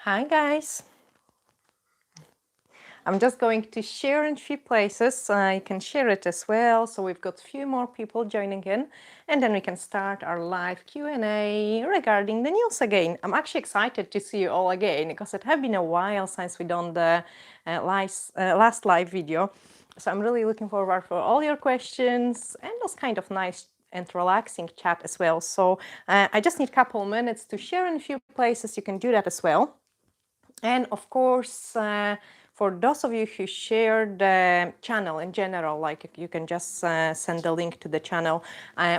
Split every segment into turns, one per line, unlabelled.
Hi guys, I'm just going to share in a few places. You can share it as well. So we've got a few more people joining in, and then we can start our live Q&A regarding the news again. I'm actually excited to see you all again because it has been a while since we done the last live video. So I'm really looking forward for all your questions and those kind of nice and relaxing chat as well. So I just need a couple minutes to share in a few places. You can do that as well. And of course, for those of you who share the channel in general, like you can just send the link to the channel.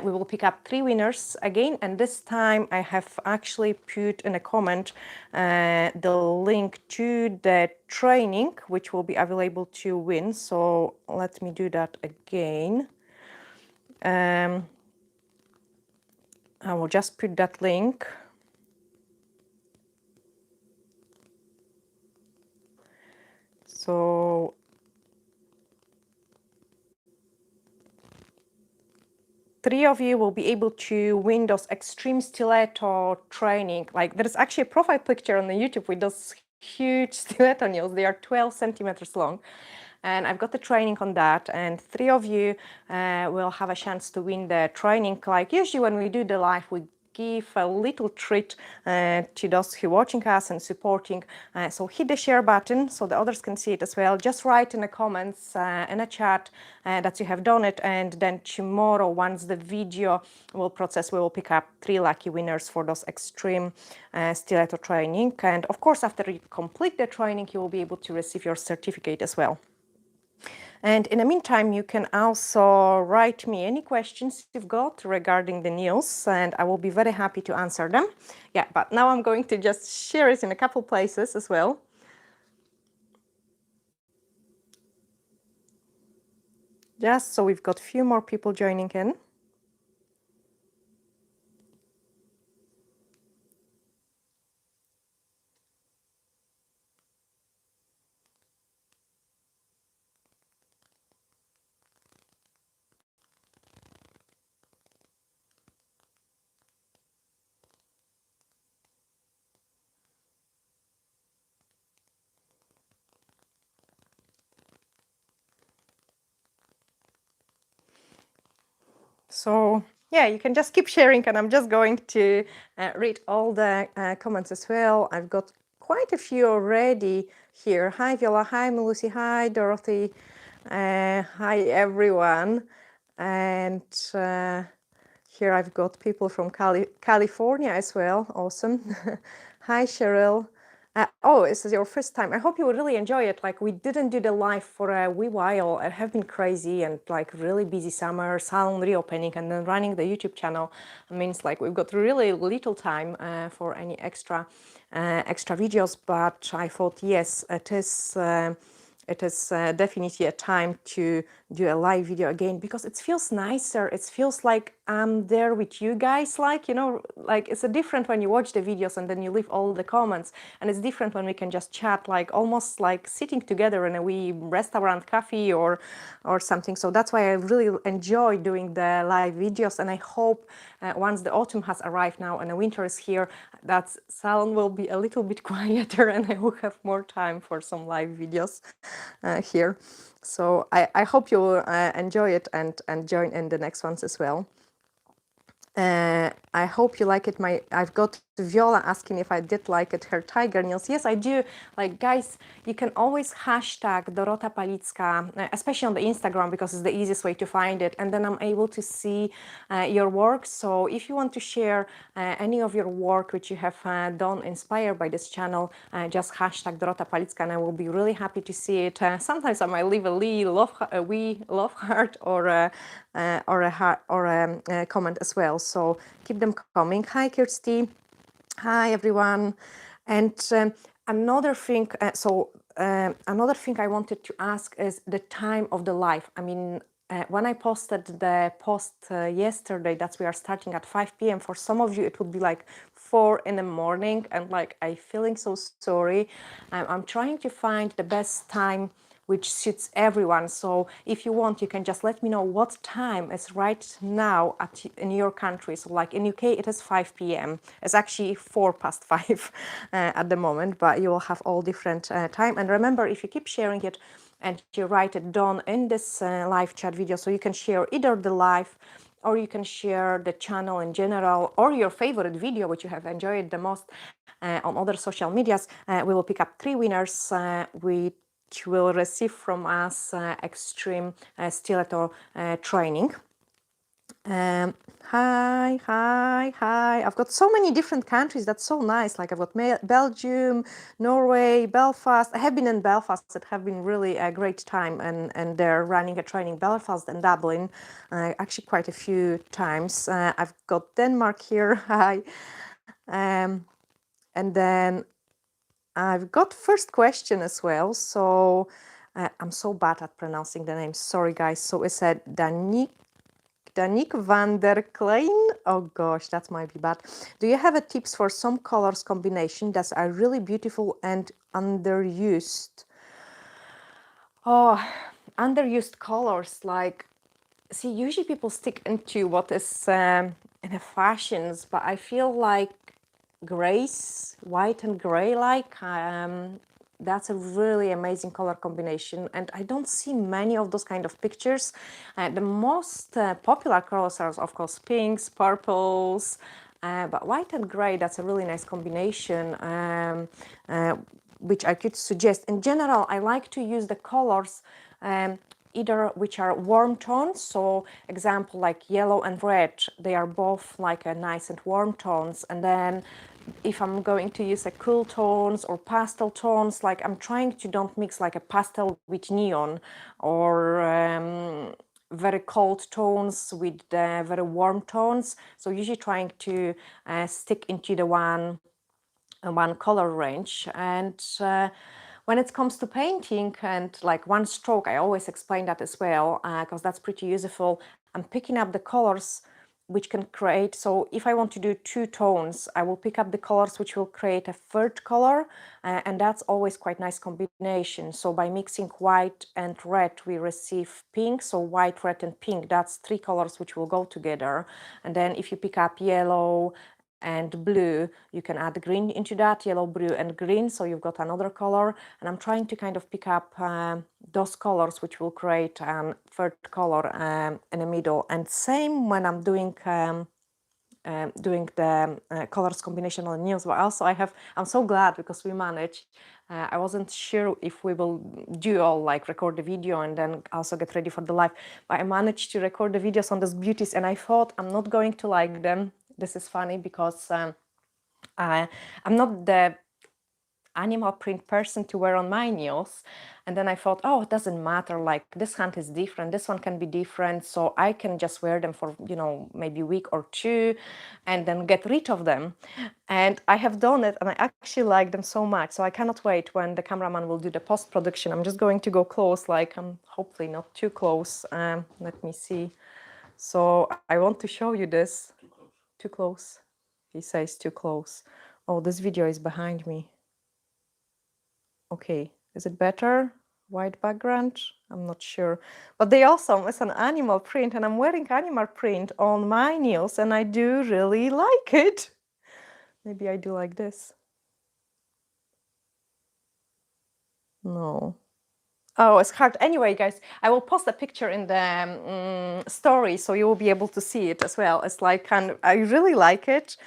We will pick up 3 winners again, and this time I have actually put in a comment the link to the training, which will be available to win. So let me do that again. I will just put that link. So three of you will be able to win those extreme stiletto training. Like there's actually a profile picture on the YouTube with those huge stiletto nails. They are 12 centimeters long. And I've got the training on that. And 3 of you will have a chance to win the training. Like usually when we do the live, we give a little treat to those who are watching us and supporting. So hit the share button so the others can see it as well. Just write in the comments in a chat that you have done it, and then tomorrow, once the video will process, we will pick up 3 lucky winners for those extreme stiletto training. And of course, after you complete the training, you will be able to receive your certificate as well. And in the meantime, you can also write me any questions you've got regarding the news, and I will be very happy to answer them. Yeah, but now I'm going to just share it in a couple places as well. Just so we've got a few more people joining in. So yeah, you can just keep sharing, and I'm just going to read all the comments as well. I've got quite a few already here. Hi Viola, hi Melusi, hi Dorothy, hi everyone. And here I've got people from California as well. Awesome. Hi Cheryl. Oh, this is your first time. I hope you will really enjoy it. Like, we didn't do the live for a wee while. It have been crazy and like really busy summer, salon reopening, and then running the YouTube channel means like we've got really little time for any extra videos. But I thought, yes, it is definitely a time to do a live video again, because it feels nicer. It feels like I'm there with you guys, like, you know, like it's a different when you watch the videos and then you leave all the comments, and it's different when we can just chat, like almost like sitting together in a wee restaurant cafe or something. So that's why I really enjoy doing the live videos, and I hope once the autumn has arrived now and the winter is here, that salon will be a little bit quieter and I will have more time for some live videos here. So I hope you will enjoy it and join in the next ones as well. I hope you like it. I've got Viola asking if I did like it, her tiger nails. Yes, I do. Like, guys, you can always hashtag Dorota Palicka, especially on the Instagram, because it's the easiest way to find it. And then I'm able to see your work. So if you want to share any of your work which you have done inspired by this channel, just hashtag Dorota Palicka, and I will be really happy to see it. Sometimes I might leave a wee love heart or a comment as well. So keep them coming. Hi, Kirsty. Hi, everyone. And another thing, another thing I wanted to ask is the time of the live. I mean, when I posted the post yesterday that we are starting at 5 p.m., for some of you it would be like 4 in the morning, and like I'm feeling so sorry. I'm trying to find the best time which suits everyone. So if you want, you can just let me know what time is right now in your country. So like in UK, it is 5 p.m. It's actually 5 at the moment, but you will have all different time. And remember, if you keep sharing it and you write it down in this live chat video, so you can share either the live, or you can share the channel in general, or your favorite video which you have enjoyed the most on other social medias. We will pick up 3 winners which will receive from us extreme stiletto training. Hi. I've got so many different countries. That's so nice. Like I've got Belgium, Norway, Belfast. I have been in Belfast. It have been really a great time, and they're running a training Belfast and Dublin, actually quite a few times. I've got Denmark here. Hi. And then I've got first question as well. So I'm so bad at pronouncing the name. Sorry, guys. So it said Danik van der Klein. Oh gosh, that might be bad. Do you have a tips for some colors combination that are really beautiful and underused? Oh, underused colors, like, see, usually people stick into what is in the fashions, but I feel like grays, white and gray, like that's a really amazing color combination, and I don't see many of those kind of pictures. The most popular colors are, of course, pinks, purples, but white and gray, that's a really nice combination, which I could suggest. In general, I like to use the colors either which are warm tones, so example like yellow and red, they are both like a nice and warm tones. And then if I'm going to use a cool tones or pastel tones, like I'm trying to don't mix like a pastel with neon, or very cold tones with very warm tones. So usually trying to stick into the one color range. And when it comes to painting and like one stroke, I always explain that as well, because that's pretty useful. I'm picking up the colors which can create, so if I want to do 2 tones, I will pick up the colors which will create a third color, and that's always quite nice combination. So by mixing white and red, we receive pink. So white, red and pink, that's 3 colors which will go together. And then if you pick up yellow and blue, you can add green into that, yellow, blue and green, so you've got another color. And I'm trying to kind of pick up those colors which will create a third color in the middle. And same when I'm doing the colors combination on nails. But also I'm so glad because we managed. I wasn't sure if we will do all like record the video and then also get ready for the live, but I managed to record the videos on those beauties, and I thought I'm not going to like them. This is funny because I'm not the animal print person to wear on my nails. And then I thought, oh, it doesn't matter, like this hand is different, this one can be different, so I can just wear them for, you know, maybe a week or 2 and then get rid of them. And I have done it, and I actually like them so much. So I cannot wait when the cameraman will do the post-production. I'm just going to go close, like I'm hopefully not too close. Let me see. So I want to show you this. Too close. He says too close. Oh, this video is behind me. Okay, is it better? White background? I'm not sure. But they also, it's an animal print, and I'm wearing animal print on my nails, and I do really like it. Maybe I do like this. No. Oh, it's hard. Anyway, guys, I will post a picture in the story, so you will be able to see it as well. It's like I really like it.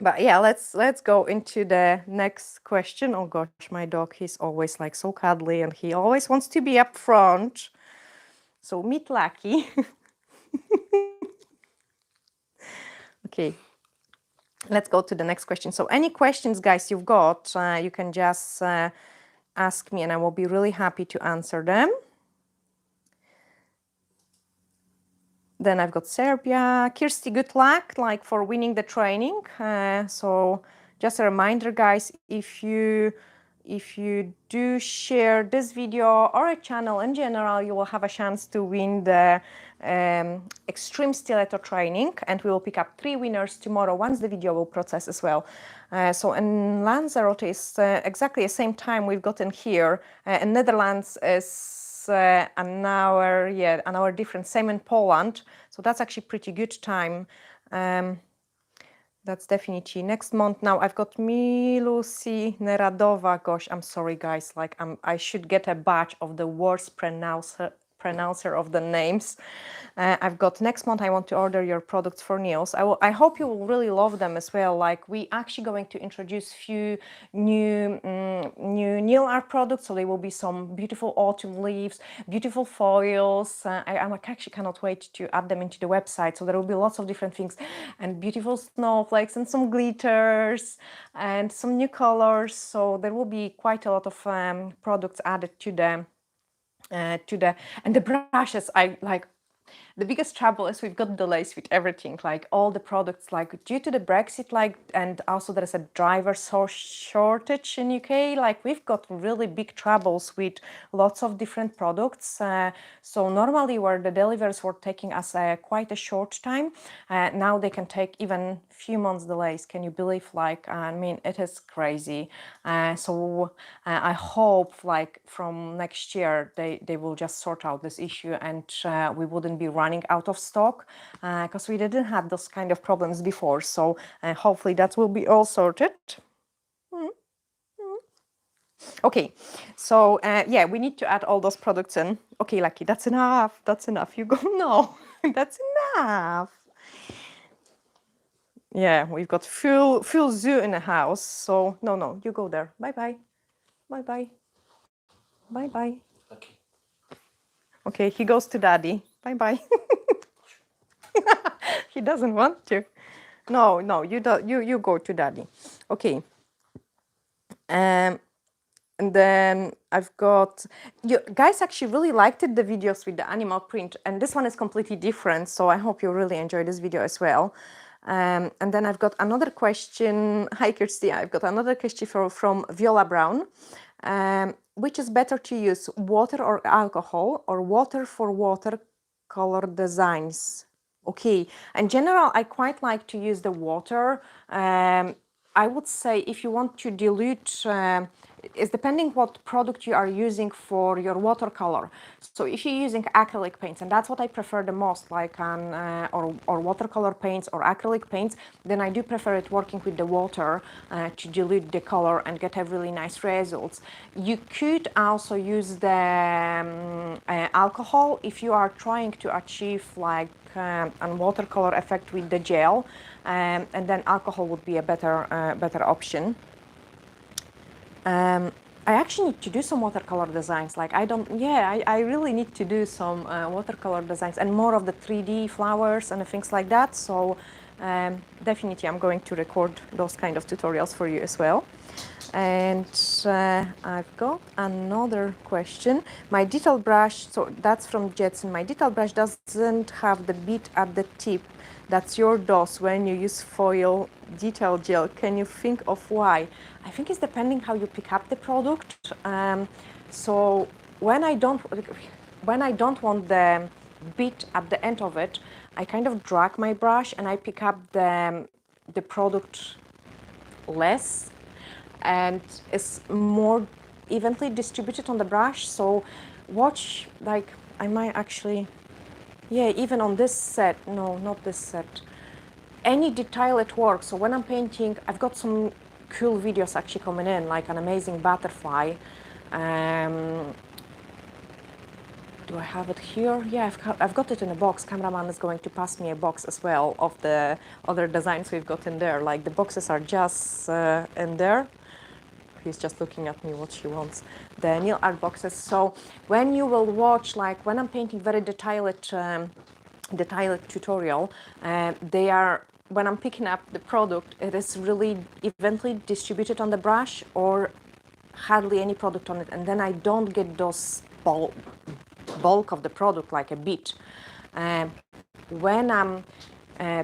But yeah, let's go into the next question. Oh gosh, my dog, he's always like so cuddly, and he always wants to be up front. So meet Lucky. Okay, let's go to the next question. So any questions, guys, you've got, you can just ask me, and I will be really happy to answer them. Then I've got Serbia. Kirsty, good luck, like, for winning the training. So just a reminder, guys, if you if you do share this video or a channel in general, you will have a chance to win the extreme stiletto training, and we will pick up 3 winners tomorrow once the video will process as well. So in Lanzarote is exactly the same time we've gotten here. In Netherlands is an hour different, same in Poland. So that's actually pretty good time. That's definitely next month. Now I've got Milusi Neradova. Gosh, I'm sorry guys, like I should get a badge of the worst pronouncer of the names. I've got next month. I want to order your products for nails. I hope you will really love them as well. Like we actually going to introduce few new nail art products. So there will be some beautiful autumn leaves, beautiful foils. I actually cannot wait to add them into the website. So there will be lots of different things and beautiful snowflakes and some glitters and some new colors. So there will be quite a lot of products added to the and the brushes. I like the biggest trouble is we've got delays with everything, like all the products, like due to the Brexit, like, and also there is a driver shortage in UK. Like we've got really big troubles with lots of different products. So normally where the deliveries were taking us quite a short time, now they can take even few months delays. Can you believe? Like, I mean, it is crazy. So I hope like from next year they will just sort out this issue, and we wouldn't be running out of stock, because we didn't have those kind of problems before. So hopefully that will be all sorted. Okay, so yeah, we need to add all those products in. Okay, Lucky, that's enough. That's enough. You go. No, that's enough. Yeah, we've got full zoo in the house. So no, you go there. Bye bye. Bye bye. Bye bye.
Okay.
Okay, he goes to daddy. Bye bye. He doesn't want to. No, you don't. You go to daddy. Okay. And then I've got, you guys actually really liked it, the videos with the animal print, and this one is completely different. So I hope you really enjoy this video as well. And then I've got another question. Hi, Kirsty. I've got another question from Viola Brown. Which is better to use, water or alcohol, or water for watercolor designs? Okay, in general, I quite like to use the water. I would say if you want to dilute, it's depending what product you are using for your watercolor. So if you're using acrylic paints, and that's what I prefer the most, like or watercolor paints or acrylic paints, then I do prefer it working with the water to dilute the color and get a really nice results. You could also use the alcohol if you are trying to achieve like a watercolor effect with the gel, and then alcohol would be a better option. I actually need to do some watercolor designs. Like I really need to do some watercolor designs and more of the 3D flowers and things like that. So definitely I'm going to record those kind of tutorials for you as well. And I've got another question. My detail brush, so that's from Jetson. My detail brush doesn't have the bit at the tip. That's your DOS when you use foil detail gel. Can you think of why? I think it's depending how you pick up the product. So when I don't want the bit at the end of it, I kind of drag my brush and I pick up the product less, and it's more evenly distributed on the brush. So watch, like I might actually, yeah, even on this set, no, not this set, any detail at work. So when I'm painting, I've got some cool videos actually coming in, like an amazing butterfly. Do I have it here? Yeah, I've got it in a box. Cameraman is going to pass me a box as well of the other designs we've got in there. Like the boxes are just in there. He's just looking at me what she wants. The nail art boxes. So when you will watch, like when I'm painting very detailed tutorial, they are, when I'm picking up the product, it is really evenly distributed on the brush or hardly any product on it, and then I don't get those bulk of the product like a bit. When I'm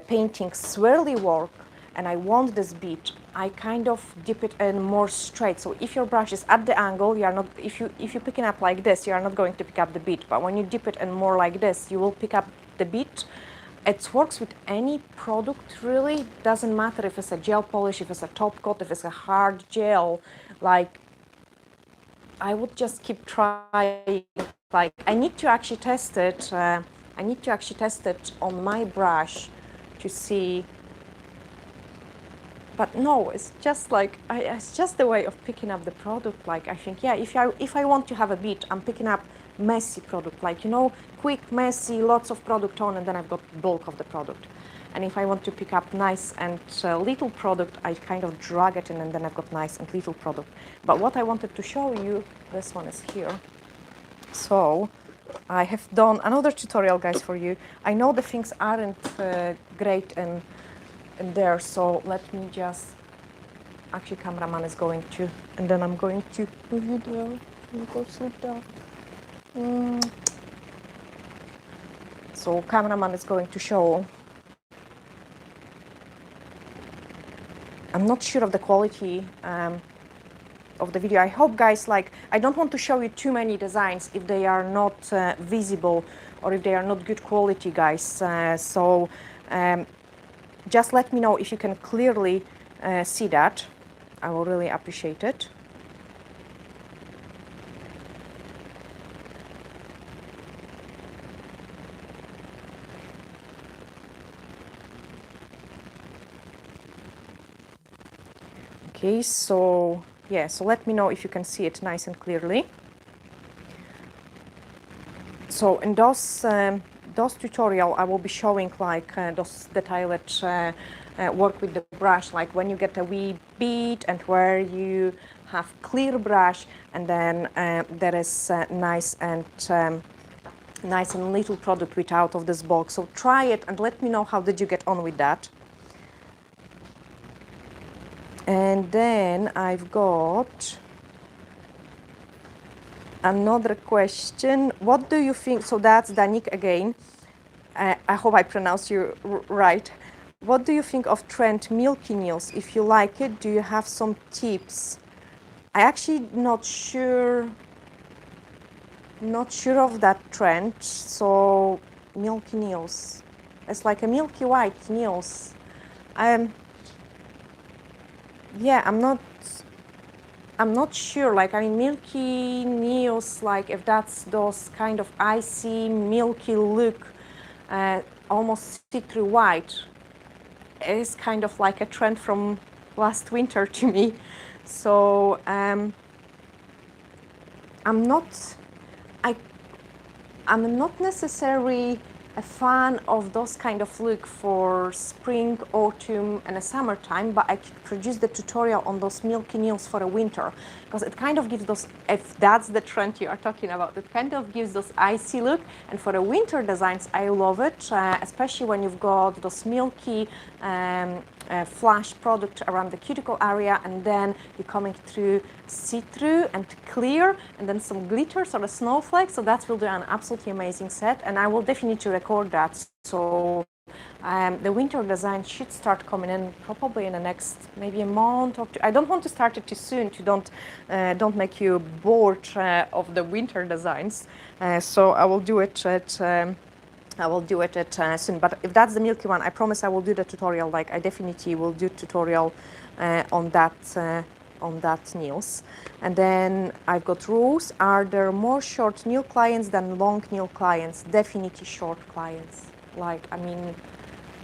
painting swirly work, and I want this bead, I kind of dip it in more straight. So if your brush is at the angle, you are not, if you're picking up like this, you are not going to pick up the bead. But when you dip it in more like this, you will pick up the bead. It works with any product, really. Doesn't matter if it's a gel polish, if it's a top coat, if it's a hard gel. Like, I would just keep trying. Like, I need to actually test it. I need to actually test it on my brush to see. But no, it's just like, it's just the way of picking up the product. Like, I think, yeah, if I want to have a bead, I'm picking up messy product, like, you know, quick, messy, lots of product on, and then I've got bulk of the product. And if I want to pick up nice and little product, I kind of drag it in, and then I've got nice and little product. But what I wanted to show you, this one is here. So I have done another tutorial, guys, for you. I know the things aren't great in there, so let me just, actually cameraman is going to, and then I'm going to video, go sit down. So cameraman is going to show. I'm not sure of the quality of the video. I hope, guys, like, I don't want to show you too many designs if they are not visible or if they are not good quality, guys. Just let me know if you can clearly see that. I will really appreciate it. Okay, so yeah, so let me know if you can see it nice and clearly. So in those tutorial, I will be showing like those detailed work with the brush, like when you get a wee bead and where you have clear brush, and then there is nice and little product with out of this bulk. So try it and let me know how did you get on with that. And then I've got another question. What do you think? So that's Danik again. I hope I pronounced you right. What do you think of trend milky nails? If you like it, do you have some tips? I actually not sure of that trend. So milky nails, it's like a milky white nails. Yeah, I'm not sure. Like, I mean, milky nails, like if that's those kind of icy, milky look, almost see-through white, is kind of like a trend from last winter to me. So I'm not necessarily a fan of those kind of look for spring, autumn, and a summertime, but I could produce the tutorial on those milky nails for a winter, because it kind of gives those, if that's the trend you are talking about, it kind of gives those icy look. And for the winter designs, I love it, especially when you've got those milky flash product around the cuticle area, and then you're coming through see-through and clear, and then some glitters or a snowflake. So that will do an absolutely amazing set, and I will definitely need to record that. So the winter design should start coming in probably in the next maybe a month or two. I don't want to start it too soon to don't make you bored of the winter designs. So I will do it at soon. But if that's the milky one, I promise I will do the tutorial. Like, I definitely will do tutorial on that nails. And then I've got rules. Are there more short nail clients than long nail clients? Definitely short clients. Like, I mean,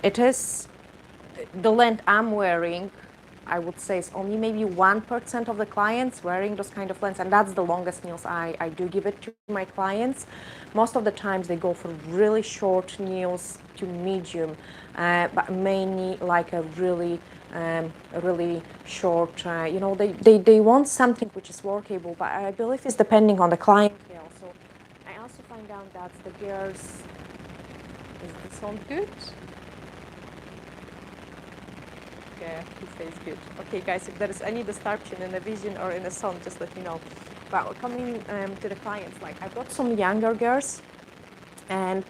it is the length I'm wearing, I would say, is only maybe 1% of the clients wearing those kind of lengths, and that's the longest nails I do give it to my clients. Most of the times they go for really short nails to medium, but mainly like a really short, you know, they want something which is workable, but I believe it's depending on the clientele. So I also find out that the girls, is this sound good? Yeah, he says good. Okay, guys, if there is any disruption in the vision or in the sound, just let me know. But coming to the clients, like, I've got some younger girls and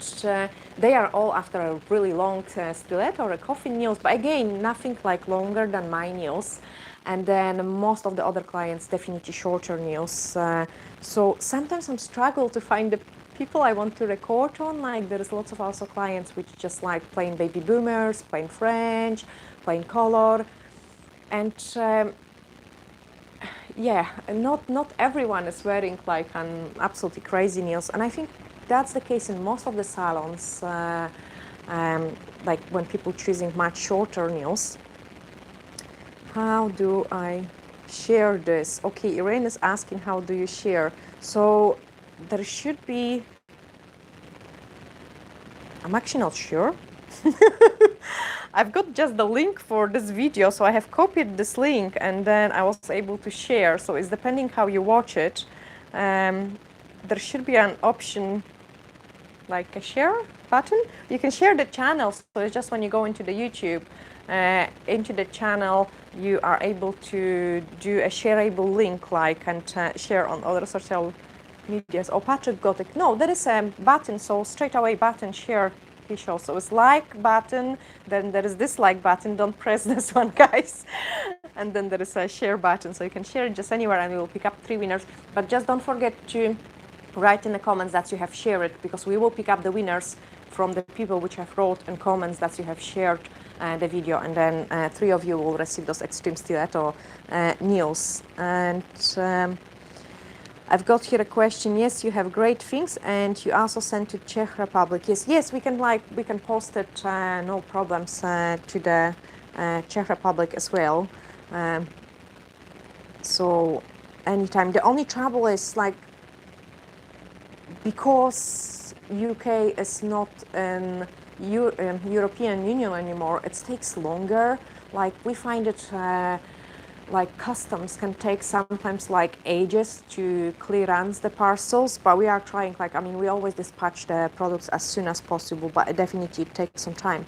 they are all after a really long stiletto or a coffin nails, but again, nothing like longer than my nails. And then most of the other clients definitely shorter nails. So sometimes I'm struggle to find the people I want to record on. Like there's lots of also clients which just like plain baby boomers, plain French, plain color, and yeah, not everyone is wearing like an absolutely crazy nails, and I think that's the case in most of the salons. Like when people choosing much shorter nails. How do I share this? Okay, Irene is asking how do you share. So there should be. I'm actually not sure. I've got just the link for this video, so I have copied this link and then I was able to share. So it's depending how you watch it. There should be an option like a share button. You can share the channel, so it's just when you go into the YouTube, into the channel, you are able to do a shareable link like and share on other social medias. Oh, Patrick got it. No, there is a button, so straight away button share. He shows. So it's like button, then there is dislike button. Don't press this one, guys. And then there is a share button, so you can share it just anywhere, and we will pick up 3 winners. But just don't forget to write in the comments that you have shared it, because we will pick up the winners from the people which have wrote in comments that you have shared the video, and then 3 of you will receive those extreme stiletto nails. And I've got here a question. Yes, you have great things, and you also sent to Czech Republic. Yes, we can post it, no problems, to the Czech Republic as well. So anytime. The only trouble is like because UK is not in European Union anymore, it takes longer. Like we find it. Like customs can take sometimes like ages to clearance the parcels, but we are trying, like, I mean, we always dispatch the products as soon as possible, but it definitely takes some time.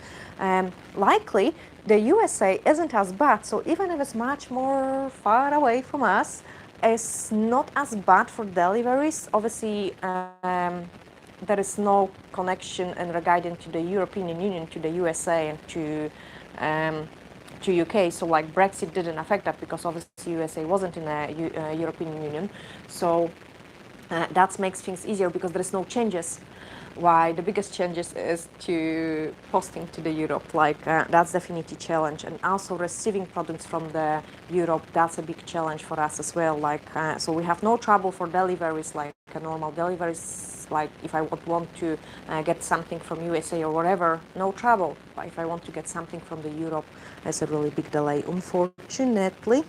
Likely the USA isn't as bad, so even if it's much more far away from us, it's not as bad for deliveries. Obviously, there is no connection in regarding to the European Union, to the USA and to UK, so like Brexit didn't affect that because obviously USA wasn't in the European Union, so that makes things easier because there is no changes. Why the biggest changes is to posting to the Europe, like that's definitely a challenge, and also receiving products from the Europe, that's a big challenge for us as well. Like so we have no trouble for deliveries, like normal deliveries, like if I would want to get something from USA or whatever, no trouble. But if I want to get something from the Europe, there's a really big delay, unfortunately.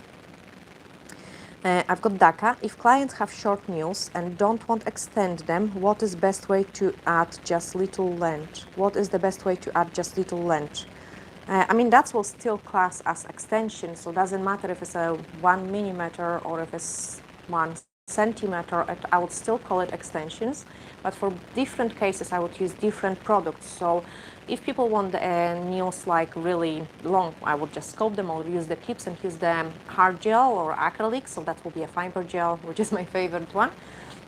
I've got DACA. If clients have short nails and don't want to extend them, what is best way to add just little length? What is the best way to add just little length? I mean, that will still class as extension, so it doesn't matter if it's a 1 millimeter or if it's 1 centimeter, I would still call it extensions. But for different cases, I would use different products. So if people want nails like really long, I would just sculpt them or use the tips and use the hard gel or acrylic. So that will be a fiber gel, which is my favorite one.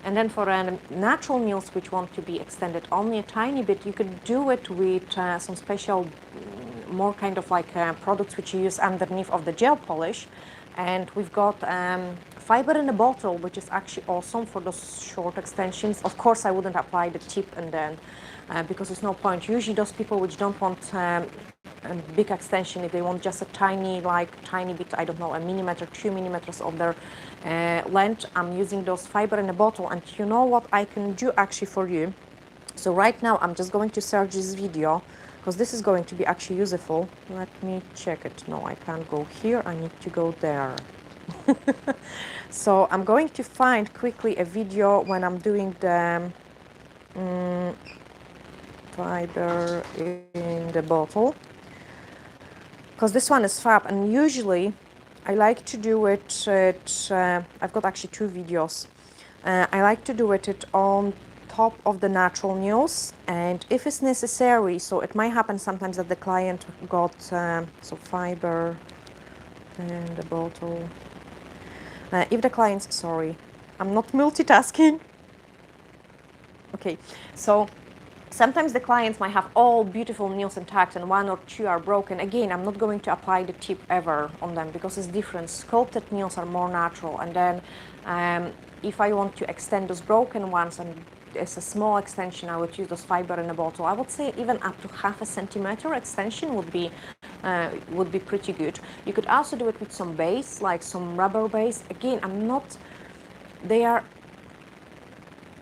And then for natural nails which want to be extended only a tiny bit, you could do it with some special, more kind of like products which you use underneath of the gel polish. And we've got fiber in a bottle, which is actually awesome for those short extensions. Of course, I wouldn't apply the tip and then, because there's no point. Usually those people which don't want a big extension, if they want just a tiny bit, I don't know, a millimeter, 2 millimeters of their length, I'm using those fiber in a bottle. And you know what I can do actually for you? So right now I'm just going to search this video, because this is going to be actually useful. Let me check it. No, I can't go here. I need to go there. So I'm going to find quickly a video when I'm doing the fiber in the bottle, because this one is fab, and usually I like to do it at, I've got actually 2 videos. I like to do it on top of the natural nails, and if it's necessary, so it might happen sometimes that the client got so fiber and the bottle. If the client's, sorry, I'm not multitasking. Okay, so Sometimes the clients might have all beautiful nails intact and one or two are broken. Again, I'm not going to apply the tip ever on them because it's different. Sculpted nails are more natural. And then if I want to extend those broken ones, and it's a small extension, I would use those fiber in a bottle. I would say even up to 0.5 centimeter extension would be pretty good. You could also do it with some base, like some rubber base. Again,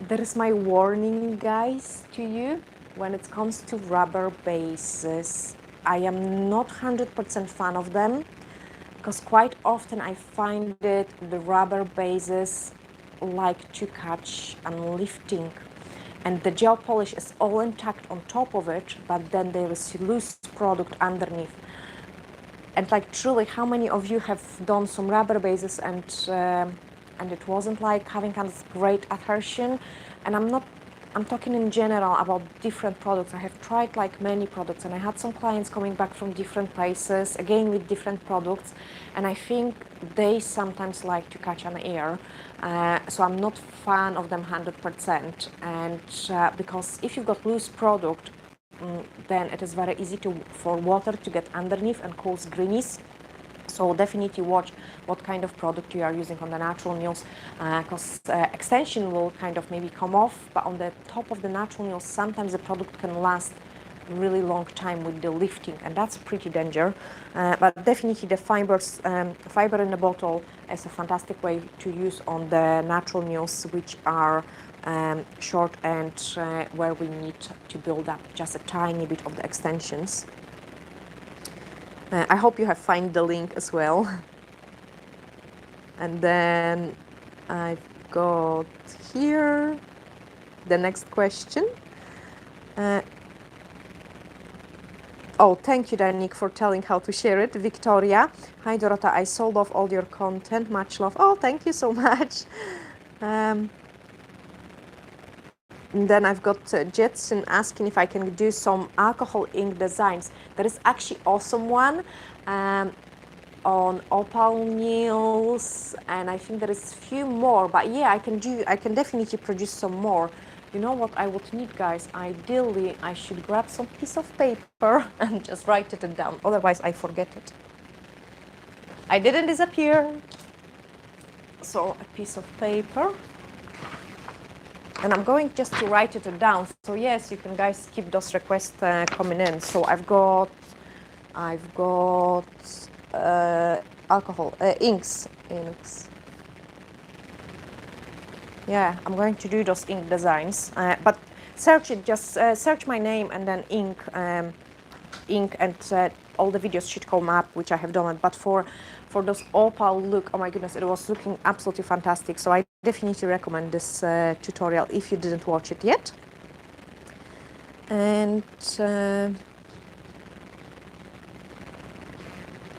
there is my warning, guys, to you. When it comes to rubber bases, I am not 100% fan of them, because quite often I find that the rubber bases like to catch and lifting, and the gel polish is all intact on top of it, but then there is loose product underneath. And like, truly, how many of you have done some rubber bases and it wasn't like having kind of great adhesion? And I'm talking in general about different products. I have tried like many products, and I had some clients coming back from different places, again with different products, and I think they sometimes like to catch an air. So I'm not fan of them 100%. And because if you've got loose product, then it is very easy for water to get underneath and cause greenies. So definitely watch what kind of product you are using on the natural nails, because extension will kind of maybe come off, but on the top of the natural nails, sometimes the product can last a really long time with the lifting, and that's pretty danger. But definitely the fiber in the bottle is a fantastic way to use on the natural nails, which are short and where we need to build up just a tiny bit of the extensions. I hope you have found the link as well. And then I've got here the next question. Oh, thank you, Danik, for telling how to share it. Victoria, hi Dorota, I sold off all your content, much love. Oh, thank you so much. And then I've got Jetson asking if I can do some alcohol ink designs. There is actually awesome one on opal nails, and I think there is a few more, but yeah, I can definitely produce some more. You know what I would need, guys? Ideally, I should grab some piece of paper and just write it down, otherwise I forget it. I didn't disappear. So a piece of paper. And I'm going just to write it down. So yes, you can guys keep those requests coming in. So I've got alcohol, inks. Yeah, I'm going to do those ink designs. But search it, just search my name and then ink, and all the videos should come up, which I have done. But for those opal look, oh my goodness, it was looking absolutely fantastic. So I definitely recommend this tutorial if you didn't watch it yet. And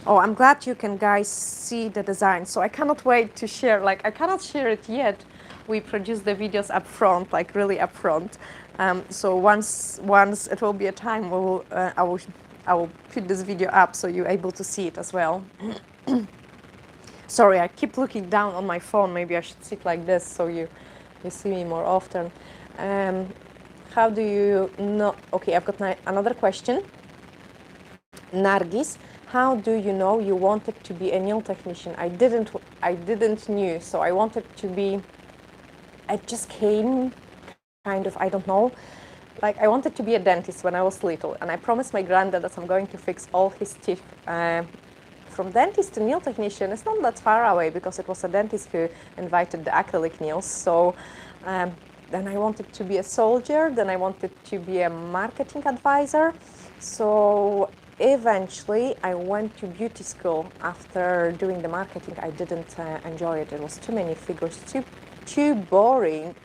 oh, I'm glad you can guys see the design. So I cannot wait to share. Like, I cannot share it yet. We produce the videos up front, like really up front. So once it will be a time, I will put this video up so you're able to see it as well. Sorry, I keep looking down on my phone. Maybe I should sit like this so you see me more often. How do you know? Okay, I've got another question. Nargis, how do you know you wanted to be a nail technician? I didn't knew, so I wanted to be. It just came, kind of, I don't know. Like, I wanted to be a dentist when I was little, and I promised my granddad that I'm going to fix all his teeth. From dentist to nail technician, it's not that far away because it was a dentist who invited the acrylic nails. So then I wanted to be a soldier, then I wanted to be a marketing advisor. So eventually I went to beauty school. After doing the marketing, I didn't enjoy it. It was too many figures, too boring.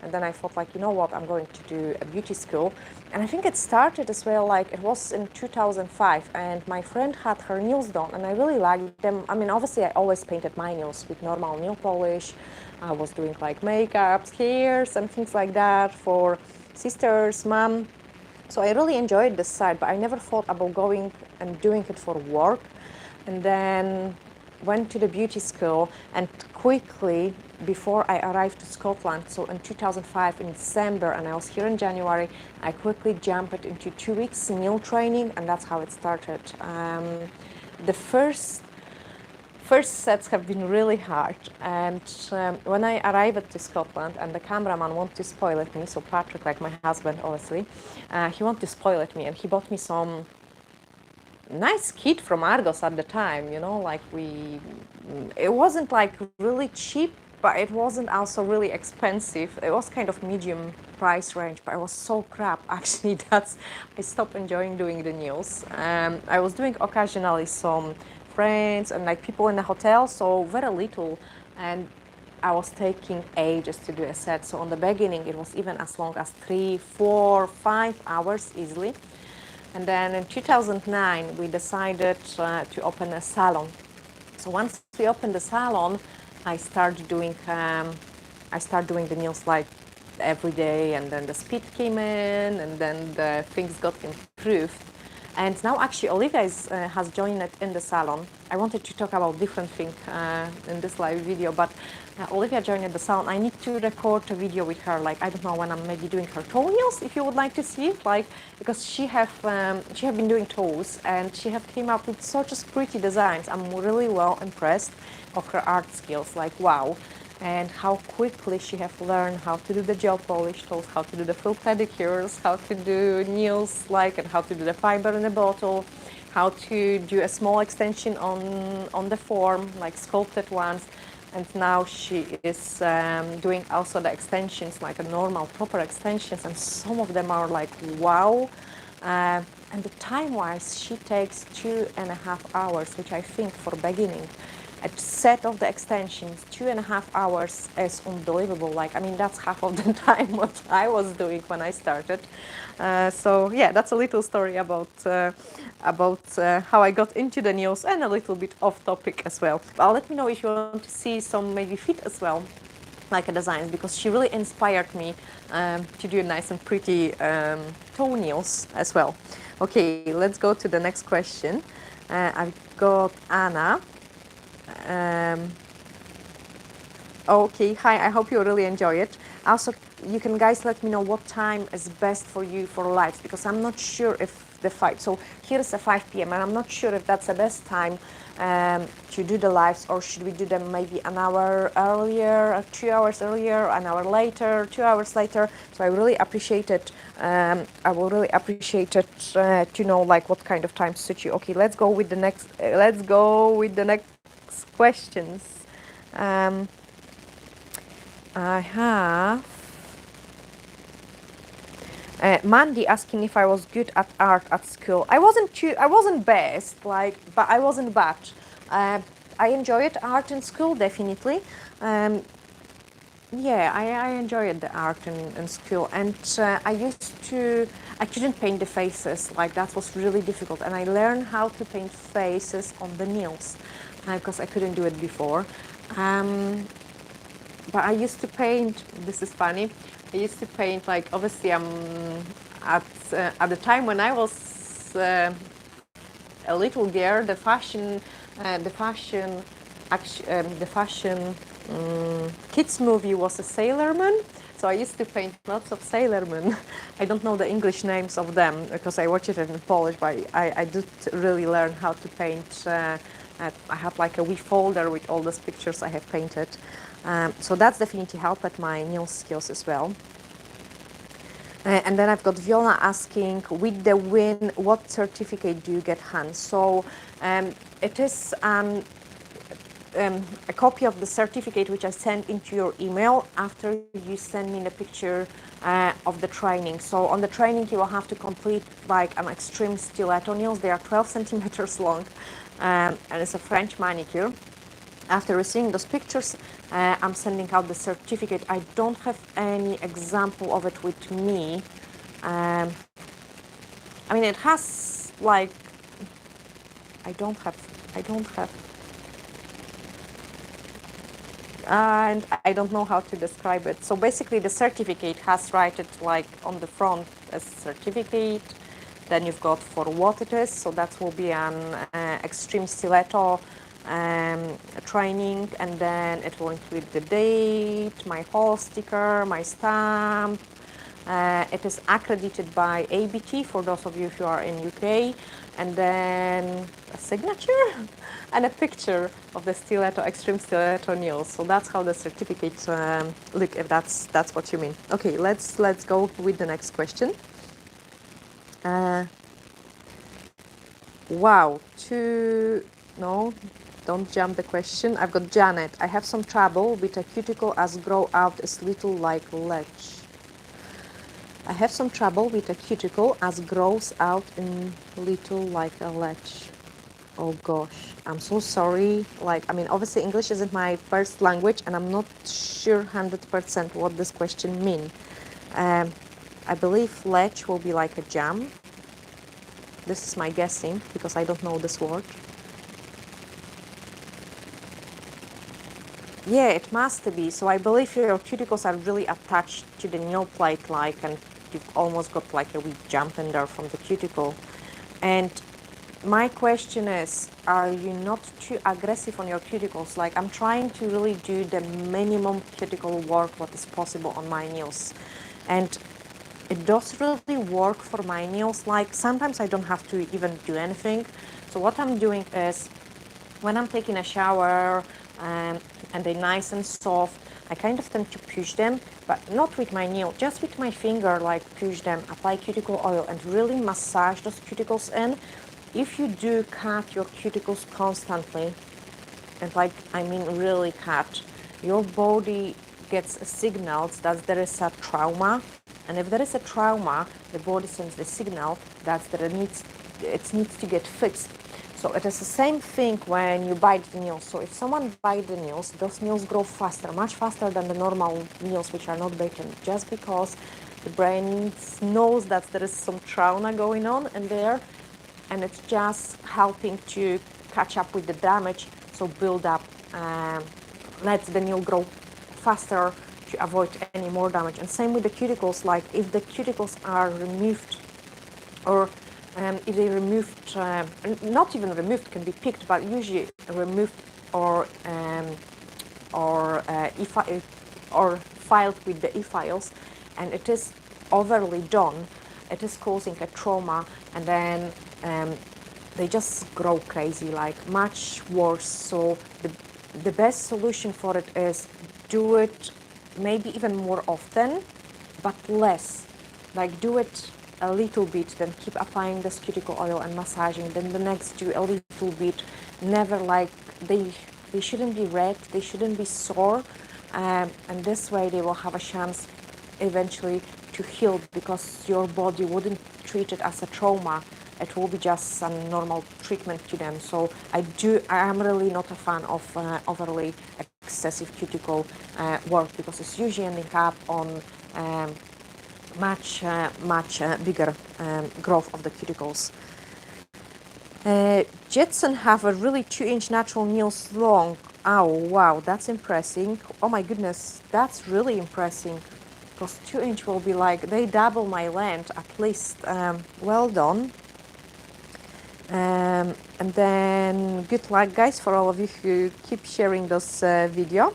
And then I thought, like, you know what, I'm going to do a beauty school. And I think it started as well, like, it was in 2005, and my friend had her nails done, and I really liked them. I mean, obviously, I always painted my nails with normal nail polish. I was doing, like, makeups, hairs, and things like that for sisters, mom. So I really enjoyed this side, but I never thought about going and doing it for work. And then went to the beauty school, and quickly, before I arrived to Scotland, so in 2005 in December, and I was here in January, I quickly jumped into 2 weeks nail training, and that's how it started. The first sets have been really hard, and when I arrived to Scotland and the cameraman wanted to spoil it me, so Patrick, like my husband obviously, he wanted to spoil it me, and he bought me some nice kit from Argos at the time, you know, like it wasn't like really cheap, but it wasn't also really expensive. It was kind of medium price range, but it was so crap. Actually, I stopped enjoying doing the nails. I was doing occasionally some friends and like people in the hotel, so very little. And I was taking ages to do a set. So on the beginning, it was even as long as 3, 4, 5 hours easily. And then in 2009, we decided to open a salon. So once we opened the salon, I started doing the nails like every day, and then the speed came in, and then the things got improved. And now actually Olivia has joined it in the salon. I wanted to talk about different things in this live video, but Olivia joined the salon. I need to record a video with her, like, I don't know, when I'm maybe doing her toenails, if you would like to see it, like, because she have been doing toes, and she have came up with such pretty designs. I'm really well impressed of her art skills, like, wow. And how quickly she have learned how to do the gel polish toes, how to do the full pedicures, how to do nails, like, and how to do the fiber in the bottle, how to do a small extension on the form, like sculpted ones. And now she is doing also the extensions, like a normal, proper extensions, and some of them are like, wow. And the time-wise, she takes 2.5 hours, which I think for beginning, a set of the extensions, 2.5 hours is unbelievable. Like, I mean, that's half of the time what I was doing when I started. So yeah, that's a little story about how I got into the nails, and a little bit off topic as well. But let me know if you want to see some maybe fit as well, like a designs, because she really inspired me to do nice and pretty toenails as well. Okay, let's go to the next question. I've got Anna. Okay, hi, I hope you really enjoy it. Also, you can guys let me know what time is best for you for lives, because I'm not sure if the 5, so here is a 5 p.m. and I'm not sure if that's the best time to do the lives, or should we do them maybe an hour earlier, 2 hours earlier, an hour later, 2 hours later. So I really appreciate it. I will really appreciate it to know like what kind of time suits you. Okay, let's go with the next. Let's go with the next questions. I have Mandy asking if I was good at art at school. I wasn't best, like, but I wasn't bad. I enjoyed art in school, definitely. Yeah, I enjoyed the art in school, and I couldn't paint the faces, like that was really difficult, and I learned how to paint faces on the nails, because I couldn't do it before. But I used to paint, this is funny, I used to paint, like, obviously at the time when I was a little girl, the fashion kids movie was a Sailor Man. So I used to paint lots of Sailor Men. I don't know the English names of them because I watched it in Polish, but I did really learn how to paint. I have like a wee folder with all those pictures I have painted. So that's definitely helped my nail skills as well. And then I've got Viola asking, with the win, what certificate do you get, Hans? So it is a copy of the certificate which I sent into your email after you send me the picture of the training. So on the training you will have to complete like an extreme stiletto nails. They are 12 centimeters long and it's a French manicure. After receiving those pictures, I'm sending out the certificate. I don't have any example of it with me. I mean, it has like, I don't have, and I don't know how to describe it. So basically the certificate has written like on the front as certificate. Then you've got for what it is. So that will be an extreme stiletto. training, and then it will include the date, my whole sticker, my stamp. It is accredited by ABT for those of you who are in UK, and then a signature and a picture of the stiletto, extreme stiletto nails. So that's how the certificate look, if that's what you mean. Okay, let's go with the next question. Wow, no, don't jump the question. I've got Janet. I have some trouble with a cuticle as grow out as little like ledge. I have some trouble with a cuticle as grows out in little like a ledge. Oh gosh, I'm so sorry. Like, I mean, obviously English isn't my first language, and I'm not sure 100% what this question means. I believe ledge will be like a jam. This is my guessing because I don't know this word. Yeah, it must be. So I believe your cuticles are really attached to the nail plate, like, and you've almost got like a wee jump in there from the cuticle. And my question is, are you not too aggressive on your cuticles? Like, I'm trying to really do the minimum cuticle work what is possible on my nails. And it does really work for my nails. Like, sometimes I don't have to even do anything. So what I'm doing is, when I'm taking a shower and they're nice and soft, I kind of tend to push them, but not with my nail, just with my finger, like push them, apply cuticle oil, and really massage those cuticles in. If you do cut your cuticles constantly, and like, I mean really cut, your body gets signals that there is a trauma. And if there is a trauma, the body sends the signal that it needs to get fixed. So it is the same thing when you bite the nails. So if someone bites the nails, those nails grow faster, much faster than the normal nails which are not bitten, just because the brain knows that there is some trauma going on in there, and it's just helping to catch up with the damage, so build up, let the nail grow faster to avoid any more damage. And same with the cuticles, like if the cuticles are removed, or if they removed, not even removed, can be picked, but usually removed or filed with the e-files, and it is overly done, it is causing a trauma, and then they just grow crazy, like much worse. So the best solution for it is do it maybe even more often, but less. Like, do it a little bit, then keep applying this cuticle oil and massaging, then the next do a little bit. Never, like, they shouldn't be red, they shouldn't be sore, and this way they will have a chance eventually to heal, because your body wouldn't treat it as a trauma. It will be just some normal treatment to them. So I am really not a fan of overly excessive cuticle work, because it's usually ending up on much bigger growth of the cuticles. Jetson have a really 2-inch natural nails long. Oh wow, that's impressive. Oh my goodness, that's really impressive. Because 2-inch will be like, they double my length at least. Well done. And then good luck, guys, for all of you who keep sharing this video.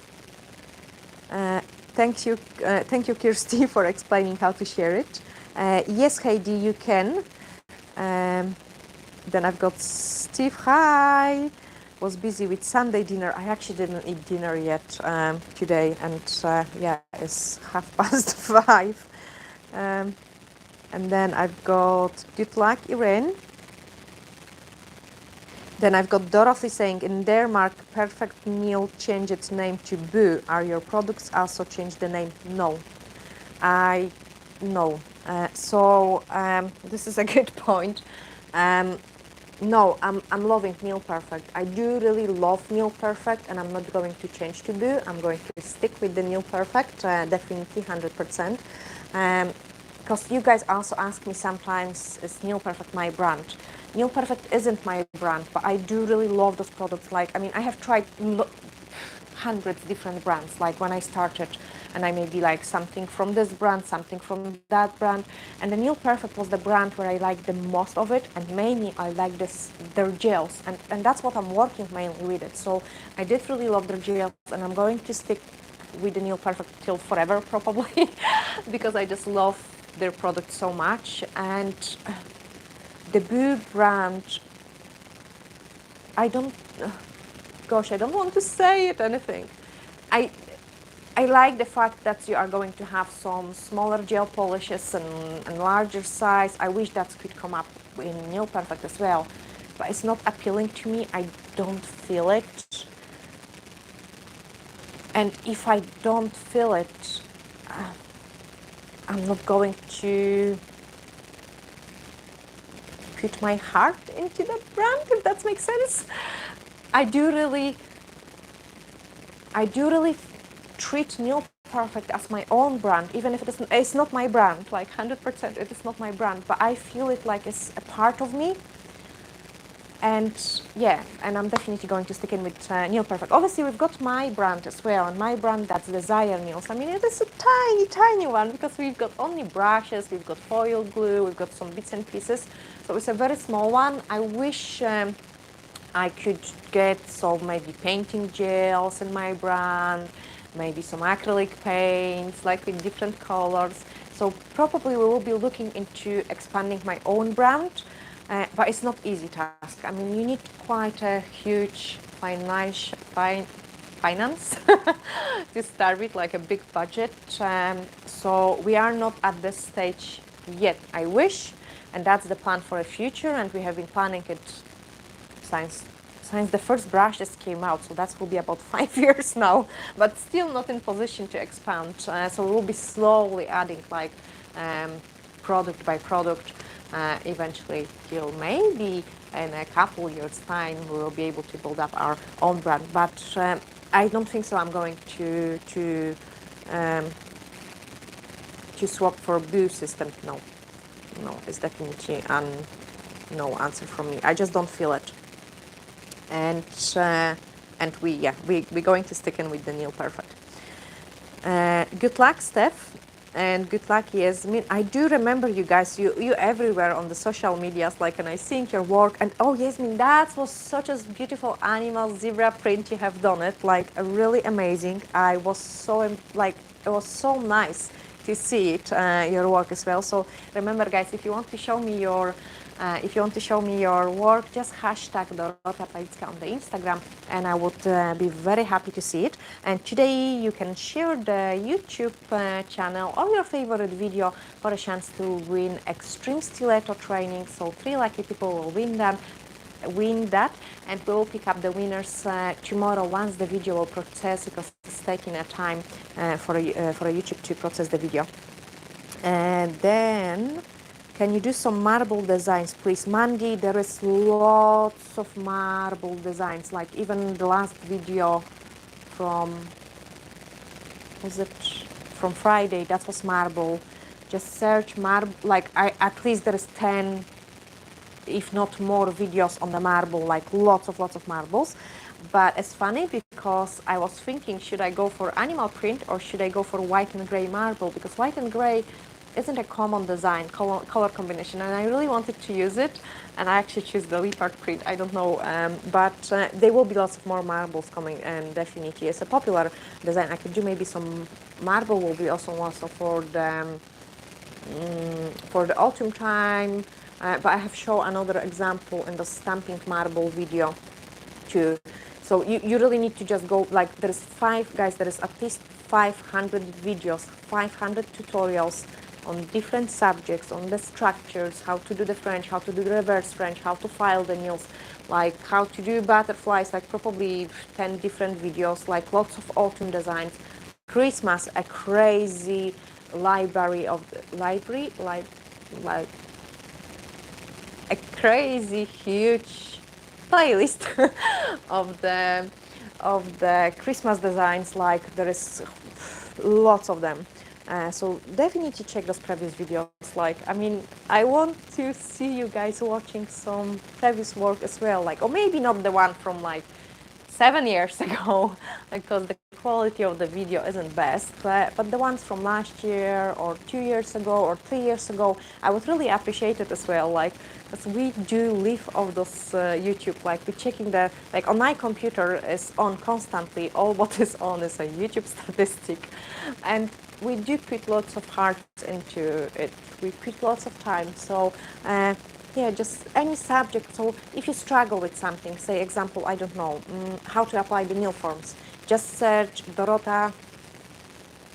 Thank you, Kirsty, for explaining how to share it. Yes, Heidi, you can. Then I've got Steve. Hi. Was busy with Sunday dinner. I actually didn't eat dinner yet today, and yeah, it's 5:30. And then I've got good luck, Irene. Then I've got Dorothy saying, in Denmark, Perfect Meal changed its name to Boo. Are your products also changed the name? No. No. So this is a good point. No, I'm loving Meal Perfect. I do really love Meal Perfect, and I'm not going to change to Boo. I'm going to stick with the Meal Perfect, definitely 100%. Because you guys also ask me sometimes, is Nail Perfect my brand? Nail Perfect isn't my brand, but I do really love those products. Like, I mean, I have tried hundreds different brands, like when I started, and I maybe like something from this brand, something from that brand, and the Nail Perfect was the brand where I liked the most of it, and mainly I like their gels, and that's what I'm working mainly with it. So I did really love their gels, and I'm going to stick with the Nail Perfect till forever probably because I just love their product so much. And the Boo brand, I don't, gosh, I don't want to say it anything. I I like the fact that you are going to have some smaller gel polishes and larger size. I wish that could come up in Nail Perfect as well, but it's not appealing to me. I don't feel it. And if I don't feel it, I'm not going to put my heart into that brand, if that makes sense. I do really treat Nail Perfect as my own brand, even if it's not my brand, like 100% it is not my brand, but I feel it like it's a part of me. And yeah, and I'm definitely going to stick in with Nail Perfect. Obviously, we've got my brand as well, and my brand, that's Desire Nails. I mean, it is a tiny, tiny one because we've got only brushes, we've got foil glue, we've got some bits and pieces. So it's a very small one. I wish I could get some maybe painting gels in my brand, maybe some acrylic paints, like with different colors. So probably we will be looking into expanding my own brand. But it's not easy task. I mean, you need quite a huge finance to start with, like a big budget. So we are not at this stage yet. I wish, and that's the plan for the future. And we have been planning it since the first brushes came out. So that will be about 5 years now, but still not in position to expand. So we will be slowly adding like product by product. Eventually, till maybe in a couple years' time, we will be able to build up our own brand. But I don't think so. I'm going to swap for Boo system. No, it's definitely no answer from me. I just don't feel it. And we're going to stick in with the Nail Perfect. Good luck, Steph. And good luck, Yasmin. I do remember you guys, you everywhere on the social medias, like, and I think your work. And oh, Yasmin, that was such a beautiful animal zebra print you have done it, like really amazing. I was so, like, it was so nice to see it, your work as well. So remember, guys, if you want to show me your work, just hashtag Dorota Palicka on the Instagram, and I would be very happy to see it. And today you can share the YouTube channel or your favorite video for a chance to win extreme stiletto training. So 3 lucky people will win that, and we will pick up the winners tomorrow once the video will process, because it's taking a time for a YouTube to process the video. And then, can you do some marble designs, please? Mandy, there is lots of marble designs, like even the last video from, was it from Friday, that was marble. Just search marble, like at least there is 10, if not more, videos on the marble, like lots of marbles. But it's funny because I was thinking, should I go for animal print or should I go for white and gray marble? Because white and gray isn't a common design, color combination, and I really wanted to use it, and I actually choose the leopard print. I don't know, but there will be lots of more marbles coming, and definitely it's a popular design. I could do maybe some marble will be also for the autumn time, but I have shown another example in the stamping marble video too. So you really need to just go, like, there is there is at least 500 videos, 500 tutorials on different subjects, on the structures, how to do the French, how to do the reverse French, how to file the nails, like how to do butterflies, like probably 10 different videos, like lots of autumn designs. Christmas, a crazy library of like a crazy huge playlist of the Christmas designs, like there is lots of them. So definitely check those previous videos. Like, I mean, I want to see you guys watching some previous work as well, like, or maybe not the one from like 7 years ago, because the quality of the video isn't best, but the ones from last year or 2 years ago or 3 years ago, I would really appreciate it as well, like, because we do live off those YouTube, like we're checking the, like on my computer is on constantly, all what is on is a YouTube statistic, and we do put lots of heart into it, we put lots of time, so yeah, just any subject. So if you struggle with something, say example, I don't know, how to apply the nail forms, just search Dorota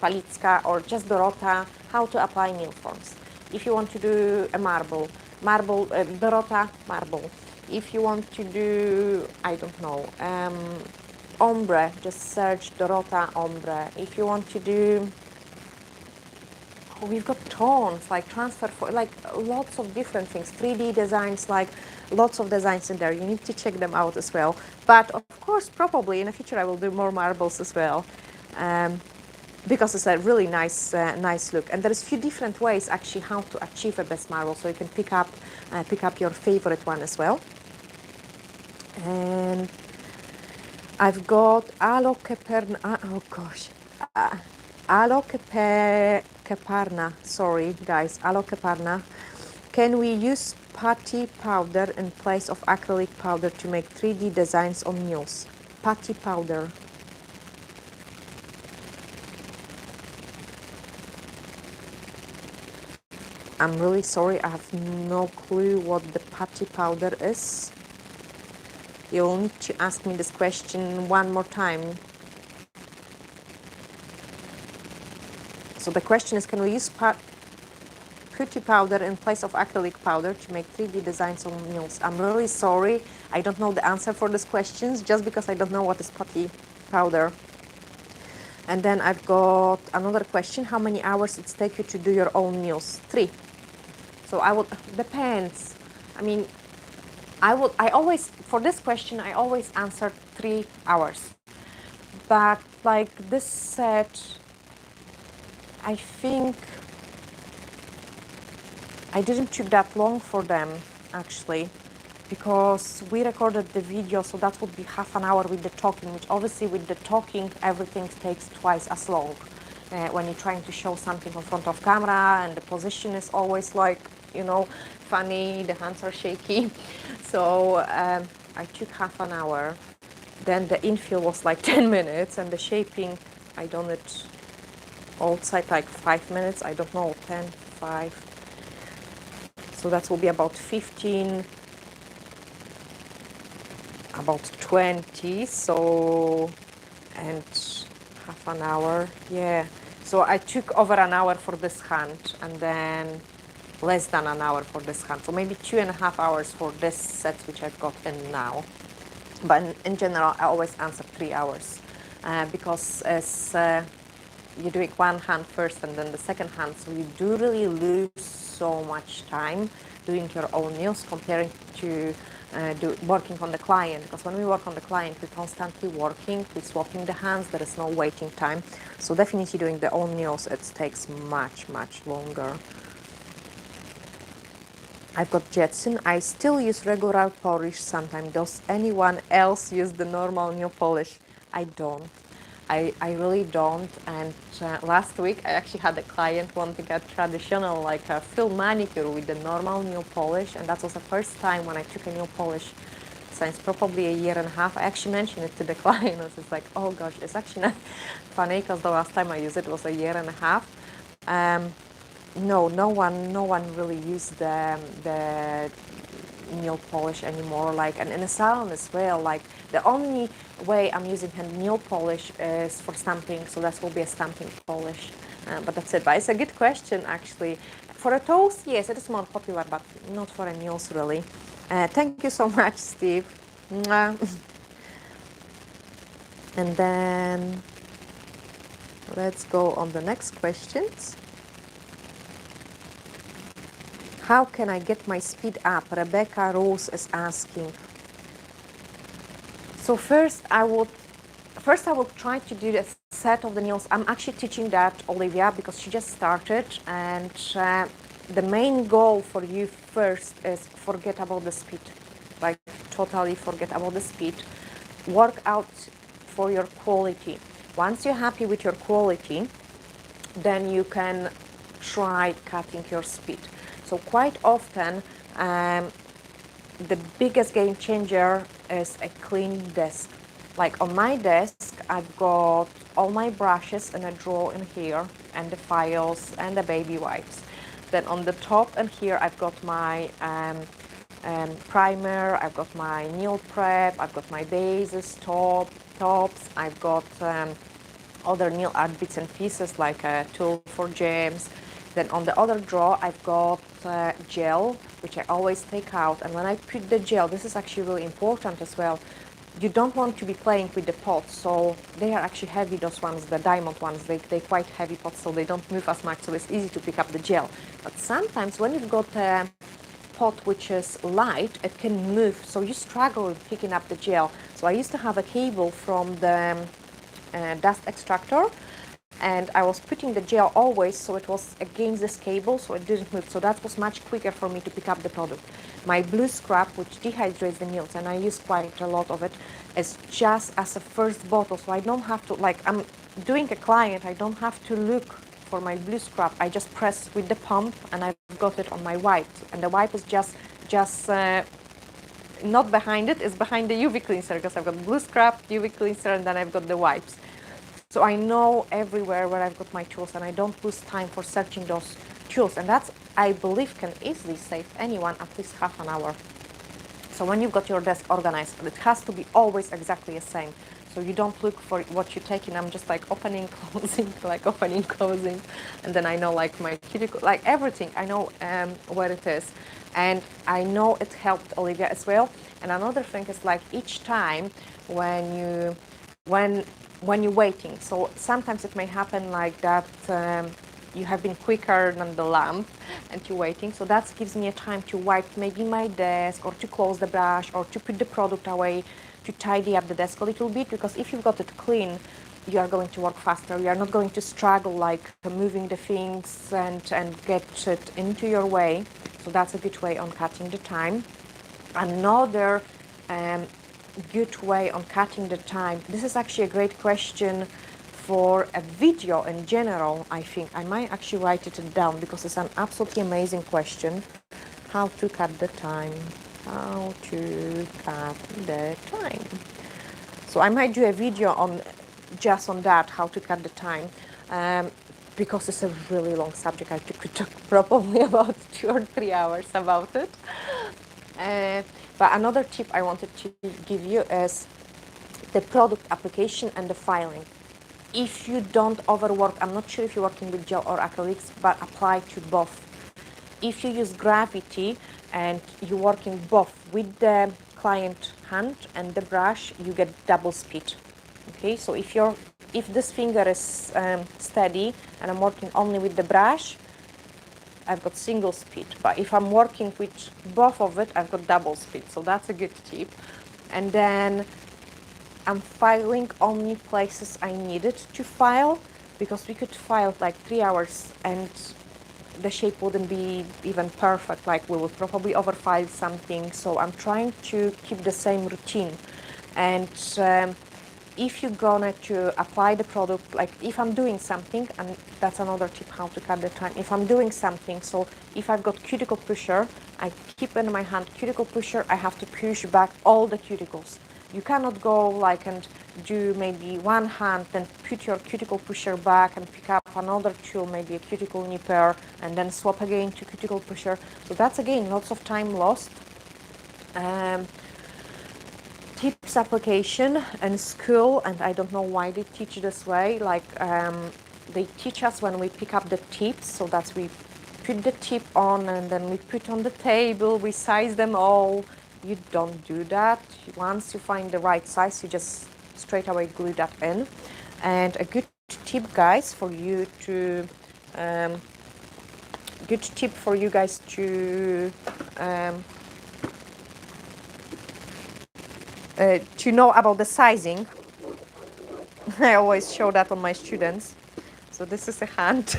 Palicka or just Dorota, how to apply nail forms. If you want to do a marble, Dorota marble. If you want to do, I don't know, ombre, just search Dorota ombre. If you want to do, we've got tons, like transfer, for like lots of different things, 3D designs, like lots of designs in there. You need to check them out as well. But of course, probably in the future, I will do more marbles as well, because it's a really nice, nice look. And there's a few different ways actually how to achieve a best marble. So you can pick up your favorite one as well. And I've got oh gosh. Alokeparna, sorry guys, alokeparna. Can we use putty powder in place of acrylic powder to make 3D designs on nails? Putty powder. I'm really sorry, I have no clue what the putty powder is. You'll need to ask me this question one more time. So the question is, can we use putty powder in place of acrylic powder to make 3D designs on nails? I'm really sorry, I don't know the answer for these questions, just because I don't know what is putty powder. And then I've got another question, how many hours it takes you to do your own nails? 3. So depends. I mean, I always, for this question, I always answer 3 hours. But like this set, I think I didn't took that long for them actually, because we recorded the video, so that would be half an hour with the talking, which obviously with the talking everything takes twice as long when you're trying to show something in front of camera, and the position is always like, you know, funny, the hands are shaky. So I took half an hour. Then the infill was like 10 minutes, and the shaping, I done it outside like 5 minutes, I don't know, 10, 5. So that will be about 15, about 20, so, and half an hour, yeah. So I took over an hour for this hand, and then less than an hour for this hand. So maybe 2.5 hours for this set, which I've got in now. But in general, I always answer 3 hours, because as you're doing one hand first and then the second hand, so you do really lose so much time doing your own nails comparing to working on the client, because when we work on the client, we're constantly working, we're swapping the hands, there is no waiting time. So definitely doing the own nails, it takes much longer. I've got Jetson. I still use regular polish sometimes. Does anyone else use the normal nail polish? I don't. I really don't. And last week I actually had a client wanting a traditional, like a full manicure with the normal nail polish, and that was the first time when I took a nail polish since probably a year and a half. I actually mentioned it to the client. It's like, oh gosh, it's actually not funny because the last time I used it was a year and a half. No one really used the nail polish anymore. Like, and in a salon as well, like the only way I'm using hand nail polish is for stamping, so that will be a stamping polish. But that's it. But it's a good question actually. For a toes, yes, it is more popular, but not for a nails really. Thank you so much, Steve. Mwah. And then let's go on the next questions. How can I get my speed up? Rebecca Rose is asking. So first I would try to do a set of the nails. I'm actually teaching that Olivia because she just started, and the main goal for you first is forget about the speed, like totally forget about the speed. work out for your quality. Once you're happy with your quality, then you can try cutting your speed. So quite often, the biggest game changer is a clean desk. Like on my desk, I've got all my brushes in a drawer in here, and the files and the baby wipes. Then on the top and here, I've got my primer, I've got my nail prep, I've got my bases, tops, I've got other nail art bits and pieces like a tool for gems. Then on the other drawer, I've got gel, which I always take out. And when I put the gel, this is actually really important as well. You don't want to be playing with the pots, so they are actually heavy, those ones, the diamond ones. They're quite heavy pots, so they don't move as much, so it's easy to pick up the gel. But sometimes when you've got a pot which is light, it can move, so you struggle with picking up the gel. So I used to have a cable from the dust extractor, and I was putting the gel always so it was against this cable so it didn't move, so that was much quicker for me to pick up the product. My blue scrub, which dehydrates the nails, and I use quite a lot of it, is just as a first bottle, so I don't have to, like I'm doing a client, I don't have to look for my blue scrub. I just press with the pump and I've got it on my wipe, and the wipe is just not behind it, it's behind the UV cleanser, because I've got blue scrub, UV cleanser, and then I've got the wipes. So I know everywhere where I've got my tools, and I don't lose time for searching those tools. And that's, I believe, can easily save anyone at least half an hour. So when you've got your desk organized, it has to be always exactly the same. So you don't look for what you're taking. I'm just like opening, closing, like opening, closing. And then I know like my cuticle, like everything, I know where it is. And I know it helped Olivia as well. And another thing is like each time when you're waiting. So sometimes it may happen like that you have been quicker than the lamp and you're waiting. So that gives me a time to wipe maybe my desk, or to close the brush, or to put the product away, to tidy up the desk a little bit, because if you've got it clean, you are going to work faster. You are not going to struggle like moving the things and get it into your way. So that's a good way on cutting the time. Another good way on cutting the time, this is actually a great question for a video in general. I think I might actually write it down because it's an absolutely amazing question. How to cut the time. How to cut the time. So I might do a video on just on that, how to cut the time, because it's a really long subject. I could talk probably about 2 or 3 hours about it. But another tip I wanted to give you is the product application and the filing. If you don't overwork, I'm not sure if you're working with gel or acrylics, but apply to both. If you use gravity and you're working both with the client hand and the brush, you get double speed. Okay, so if this finger is steady and I'm working only with the brush, I've got single speed. But if I'm working with both of it, I've got double speed. So that's a good tip. And then I'm filing only places I needed to file, because we could file like 3 hours and the shape wouldn't be even perfect. Like we would probably overfile something. So I'm trying to keep the same routine. And if you're gonna to apply the product, like if I'm doing something, and that's another tip how to cut the time. If I'm doing something, so if I've got cuticle pusher, I keep in my hand cuticle pusher, I have to push back all the cuticles. You cannot go like and do maybe one hand, then put your cuticle pusher back and pick up another tool, maybe a cuticle nipper, and then swap again to cuticle pusher. So that's again lots of time lost. Tips application and school, and I don't know why they teach this way, like they teach us when we pick up the tips, so that we put the tip on and then we put on the table, we size them all. You don't do that. Once you find the right size, you just straight away glue that in. And a good tip, guys, for you to to know about the sizing. I always show that on my students. So this is a hand.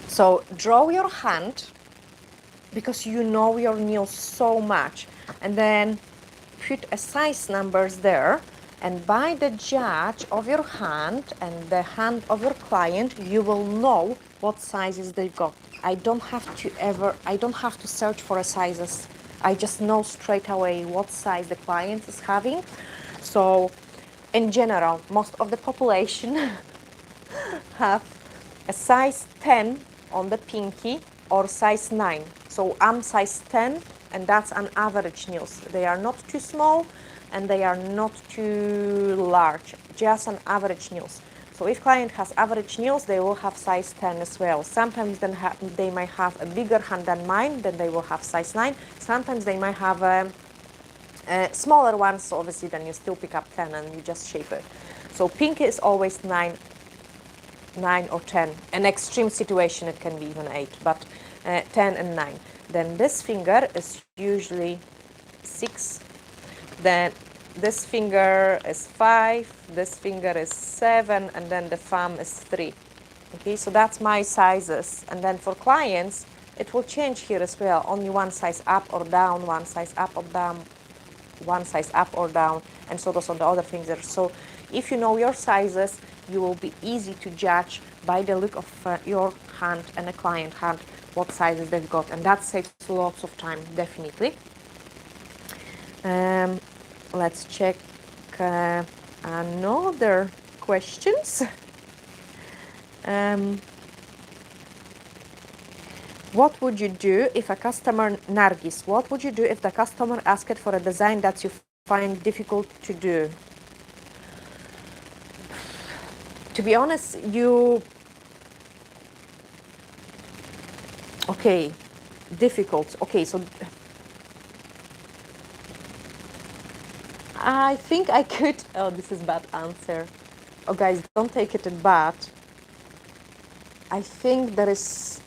So draw your hand, because you know your nails so much. and then put a size numbers there, and by the judge of your hand and the hand of your client, you will know what sizes they've got. I don't have to search for a sizes. I just know straight away what size the client is having. So in general, most of the population have a size 10 on the pinky or size 9. So I'm size 10, and that's an average nails. They are not too small and they are not too large, just an average nails. So if client has average nails, they will have size 10 as well. Sometimes then they might have a bigger hand than mine, then they will have size 9. Sometimes they might have smaller ones, so obviously then you still pick up 10 and you just shape it. So pinky is always 9 or 10. An extreme situation, it can be even 8, but 10 and 9. Then this finger is usually 6. Then this finger is 5, this finger is 7, and then the thumb is 3. Okay, so that's my sizes. And then for clients, it will change here as well. Only one size up or down, one size up or down, one size up or down, and so does on the other fingers. So if you know your sizes, you will be easy to judge by the look of your hand and a client hand what sizes they've got, and that saves lots of time, definitely. Let's check another questions. What would you do if a customer, Nargis, what would you do if the customer asked for a design that you find difficult to do? To be honest, okay, difficult. Okay, so I think I could, oh, this is bad answer. Oh, guys, don't take it as bad. I think there is,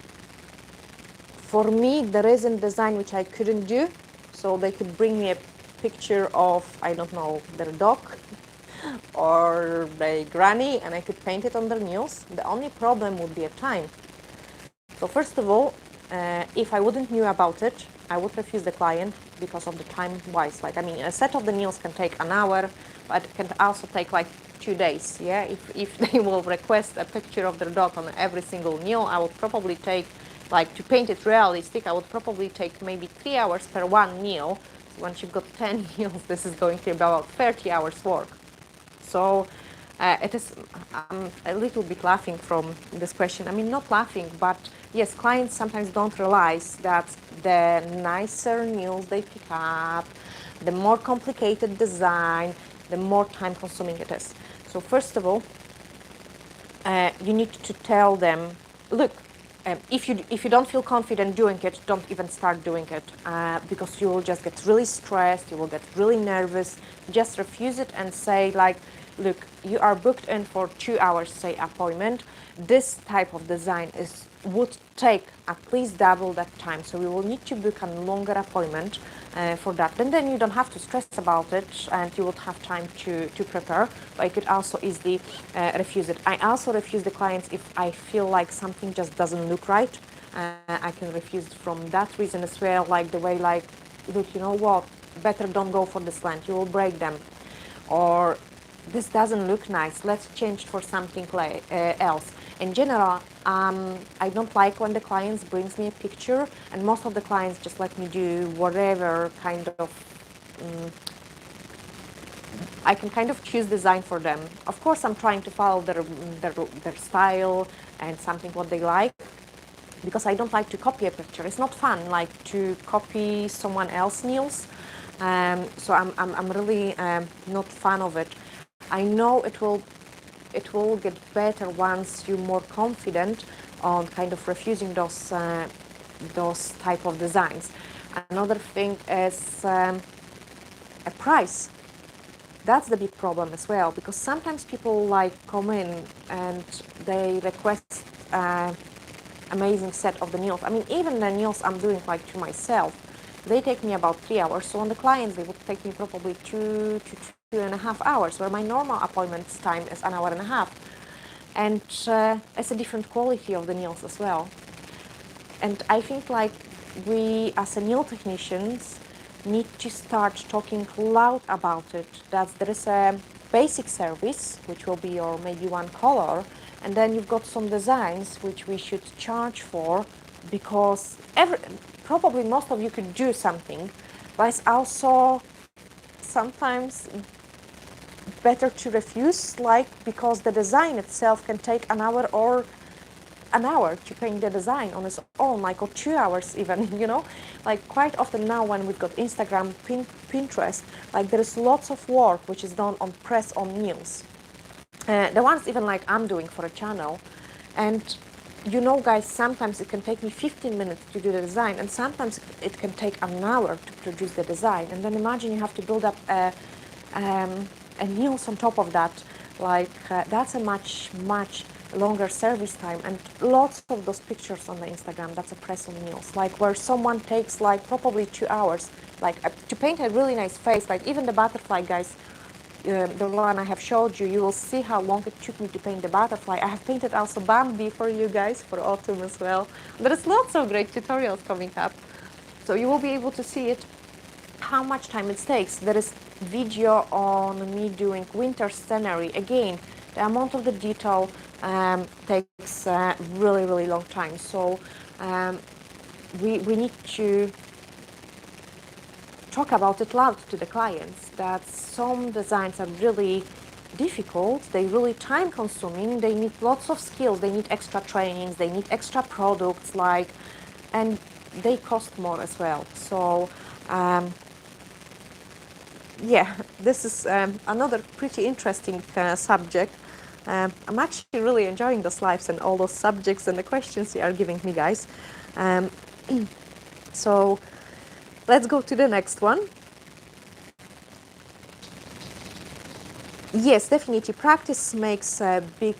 for me, there isn't design which I couldn't do. So they could bring me a picture of, I don't know, their dog or their granny, and I could paint it on their nails. The only problem would be a time. So first of all, if I wouldn't knew about it, I would refuse the client because of the time wise. Like, I mean, a set of the nails can take an hour, but it can also take like 2 days. Yeah, if they will request a picture of their dog on every single nail, I would probably take, like, to paint it realistic, I would probably take maybe 3 hours per one nail. So once you've got 10 nails, this is going to be about 30 hours work. So it is, I'm a little bit laughing from this question. I mean, not laughing, but yes, clients sometimes don't realize that the nicer nails they pick up, the more complicated design, the more time consuming it is. So first of all, you need to tell them, look, if you don't feel confident doing it, don't even start doing it, because you will just get really stressed, you will get really nervous. Just refuse it and say, like, look, you are booked in for 2 hours, say, appointment. This type of design would take at least double that time, so we will need to book a longer appointment for that. Then you don't have to stress about it, and you would have time to prepare. But I could also easily refuse it. I also refuse the clients if I feel like something just doesn't look right. I can refuse from that reason as well, like the way, like, look, you know what, better don't go for this length, you will break them. Or this doesn't look nice, let's change for something else. In general, I don't like when the clients brings me a picture, and most of the clients just let me do whatever kind of, I can kind of choose design for them. Of course, I'm trying to follow their style and something what they like, because I don't like to copy a picture. It's not fun, like, to copy someone else's nails. So I'm really not fan of it. I know it will get better once you're more confident on kind of refusing those type of designs. Another thing is a price. That's the big problem as well, because sometimes people like come in and they request amazing set of the nails. I mean, even the nails I'm doing like to myself, they take me about 3 hours. So on the clients, they would take me probably 2 to 2.5 hours, where my normal appointment time is an hour and a half. And it's a different quality of the nails as well. And I think, like, we as a nail technicians, need to start talking loud about it, that there is a basic service, which will be your maybe one color, and then you've got some designs which we should charge for, because probably most of you could do something, but it's also sometimes better to refuse, like, because the design itself can take an hour or an hour to paint the design on its own, like, or 2 hours even, you know. Like, quite often now when we've got Instagram, Pinterest, like, there is lots of work which is done on press on nails. The ones even like I'm doing for a channel. And you know, guys, sometimes it can take me 15 minutes to do the design, and sometimes it can take an hour to produce the design. And then imagine you have to build up nails on top of that. Like, that's a much longer service time. And lots of those pictures on the Instagram, that's a press on nails, like where someone takes like probably 2 hours, like to paint a really nice face. Like even the butterfly, guys, the one I have showed you, you will see how long it took me to paint the butterfly. I have painted also Bambi for you guys for autumn as well. There's lots of great tutorials coming up, so you will be able to see it, how much time it takes. There is video on me doing winter scenery. Again, the amount of the detail takes really long time. So we need to talk about it loud to the clients, that some designs are really difficult, they really time consuming, they need lots of skills, they need extra trainings, they need extra products, like, and they cost more as well. So yeah, this is another pretty interesting subject. I'm actually really enjoying those lives and all those subjects and the questions you are giving me, guys. So let's go to the next one. Yes, definitely. Practice makes a big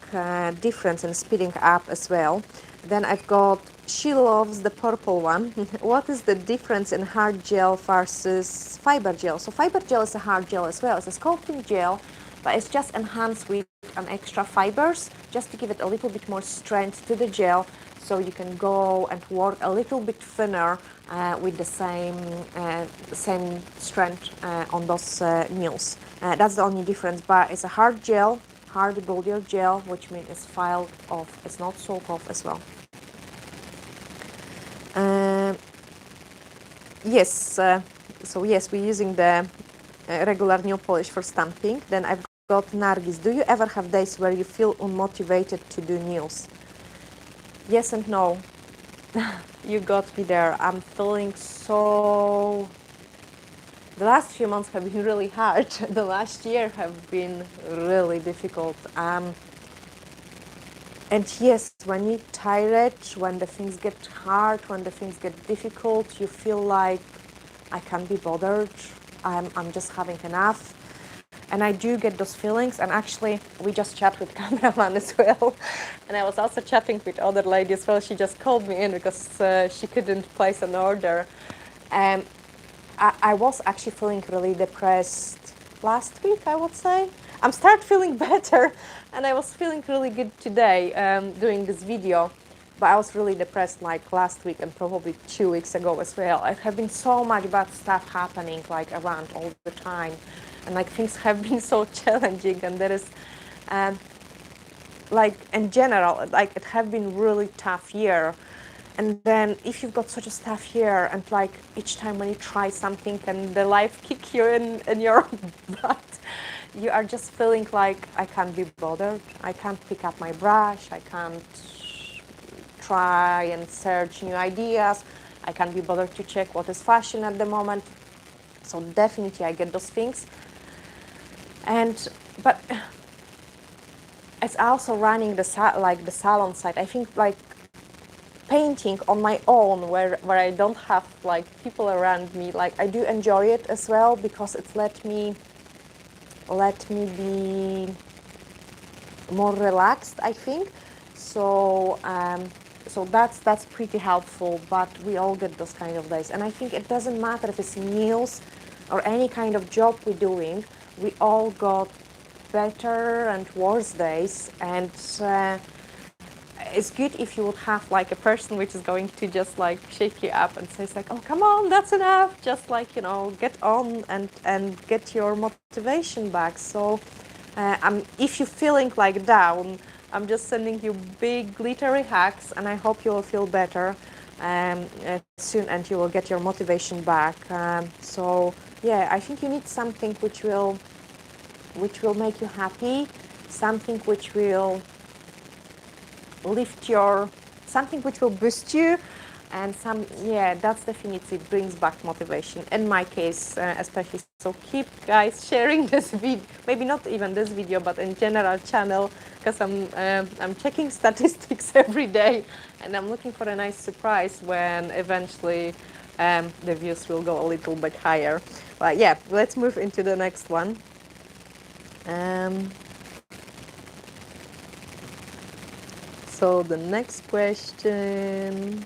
difference in speeding up as well. Then I've got, she loves the purple one. What is the difference in hard gel versus fiber gel? So fiber gel is a hard gel as well. It's a sculpting gel, but it's just enhanced with an extra fibers, just to give it a little bit more strength to the gel, so you can go and work a little bit thinner with the same strength on those nails. That's the only difference, but it's a hard gel, hard bolder gel, which means it's filed off, it's not soak off as well. Yes, so yes, we're using the regular nail polish for stamping. Then I've got Nargis. Do you ever have days where you feel unmotivated to do nails? Yes and no. You got me there. I'm feeling so... The last few months have been really hard. The last year have been really difficult. And yes, when you're tired, when the things get hard, when the things get difficult, you feel like I can't be bothered. I'm just having enough. And I do get those feelings. And actually, we just chat with cameraman as well. And I was also chatting with other lady as well. She just called me in because she couldn't place an order. I was actually feeling really depressed last week, I would say. I'm start feeling better, and I was feeling really good today doing this video. But I was really depressed like last week and probably 2 weeks ago as well. I have been so much bad stuff happening like around all the time, and like things have been so challenging, and there is like in general, like it have been really tough year. And then if you've got such a tough year, and like each time when you try something and the life kick you in your butt, you are just feeling like I can't be bothered. I can't pick up my brush. I can't try and search new ideas. I can't be bothered to check what is fashion at the moment. So definitely I get those things. But it's also running the salon side. I think like painting on my own, where I don't have like people around me, like I do enjoy it as well, because it's let me be more relaxed, I think. So so that's pretty helpful. But we all get those kind of days, and I think it doesn't matter if it's nails or any kind of job we're doing. We all got better and worse days, and it's good if you would have like a person which is going to just like shake you up and says like, oh, come on, that's enough. Just like, you know, get on and get your motivation back. So if you're feeling like down, I'm just sending you big glittery hacks, and I hope you will feel better soon, and you will get your motivation back. So yeah, I think you need something which will make you happy, something which will lift your, something which will boost you, and that's definitely brings back motivation in my case, especially. So keep guys sharing this video, maybe not even this video, but in general channel, because I'm checking statistics every day, and I'm looking for a nice surprise when eventually the views will go a little bit higher. But yeah, let's move into the next one. So the next question.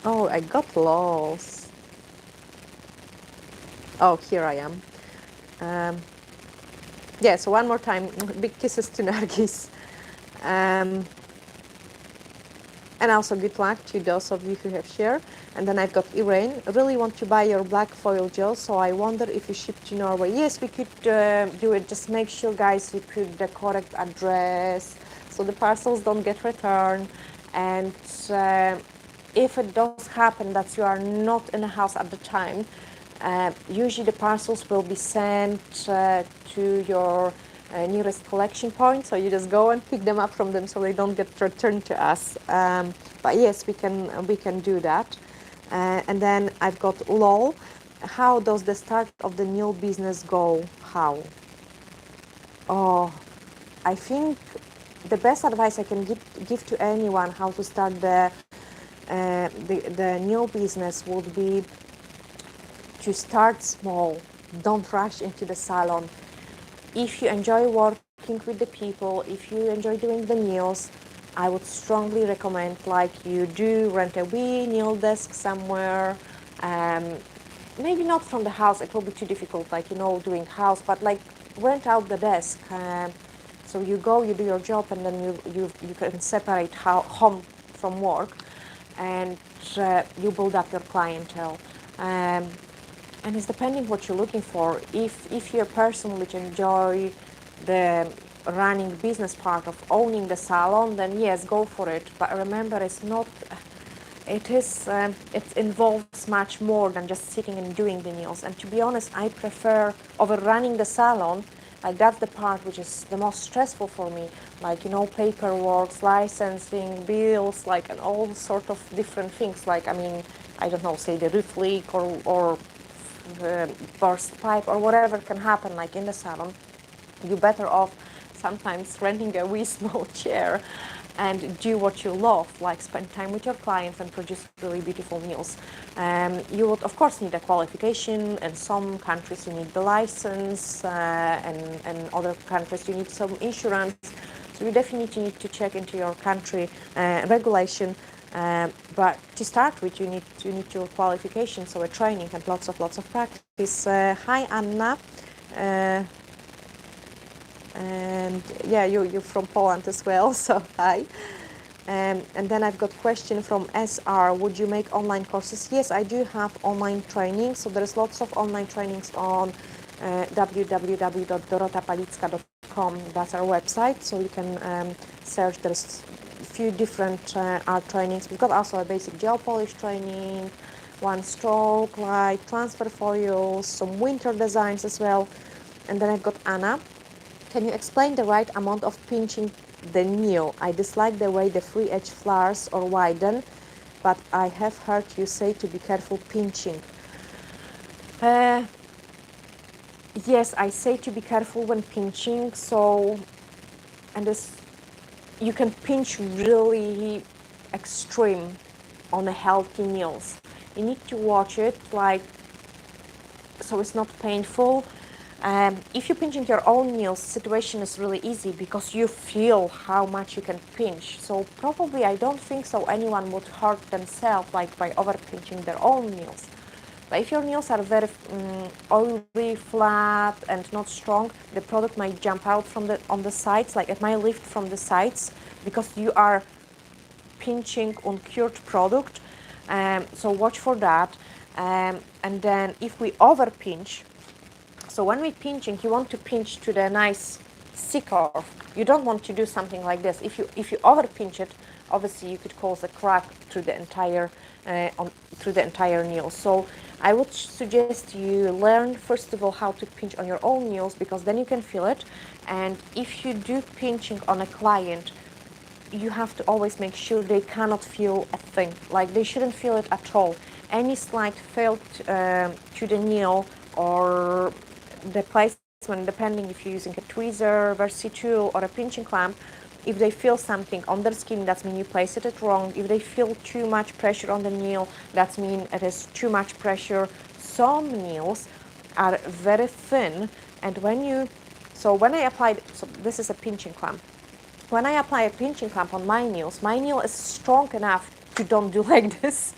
Oh, I got lost. Oh, here I am. Yeah, so one more time, big kisses to Nargis. And also good luck to those of you who have shared. And then I've got Irene. I really want to buy your black foil gel, so I wonder if you ship to Norway. Yes, we could do it. Just make sure, guys, you put the correct address so the parcels don't get returned. And if it does happen that you are not in a house at the time, usually the parcels will be sent to your nearest collection point, so you just go and pick them up from them so they don't get returned to us. But yes, we can do that. And then I've got LOL. How does the start of the nail business go? How? Oh, I think the best advice I can give to anyone how to start the nail business would be to start small. Don't rush into the salon. If you enjoy working with the people, if you enjoy doing the nails, I would strongly recommend, like, you do rent a wee nail desk somewhere. Maybe not from the house, it will be too difficult, like, you know, doing house, but like rent out the desk. So you go, you do your job, and then you can separate home from work, and you build up your clientele. And it's depending what you're looking for. If you're a person which enjoy the running business part of owning the salon, then yes, go for it. But remember, it involves much more than just sitting and doing the nails. And to be honest, I prefer over running the salon. Like, that's the part which is the most stressful for me. Like, you know, paperwork, licensing, bills, like, and all sort of different things. Like, I mean, I don't know, say the roof leak or burst pipe or whatever can happen, like in the salon. You're better off sometimes renting a wee small chair and do what you love, like spend time with your clients and produce really beautiful nails. You would of course need a qualification. In some countries you need the license, and other countries you need some insurance. So you definitely need to check into your country regulation. But to start with, you need your qualification, so a training and lots of practice. Hi Anna. And yeah, you're from Poland as well, so hi. And then I've got a question from SR. Would you make online courses? Yes, I do have online training. So there's lots of online trainings on www.dorotapalicka.com. That's our website. So you can search. There's a few different art trainings. We've got also a basic gel polish training, one stroke, light, transfer foils, some winter designs as well. And then I've got Anna. Can you explain the right amount of pinching the nail? I dislike the way the free edge flares or widen, but I have heard you say to be careful pinching. Yes, I say to be careful when pinching. So, and this, you can pinch really extreme on a healthy nails. You need to watch it, like, so it's not painful. If you're pinching your own nails, situation is really easy because you feel how much you can pinch. So probably I don't think so anyone would hurt themselves like by over pinching their own nails. But if your nails are very oily, flat, and not strong, the product might jump out from on the sides, like it might lift from the sides because you are pinching on cured product. So watch for that. And then if we over pinch, so when we're pinching, you want to pinch to the nice C-curve. You don't want to do something like this. If you over pinch it, obviously you could cause a crack through the entire nail. So I would suggest you learn first of all how to pinch on your own nails, because then you can feel it. And if you do pinching on a client, you have to always make sure they cannot feel a thing. Like they shouldn't feel it at all. Any slight felt to the nail or the placement, depending if you're using a tweezer, Versi tool, or a pinching clamp, if they feel something on their skin, that means you placed it wrong. If they feel too much pressure on the nail, that means it is too much pressure. Some nails are very thin, and when I applied, so this is a pinching clamp. When I apply a pinching clamp on my nails, my nail is strong enough to don't do like this.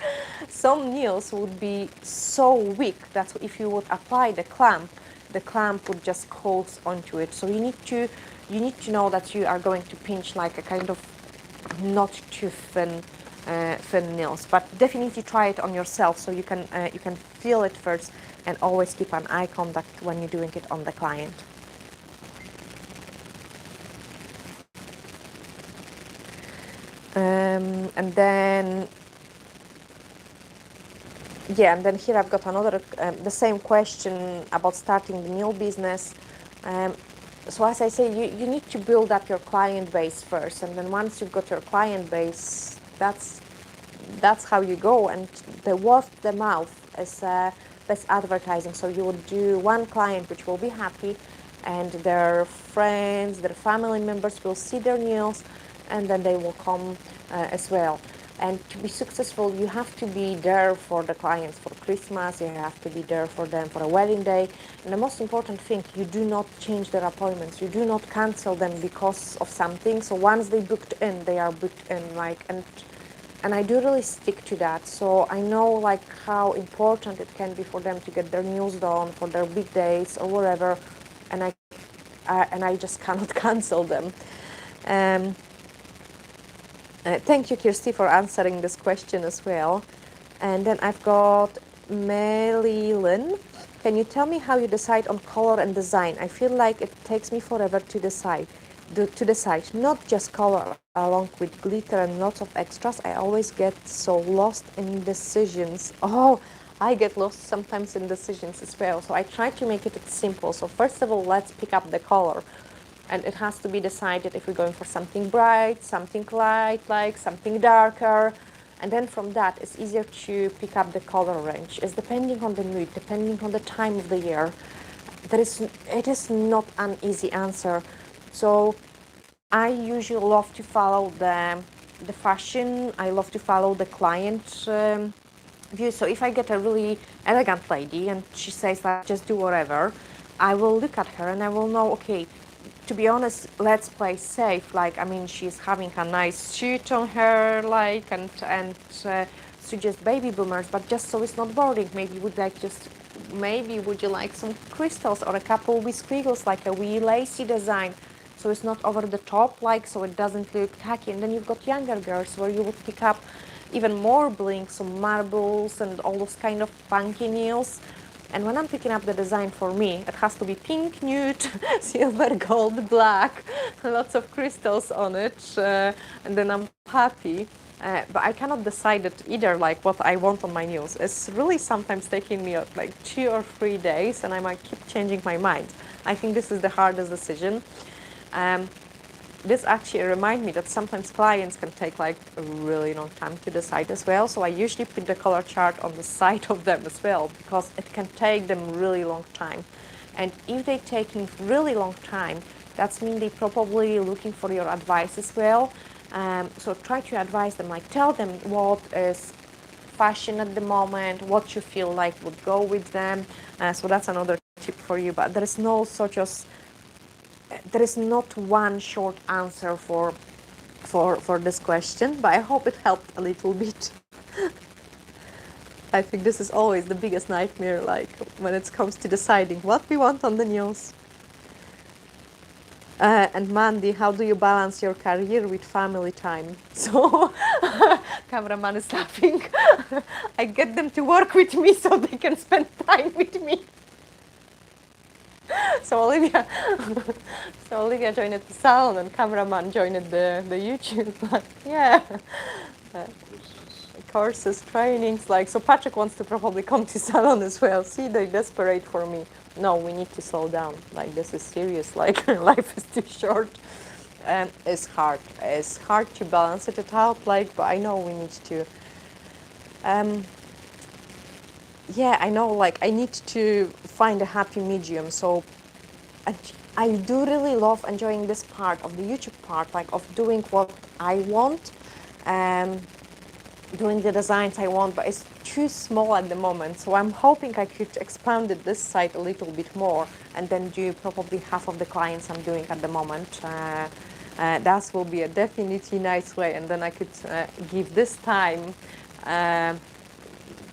Some nails would be so weak that if you would apply the clamp would just close onto it. So you need to know that you are going to pinch like a kind of not too thin nails. But definitely try it on yourself so you can feel it first, and always keep an eye contact when you're doing it on the client. And then here I've got another, the same question about starting the nail business. So as I say, you need to build up your client base first, and then once you've got your client base, that's how you go. And the word of mouth is best advertising. So you would do one client which will be happy, and their friends, their family members will see their nails, and then they will come as well. And to be successful, you have to be there for the clients for Christmas, you have to be there for them for a wedding day. And the most important thing, you do not change their appointments, you do not cancel them because of something. So once they booked in, they are booked in, and I do really stick to that. So I know like how important it can be for them to get their nails done for their big days or whatever, and I just cannot cancel them. Thank you, Kirsty, for answering this question as well. And then I've got Melilyn. Can you tell me how you decide on color and design? I feel like it takes me forever to decide. Not just color, along with glitter and lots of extras. I always get so lost in decisions. Oh, I get lost sometimes in decisions as well. So I try to make it simple. So first of all, let's pick up the color. And it has to be decided if we're going for something bright, something light, like something darker. And then from that, it's easier to pick up the color range. It's depending on the mood, depending on the time of the year. It is not an easy answer. So I usually love to follow the fashion. I love to follow the client view. So if I get a really elegant lady and she says like, just do whatever, I will look at her and I will know, okay, to be honest, let's play safe. Like, I mean, she's having a nice suit on her, like, and suggest baby boomers, but just so it's not boring. Maybe would you like some crystals or a couple with squiggles, like a wee lacy design, so it's not over the top, like, so it doesn't look tacky. And then you've got younger girls where you would pick up even more bling, some marbles and all those kind of funky nails. And when I'm picking up the design for me, it has to be pink, nude, silver, gold, black, lots of crystals on it, and then I'm happy. But I cannot decide it either, like what I want on my nails. It's really sometimes taking me like 2 or 3 days, and I might keep changing my mind. I think this is the hardest decision. This actually reminds me that sometimes clients can take like a really long time to decide as well. So I usually put the color chart on the side of them as well, because it can take them really long time. And if they're taking really long time, that means they're probably looking for your advice as well. So try to advise them, like tell them what is fashion at the moment, what you feel like would go with them. So that's another tip for you. But there is not one short answer for this question, but I hope it helped a little bit. I think this is always the biggest nightmare, like when it comes to deciding what we want on the nails. And Mandy, how do you balance your career with family time? So, cameraman is laughing. I get them to work with me so they can spend time with me. So Olivia, so Olivia joined the salon and cameraman joined the YouTube. Yeah. Courses, trainings, like, so Patrick wants to probably come to salon as well. See, they're desperate for me. No, we need to slow down. Like, this is serious. Like, life is too short. And it's hard. It's hard to balance it out, like, but I know we need to. Yeah, I know, like, I need to find a happy medium. So I do really love enjoying this part of the YouTube part, like, of doing what I want. Doing the designs I want, but it's too small at the moment. So I'm hoping I could expand it this side a little bit more and then do probably half of the clients I'm doing at the moment. That will be a definitely nice way. And then I could give this time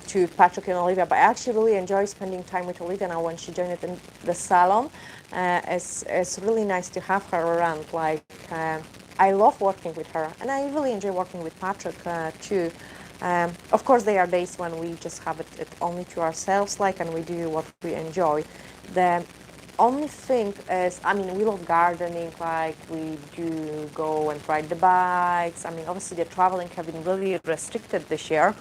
to Patrick and Olivia. But I actually really enjoy spending time with Olivia now when she joined in the salon. It's really nice to have her around. Like, I love working with her, and I really enjoy working with Patrick too. Of course, there are days when we just have it only to ourselves, like, and we do what we enjoy. The only thing is, I mean, we love gardening, like, we do go and ride the bikes. I mean, obviously the traveling have been really restricted this year.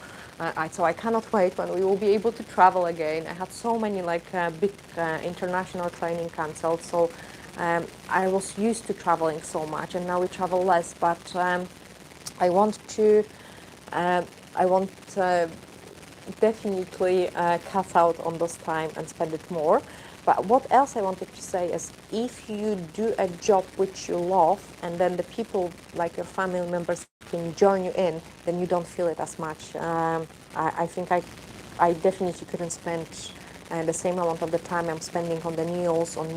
So I cannot wait when we will be able to travel again. I had so many, like, big international training cancelled, so I was used to traveling so much, and now we travel less. But I want to, definitely cut out on this time and spend it more. But what else I wanted to say is, if you do a job which you love, and then the people, like your family members, can join you in, then you don't feel it as much. I think I definitely couldn't spend the same amount of the time I'm spending on the nails, on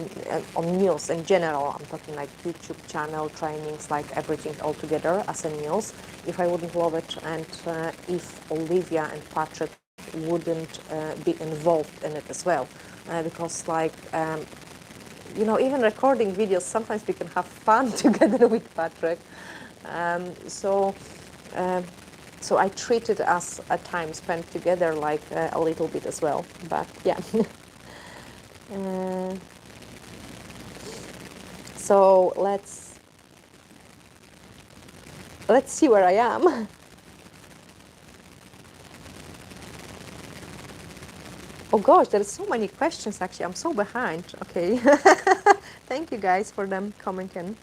nails in general. I'm talking like YouTube channel, trainings, like everything all together as a nails, if I wouldn't love it, and if Olivia and Patrick wouldn't be involved in it as well. Because, like, you know, even recording videos, sometimes we can have fun together with Patrick. So I treat it as a time spent together, like, a little bit as well. But yeah. So let's see where I am. Oh gosh, there are so many questions actually. I'm so behind. Okay. Thank you guys for them coming in.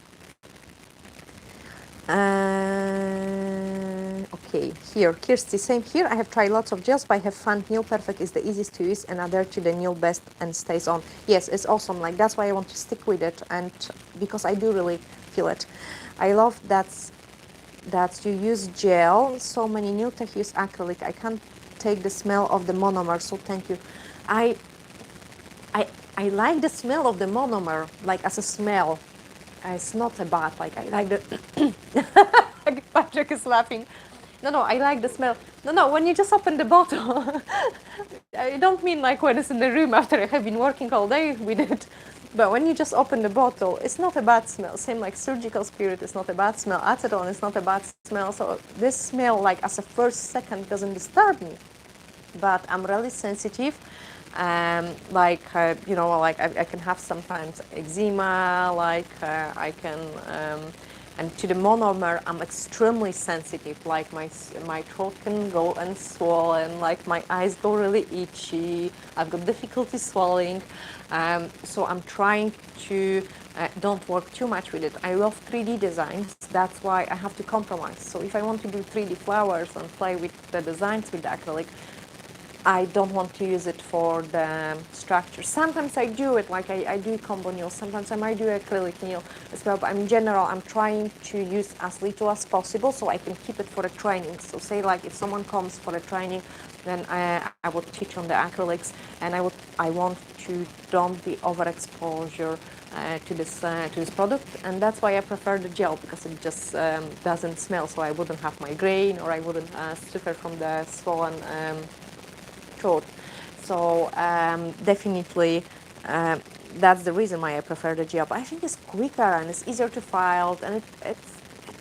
Okay, here, Kirsty, same here. I have tried lots of gels, but I have found Nail Perfect is the easiest to use and adhere to the nail best and stays on. Yes, it's awesome. Like, that's why I want to stick with it, and because I do really feel it. I love that you use gel. So many nail tech use acrylic. I can't take the smell of the monomer, so thank you. I like the smell of the monomer, like, as a smell. It's not a bad, like, I like the Patrick is laughing. No, I like the smell. No, when you just open the bottle. I don't mean like when it's in the room after I have been working all day with it. But when you just open the bottle, it's not a bad smell. Same like Surgical Spirit is not a bad smell. Acetone is not a bad smell. So this smell, like, as a first second, doesn't disturb me. But I'm really sensitive. Like, you know, like, I can have sometimes eczema, like, I can, and to the monomer, I'm extremely sensitive. Like, my throat can go and swollen, like, my eyes go really itchy, I've got difficulty swallowing. So I'm trying to don't work too much with it. I love 3D designs, that's why I have to compromise. So if I want to do 3D flowers and play with the designs with the acrylic, I don't want to use it for the structure. Sometimes I do it, like, I do combo nails. Sometimes I might do acrylic nail as well. But in general, I'm trying to use as little as possible so I can keep it for a training. So say, like, if someone comes for a training, then I would teach on the acrylics, and I want to don't be overexposure to this product, and that's why I prefer the gel, because it just doesn't smell. So I wouldn't have migraine, or I wouldn't suffer from the swollen taught. So definitely that's the reason why I prefer the gel. But I think it's quicker and it's easier to file, and it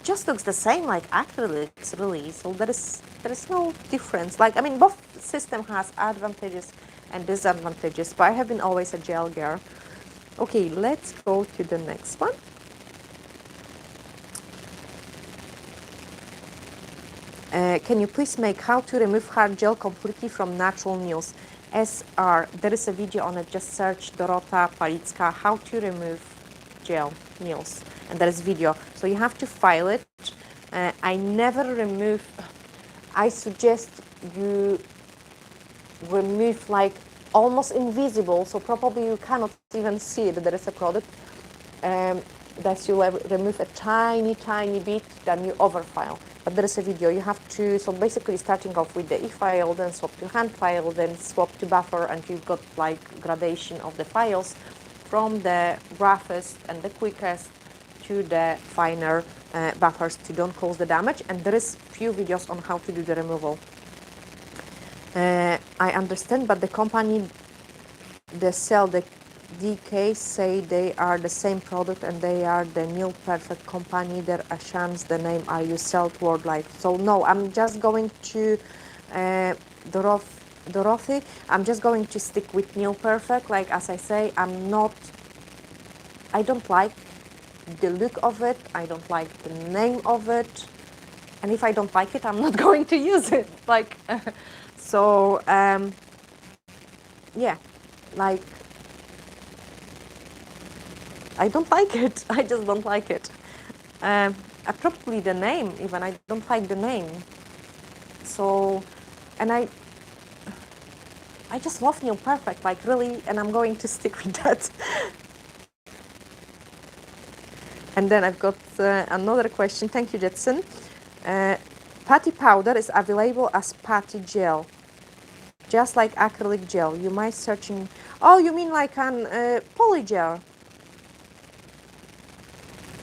just looks the same like acrylics, really. So there is no difference. Like, I mean, both system has advantages and disadvantages, but I have been always a gel girl. Okay, let's go to the next one. Can you please make how to remove hard gel completely from natural nails? SR, there is a video on it, just search Dorota Palicka, how to remove gel nails, and there is video. So you have to file it. I never remove, I suggest you remove like almost invisible, so probably you cannot even see that there is a product. That you remove a tiny bit, then you overfile. But there is a video. You have to, so basically starting off with the e-file, then swap to hand file, then swap to buffer, and you've got like gradation of the files from the roughest and the quickest to the finer buffers to don't cause the damage. And there is few videos on how to do the removal. I understand, but the company that sell the DK say they are the same product and they are the Nail Perfect company. There are chance the name are you sell worldwide. So no, I'm just going to Dorothy. I'm just going to stick with Nail Perfect. Like as I say, I don't like the look of it. I don't like the name of it. And if I don't like it, I'm not going to use it. Like, so yeah, like. I don't like it. I just don't like it. Probably the name, even. I don't like the name. So, and I just love Nail Perfect, like really, and I'm going to stick with that. And then I've got another question. Thank you, Jetson. Putty powder is available as putty gel, just like acrylic gel. You might searching. Oh, you mean like an polygel?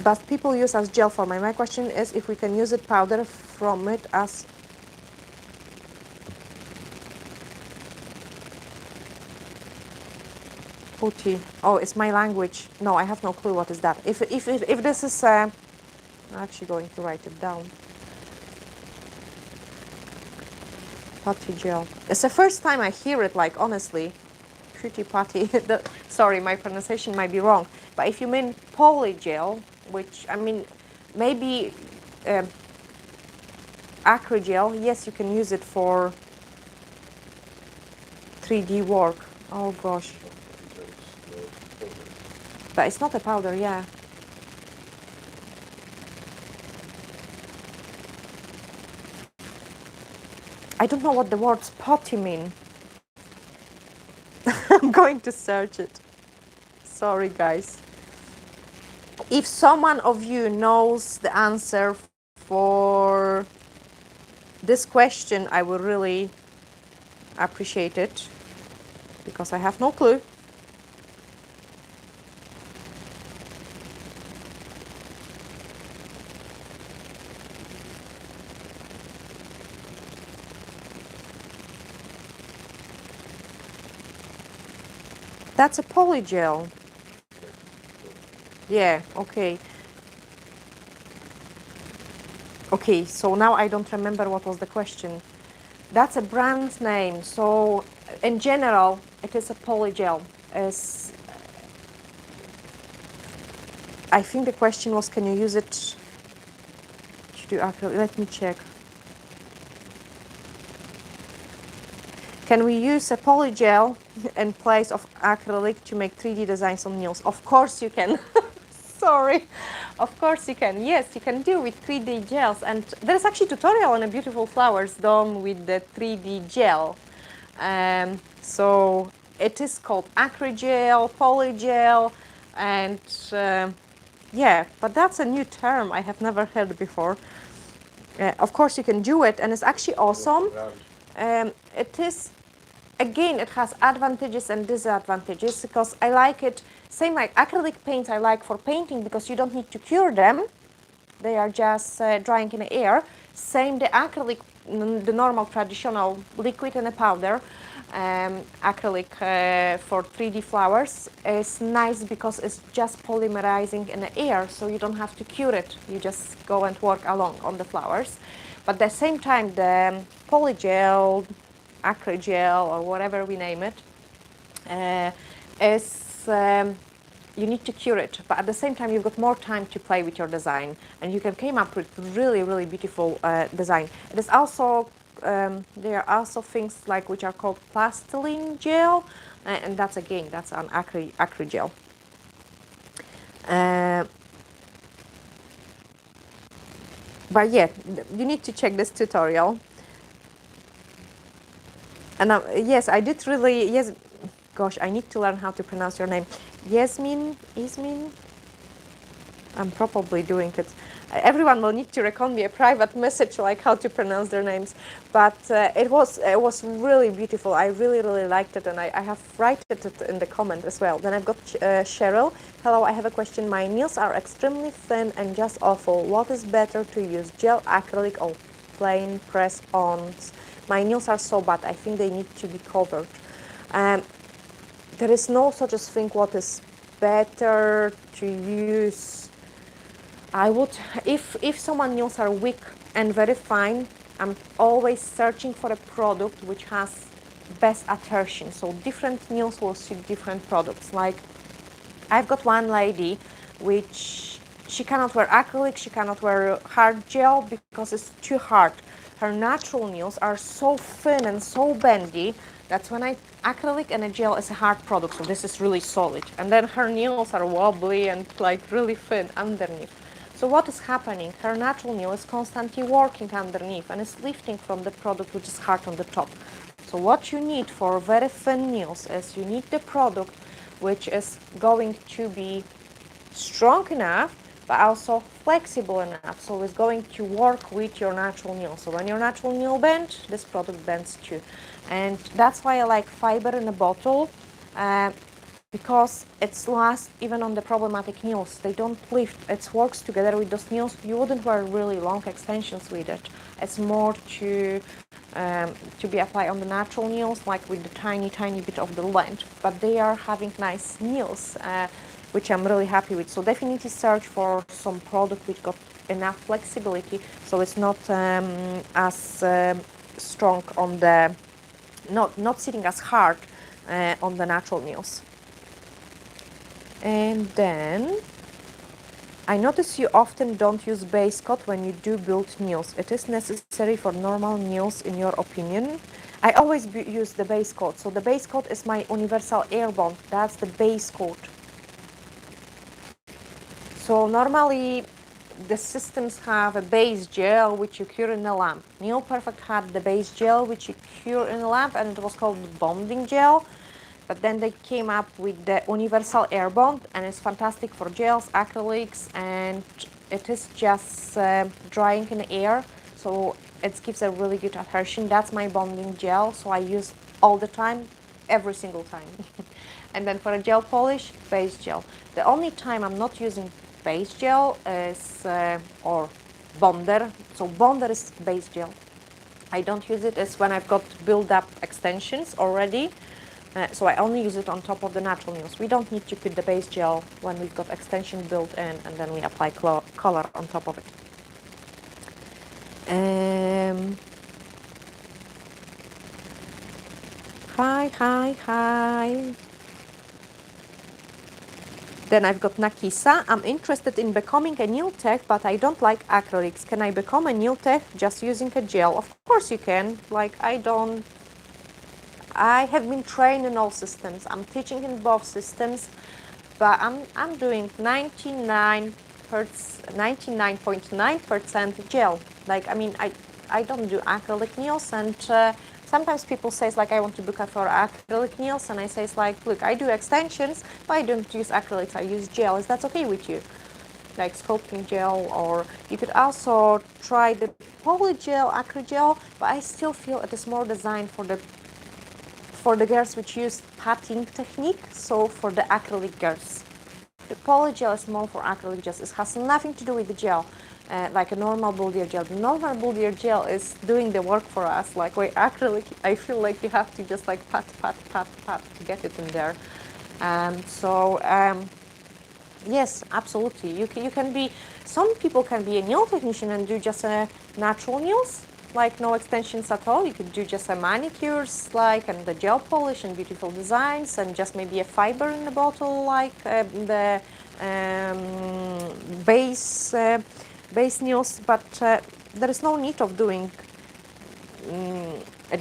But people use as gel form. My question is if we can use it powder from it as putty. Oh, it's my language. No, I have no clue what is that. If this is, I'm actually going to write it down. Putty gel. It's the first time I hear it. Like honestly, pretty putty. Sorry, my pronunciation might be wrong. But if you mean polygel, which I mean, maybe acrygel, yes, you can use it for 3D work. Oh gosh. But it's not a powder, yeah. I don't know what the word spotty mean. I'm going to search it. Sorry, guys. If someone of you knows the answer for this question, I would really appreciate it because I have no clue. That's a polygel. Yeah, okay. Okay, so now I don't remember what was the question. That's a brand name. So in general, it is a polygel. I think the question was, can you use it to do acrylic? Let me check. Can we use a polygel in place of acrylic to make 3D designs on nails? Of course you can. Sorry. Of course you can. Yes, you can do with 3D gels. And there's actually a tutorial on a beautiful flowers done with the 3D gel. So it is called acrygel, polygel, and yeah, but that's a new term I have never heard before. Of course you can do it, and it's actually awesome. It is, again, it has advantages and disadvantages because I like it, same like acrylic paints I like for painting because you don't need to cure them. They are just drying in the air. Same the acrylic, the normal traditional liquid and a powder. acrylic for 3D flowers is nice because it's just polymerizing in the air, so you don't have to cure it. You just go and work along on the flowers. But at the same time, the polygel, acrygel, or whatever we name it, is you need to cure it, but at the same time you've got more time to play with your design, and you can come up with really, really beautiful design. It is also there are also things like which are called plastiline gel, and that's again that's an acrygel. But yeah, you need to check this tutorial. And yes, I did really, yes, gosh, I need to learn how to pronounce your name. Yasmin? I'm probably doing it. Everyone will need to record me a private message like how to pronounce their names. But it was really beautiful. I really, really liked it, and I have written it in the comment as well. Then I've got Cheryl. Hello, I have a question. My nails are extremely thin and just awful. What is better to use, gel, acrylic, or plain press-ons? My nails are so bad. I think they need to be covered. There is no such a thing what is better to use. I would, if someone's nails are weak and very fine, I'm always searching for a product which has best adhesion. So different nails will suit different products. Like I've got one lady which she cannot wear acrylic, she cannot wear hard gel because it's too hard. Her natural nails are so thin and so bendy that when acrylic and a gel is a hard product, so this is really solid. And then her nails are wobbly and like really thin underneath. So what is happening? Her natural nail is constantly working underneath and is lifting from the product which is hard on the top. So what you need for very thin nails is you need the product which is going to be strong enough but also flexible enough, so it's going to work with your natural nail. So when your natural nail bends, this product bends too. And that's why I like fiber in a bottle, because it's lasts even on the problematic nails. They don't lift, it works together with those nails. You wouldn't wear really long extensions with it. It's more to be applied on the natural nails, like with the tiny bit of the length, but they are having nice nails, which I'm really happy with. So definitely search for some product which got enough flexibility, so it's not as strong on the, not sitting as hard on the natural nails. And then I notice you often don't use base coat when you do build nails. It is necessary for normal nails in your opinion? I always use the base coat. So the base coat is my universal air bond. That's the base coat. So normally the systems have a base gel which you cure in a lamp. Nail Perfect had the base gel which you cure in a lamp, and it was called bonding gel. But then they came up with the universal air bond, and it's fantastic for gels, acrylics, and it is just drying in the air, so it gives a really good adhesion. That's my bonding gel, so I use all the time, every single time. And then for a gel polish, base gel. The only time I'm not using base gel is or bonder. So bonder is base gel. I don't use it as when I've got build up extensions already. So I only use it on top of the natural nails. We don't need to put the base gel when we've got extension built in, and then we apply color on top of it. Hi. Then I've got Nakisa. I'm interested in becoming a nail tech, but I don't like acrylics. Can I become a nail tech just using a gel? Of course you can. Like I have been trained in all systems. I'm teaching in both systems, but I'm doing 99.9% gel. Like I mean, I don't do acrylic nails, and sometimes people say like I want to book for acrylic nails, and I say like, look, I do extensions, but I don't use acrylics. I use gel. Is that okay with you? Like sculpting gel, or you could also try the polygel, acrygel, but I still feel it is more designed for the girls which use patting technique, so for the acrylic girls. The polygel is more for acrylic gels. It has nothing to do with the gel. like a normal Bulgarian gel. The normal Bulgarian gel is doing the work for us. Like with acrylic, I feel like you have to just like pat, pat, pat, pat to get it in there. Yes, absolutely. You can be, some people can be a nail technician and do just a natural nails, like no extensions at all. You could do just a manicures, like, and the gel polish and beautiful designs, and just maybe a fiber in the bottle, like the base base nails. But there is no need of doing a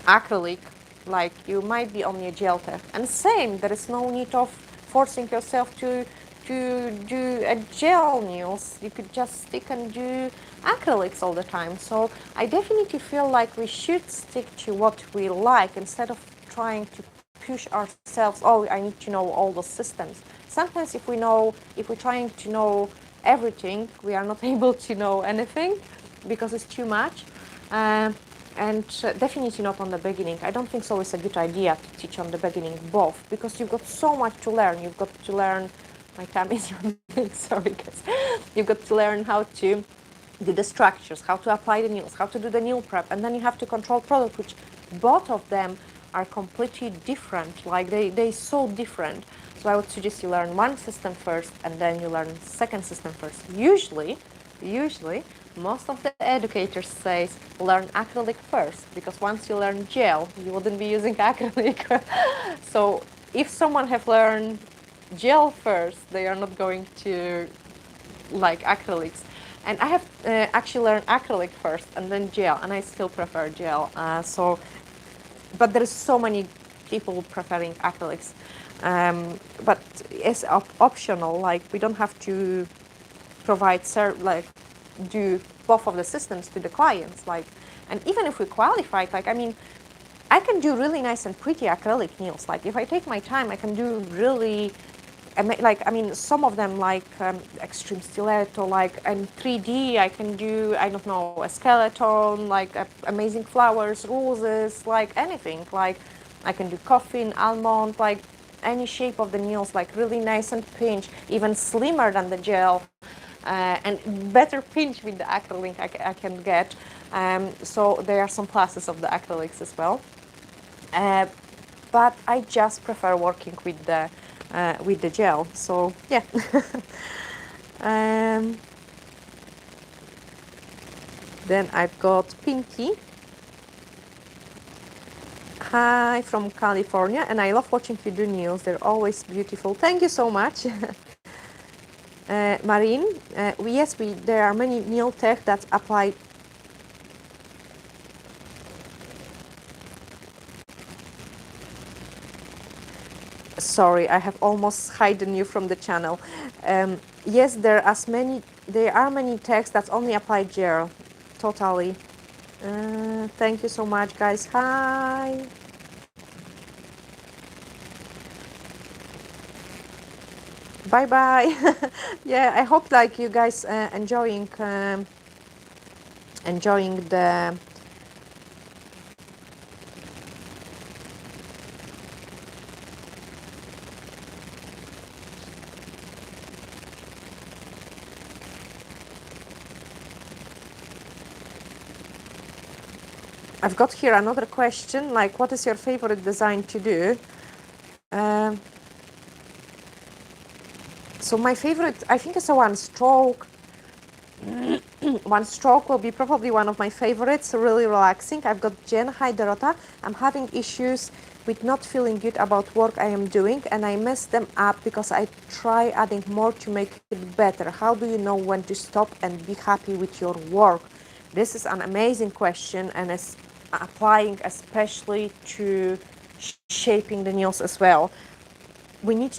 acrylic, like you might be only a gel tech. And same, there is no need of forcing yourself to do a gel nails. You could just stick and do acrylics all the time. So I definitely feel like we should stick to what we like instead of trying to push ourselves. Oh, I need to know all the systems. Sometimes if we're trying to know everything, we are not able to know anything because it's too much. And definitely not on the beginning. I don't think so it's a good idea to teach on the beginning both, because you've got so much to learn. You've got to learn, my tummy is running, sorry guys. You've got to learn how to do the structures, how to apply the nails, how to do the nail prep, and then you have to control product, which both of them are completely different. Like they're so different. So I would suggest you learn one system first and then you learn second system first. Usually, most of the educators say learn acrylic first, because once you learn gel, you wouldn't be using acrylic. So if someone have learned gel first, they are not going to like acrylics. And I have actually learned acrylic first and then gel, and I still prefer gel. But there's so many people preferring acrylics. But it's optional. Like we don't have to provide do both of the systems to the clients. Like, and even if we qualified, like, I mean, I can do really nice and pretty acrylic nails. Like if I take my time, I can do really, like, I mean, some of them like extreme stiletto, like, and 3D, I can do, I don't know, a skeleton, like amazing flowers, roses, like anything. Like I can do coffin, almond, like any shape of the nails, like really nice and pinch, even slimmer than the gel. And better pinch with the acrylic I can get. So there are some pluses of the acrylics as well. But I just prefer working with the gel. So yeah. Then I've got Pinky. Hi from California, and I love watching you do nails. They're always beautiful. Thank you so much. Marine, yes, there are many nail tech that apply. Sorry, I have almost hidden you from the channel. Yes, there are many techs that only apply gel. Totally. Thank you so much, guys. Hi. Bye bye. Yeah, I hope like you guys enjoying the. I've got here another question, like what is your favorite design to do? So my favorite, I think, is a one stroke. One stroke will be probably one of my favorites, really relaxing. I've got Jen. Hi Dorota, I'm having issues with not feeling good about work I am doing, and I mess them up because I try adding more to make it better. How do you know when to stop and be happy with your work? This is an amazing question, and it's applying especially to shaping the nails as well. We need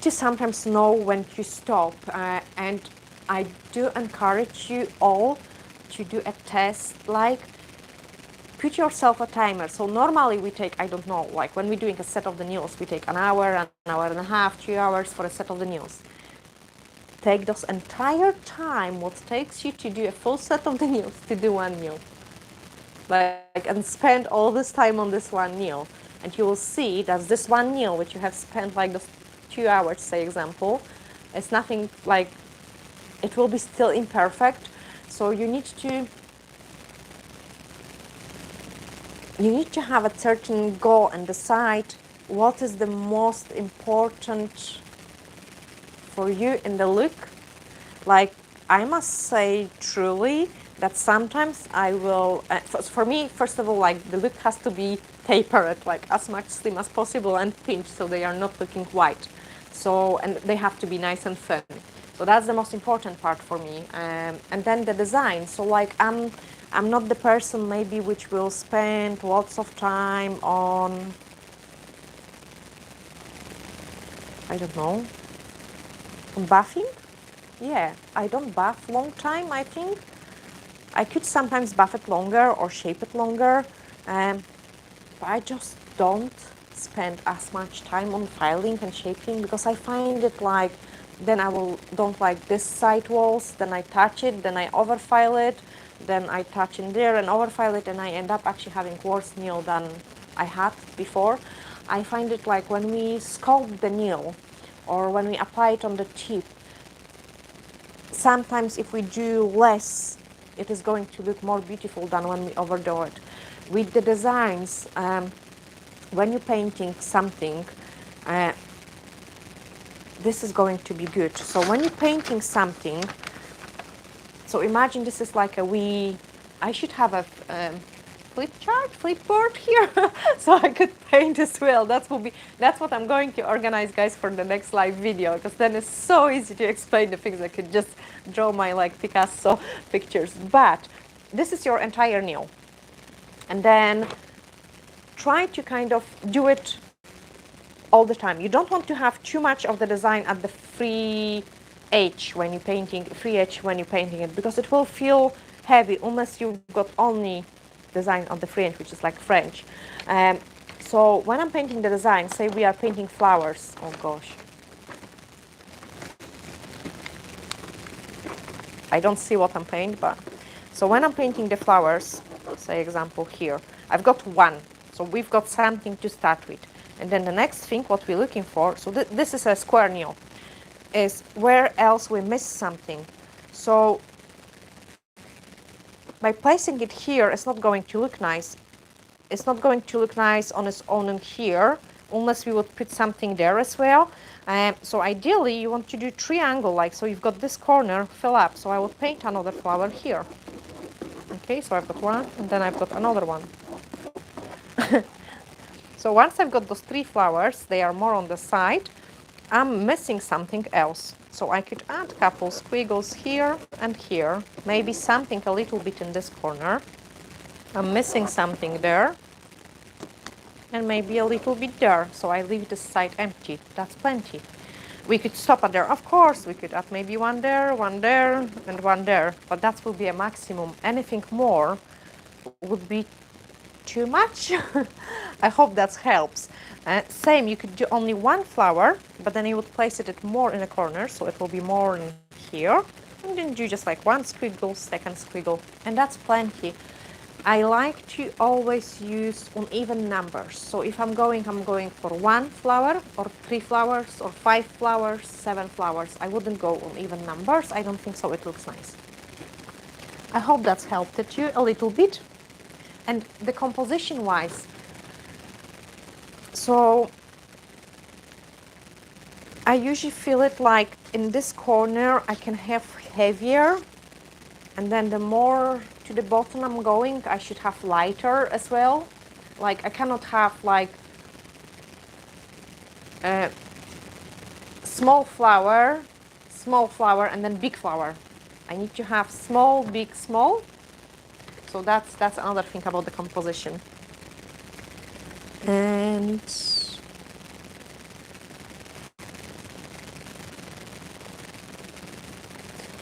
to sometimes know when to stop, and I do encourage you all to do a test, like put yourself a timer. So normally we take, I don't know, like when we're doing a set of the nails, we take an hour and a half, 2 hours for a set of the nails. Take those entire time, what takes you to do a full set of the nails, to do one nail. Like, and spend all this time on this one nail. And you will see that this one nail, which you have spent like those 2 hours, say example, it's nothing like it will be still imperfect. So you need to have a certain goal and decide what is the most important for you in the look. Like, I must say truly that sometimes I will, for me, first of all, like the look has to be tapered, like as much slim as possible and pinched so they are not looking white. So, and they have to be nice and thin. So that's the most important part for me. And then the design. So like I'm not the person maybe which will spend lots of time on, I don't know, on buffing. Yeah, I don't buff long time, I think. I could sometimes buff it longer or shape it longer, but I just don't spend as much time on filing and shaping because I find it like, then don't like this side walls, then I touch it, then I overfile it, then I touch in there and overfile it, and I end up actually having worse nail than I had before. I find it like when we sculpt the nail or when we apply it on the tip, sometimes if we do less, it is going to look more beautiful than when we overdo it. With the designs, when you're painting something, this is going to be good. So when you're painting something, so imagine this is like I should have a flipboard here, so I could paint as well. That's what I'm going to organize, guys, for the next live video, because then it's so easy to explain the things. I could just draw my like Picasso pictures. But this is your entire nail, and then try to kind of do it all the time. You don't want to have too much of the design at the free edge when you're painting it, because it will feel heavy unless you've got only design on the free edge, which is like French. So when I'm painting the design, say we are painting flowers. Oh gosh, I don't see what I'm painting, but so when I'm painting the flowers, say example here, I've got one. So we've got something to start with. And then the next thing, what we're looking for, so this is a square nail, is where else we miss something. So by placing it here, it's not going to look nice. It's not going to look nice on its own in here, unless we would put something there as well. So ideally, you want to do triangle, like, so you've got this corner fill up. So I will paint another flower here. Okay, so I've got one, and then I've got another one. So once I've got those three flowers, they are more on the side, I'm missing something else. So I could add a couple squiggles here and here, maybe something a little bit in this corner. I'm missing something there, and maybe a little bit there. So I leave this side empty. That's plenty. We could stop at there. Of course, we could add maybe one there, and one there. But that will be a maximum. Anything more would be too much. I hope that helps. Same, you could do only one flower, but then you would place it more in a corner, so it will be more in here. And then do just like one squiggle, second squiggle, and that's plenty. I like to always use uneven numbers. So if I'm going for one flower, or three flowers, or 5 flowers, 7 flowers. I wouldn't go on even numbers. I don't think so it looks nice. I hope that's helped you a little bit. And the composition wise, so I usually feel it like in this corner I can have heavier, and then the more to the bottom I'm going, I should have lighter as well. Like I cannot have like a small flower, and then big flower. I need to have small, big, small. So that's another thing about the composition. And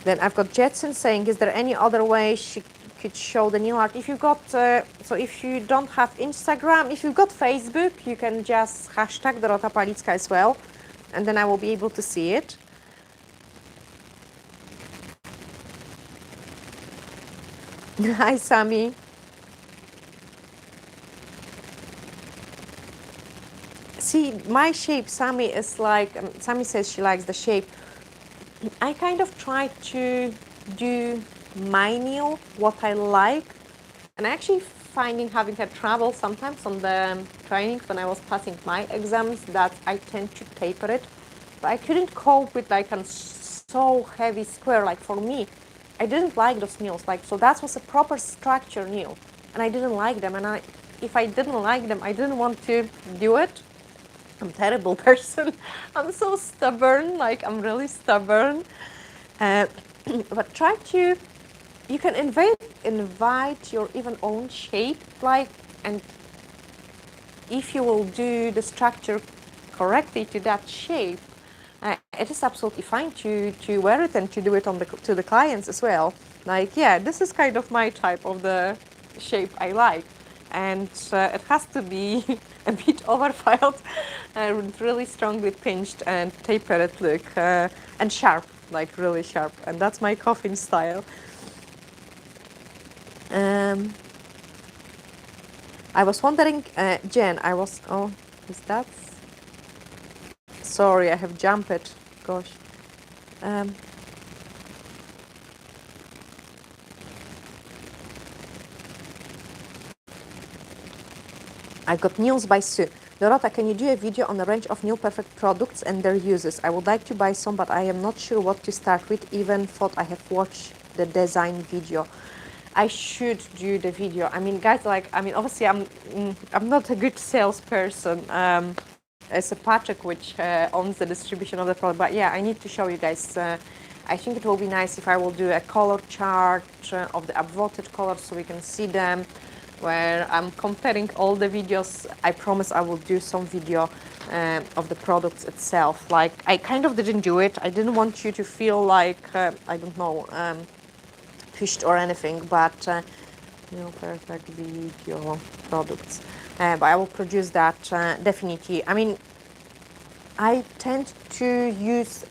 then I've got Jetson saying, is there any other way she could show the nail art? If you've got, so if you don't have Instagram, if you've got Facebook, you can just hashtag Dorota Palicka as well, and then I will be able to see it. Hi, Sammy. See, my shape, Sammy is like, Sammy says she likes the shape. I kind of try to do my nail, what I like, and actually finding having had trouble sometimes on the trainings when I was passing my exams that I tend to taper it, but I couldn't cope with like a so heavy square. Like for me, I didn't like those nails. Like so that was a proper structure nail, and I didn't like them. And if I didn't like them, I didn't want to do it. I'm a terrible person. I'm so stubborn. Like I'm really stubborn. Uh, but try to, you can invite your even own shape, like, and if you will do the structure correctly to that shape, it is absolutely fine to wear it and to do it on to the clients as well. Like, yeah, this is kind of my type of the shape I like, and it has to be a bit overfiled and really strongly pinched and tapered look, and sharp, like really sharp, and that's my coffin style. Um, I was wondering, Jen, is that? Sorry, I have jumped it. Gosh. Um, I got news by Sue. Dorota, can you do a video on a range of Nail Perfect products and their uses? I would like to buy some, but I am not sure what to start with. Even thought I have watched the design video. I should do the video. I mean, guys, like, I mean, obviously, I'm not a good salesperson. It's a Patrick which owns the distribution of the product. But yeah, I need to show you guys. I think it will be nice if I will do a color chart of the upvoted colors so we can see them, where I'm comparing all the videos. I promise I will do some video of the products itself. Like, I kind of didn't do it. I didn't want you to feel like, I don't know, pushed or anything, but perfect video products. But I will produce that definitely. I mean, I tend to use,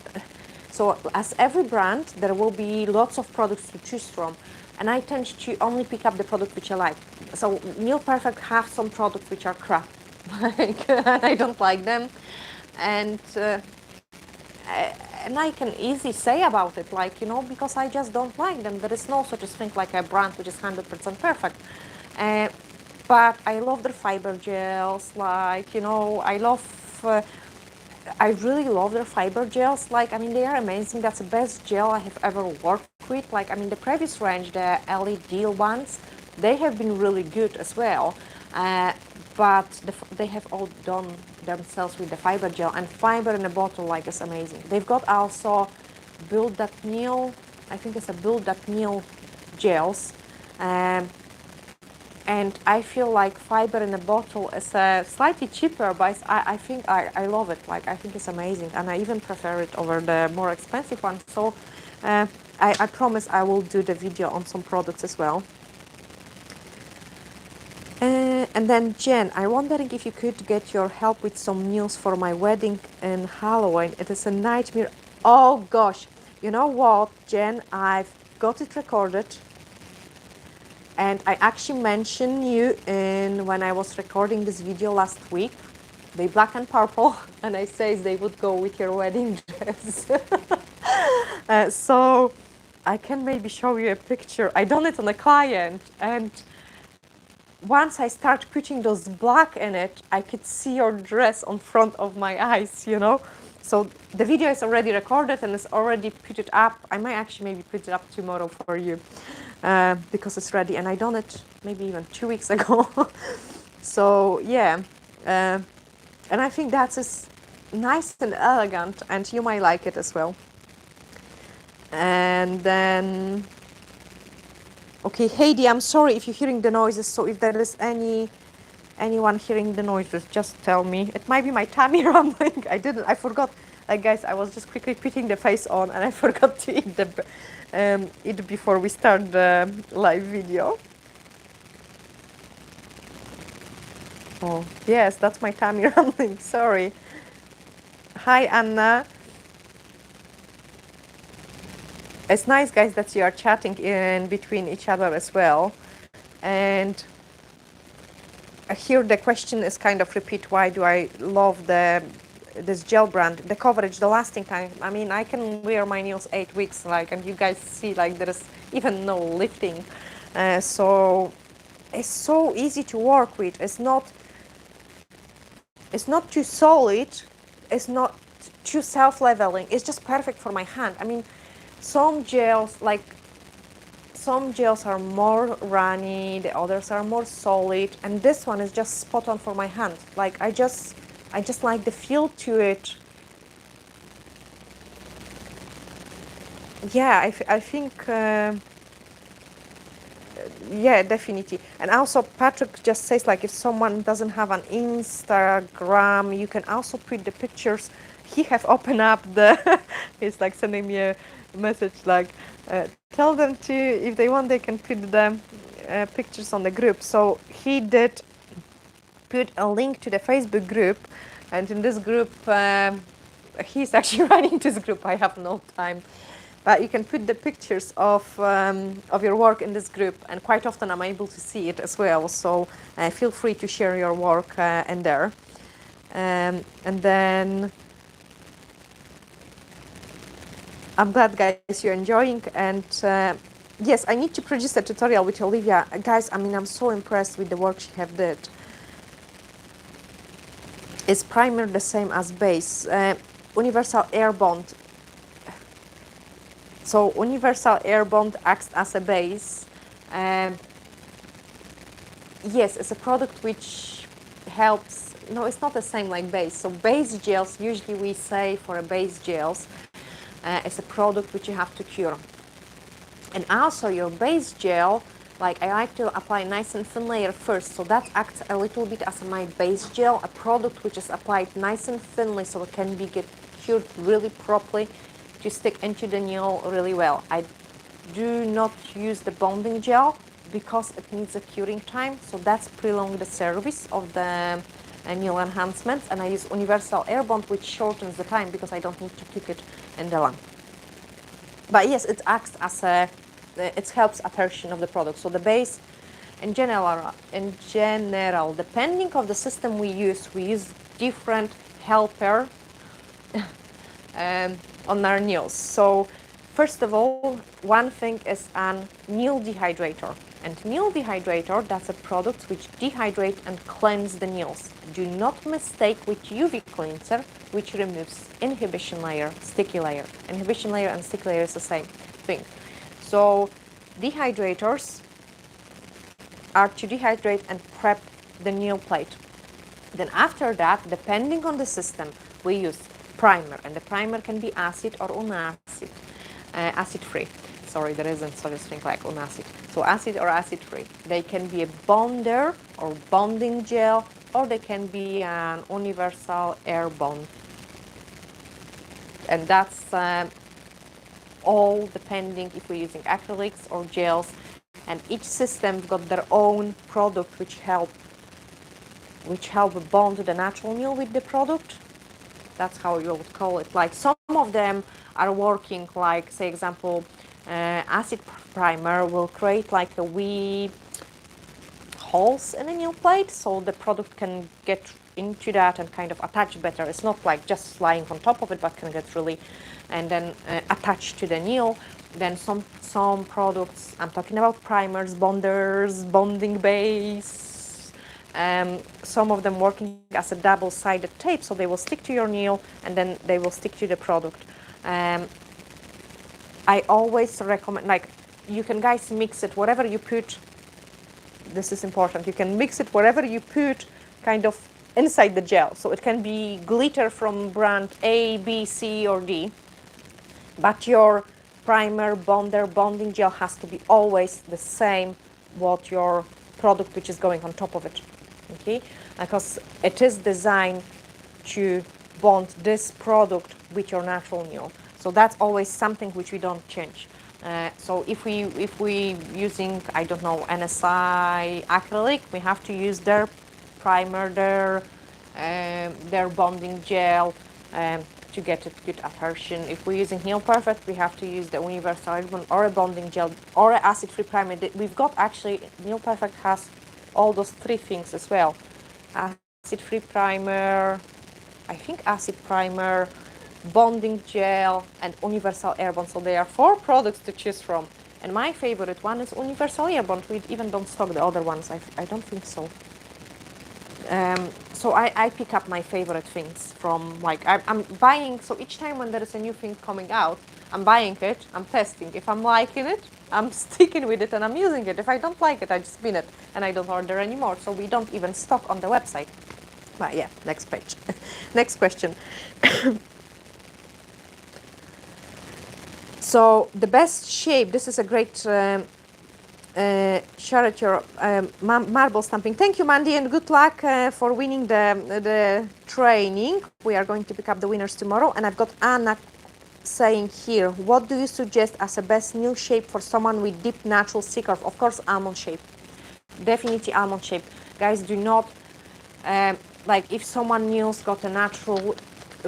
so as every brand, there will be lots of products to choose from. And I tend to only pick up the product which I like. So Nail Perfect have some products which are crap. Like, I don't like them. And I can easily say about it, like, because I just don't like them. There is no such a thing like a brand which is 100% perfect. But I love their fiber gels, like, I really love their fiber gels. Like, I mean, they are amazing. That's the best gel I have ever worked with. Like, I mean, the previous range, the LED ones, they have been really good as well. But they have all done themselves with the fiber gel, and fiber in a bottle, like, is amazing. They've got also Build That Nail, I think it's a Build That Nail gels. And I feel like fiber in a bottle is slightly cheaper, but I think I love it. Like, I think it's amazing, and I even prefer it over the more expensive one. So I promise I will do the video on some products as well. And then Jen, I'm wondering if you could get your help with some news for my wedding and Halloween. It is a nightmare. Oh gosh, you know what, Jen? I've got it recorded. And I actually mentioned you when I was recording this video last week. They black and purple, and I says they would go with your wedding dress. So I can maybe show you a picture. I done it on a client, and once I start putting those black in it, I could see your dress on front of my eyes, So the video is already recorded and it's already put it up. I might actually maybe put it up tomorrow for you because it's ready. And I done it maybe even 2 weeks ago. So yeah, and I think that's nice and elegant, and you might like it as well. And then, okay, Heidi, I'm sorry if you're hearing the noises. So if there is anyone hearing the noises, just tell me. It might be my tummy rumbling. I forgot. Like, guys, I was just quickly putting the face on, and I forgot to eat before we start the live video. Oh, yes, that's my tummy rumbling. Sorry. Hi, Anna. It's nice, guys, that you are chatting in between each other as well. And here the question is kind of repeat, why do I love the this gel brand, the coverage, the lasting time. I mean, I can wear my nails 8 weeks, like, and you guys see, like, there is even no lifting. So it's so easy to work with. It's not too solid. It's not too self-leveling. It's just perfect for my hand. I mean, some gels, like, some gels are more runny, the others are more solid, and this one is just spot on for my hand. Like, I just like the feel to it. Yeah, I think, yeah, definitely. And also Patrick just says, like, if someone doesn't have an Instagram, you can also put the pictures. He have opened up the, he's like sending me a message, like, tell them to, if they want, they can put the pictures on the group. So he did put a link to the Facebook group, and in this group, he's actually running this group. I have no time, but you can put the pictures of your work in this group, and quite often I'm able to see it as well. So feel free to share your work in there, and then I'm glad, guys, you're enjoying. And yes, I need to produce a tutorial with Olivia, guys. I mean, I'm so impressed with the work she have did. Is primer the same as base? Universal air bond. So universal air bond acts as a base. Yes, it's a product which helps. No, it's not the same like base. So base gels, usually we say for a base gels, it's a product which you have to cure. And also your base gel, like, I like to apply nice and thin layer first. So that acts a little bit as my base gel, a product which is applied nice and thinly so it can be get cured really properly to stick into the nail really well. I do not use the bonding gel because it needs a curing time. So that's prolong the service of the nail enhancements. And I use universal air bond, which shortens the time because I don't need to keep it in the lamp. But yes, it acts as a, it helps adhesion of the product. So the base, in general, depending on the system we use different helper on our nails. So first of all, one thing is an nail dehydrator. And nail dehydrator, that's a product which dehydrate and cleanse the nails. Do not mistake with UV cleanser, which removes inhibition layer, sticky layer. Inhibition layer and sticky layer is the same thing. So dehydrators are to dehydrate and prep the nail plate. Then after that, depending on the system, we use primer, and the primer can be acid or unacid, acid-free. Sorry, there isn't such a thing like unacid. So acid or acid-free. They can be a bonder or bonding gel, or they can be an universal air bond. And that's all depending if we're using acrylics or gels. And each system got their own product which help bond the natural nail with the product. That's how you would call it. Like, some of them are working, like, say example, acid primer will create like a wee holes in a nail plate, so the product can get into that and kind of attach better. It's not like just lying on top of it, but can get really, and then attach to the nail. Then some products, I'm talking about primers, bonders, bonding base, some of them working as a double-sided tape, so they will stick to your nail and then they will stick to the product. I always recommend, like, you can, guys, mix it, whatever you put, this is important, you can mix it whatever you put kind of inside the gel. So it can be glitter from brand A, B, C, or D, but your primer, bonder, bonding gel has to be always the same what your product which is going on top of it, okay? Because it is designed to bond this product with your natural nail. So that's always something which we don't change. So if we using, I don't know, NSI acrylic, we have to use their primer, their bonding gel to get a good adhesion. If we're using Nail Perfect, we have to use the universal ribbon or a bonding gel or an acid-free primer. We've got, actually, Nail Perfect has all those three things as well. Acid-free primer, I think acid primer, bonding gel, and universal air bond. So there are 4 products to choose from. And my favorite one is universal air bond. We even don't stock the other ones. I don't think so. So I pick up my favorite things from, like, I'm buying, so each time when there is a new thing coming out, I'm buying it, I'm testing. If I'm liking it, I'm sticking with it and I'm using it. If I don't like it, I just bin it and I don't order anymore. So we don't even stock on the website. But yeah, next page. Next question. So the best shape, this is a great share at your marble stamping. Thank you, Mandy, and good luck for winning the training. We are going to pick up the winners tomorrow. And I've got Anna saying here, what do you suggest as a best nail shape for someone with deep natural C-curve? Of course, almond shape. Definitely almond shape. Guys, do not, like if someone nails got a natural,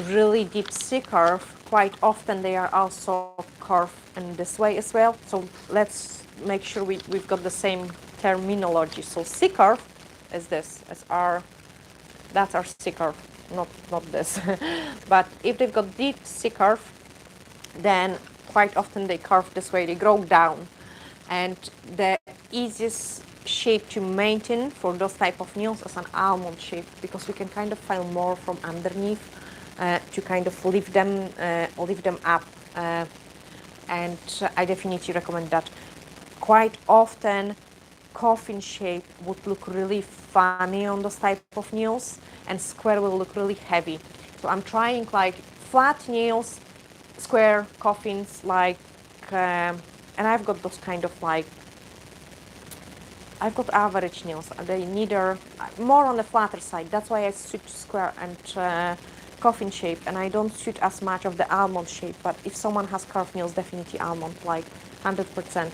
really deep C-curve, quite often they are also curved in this way as well. So let's make sure we've got the same terminology. So C-curve is this, as our, that's our C-curve, not this. But if they've got deep C-curve, then quite often they curve this way, they grow down. And the easiest shape to maintain for those type of nails is an almond shape, because we can kind of file more from underneath to kind of lift them up. And I definitely recommend that. Quite often, coffin shape would look really funny on those type of nails, and square will look really heavy. So I'm trying like flat nails, square coffins, like, and I've got those kind of like, I've got average nails. They neither, more on the flatter side. That's why I suit square and coffin shape, and I don't suit as much of the almond shape. But if someone has curved nails, definitely almond, like 100%.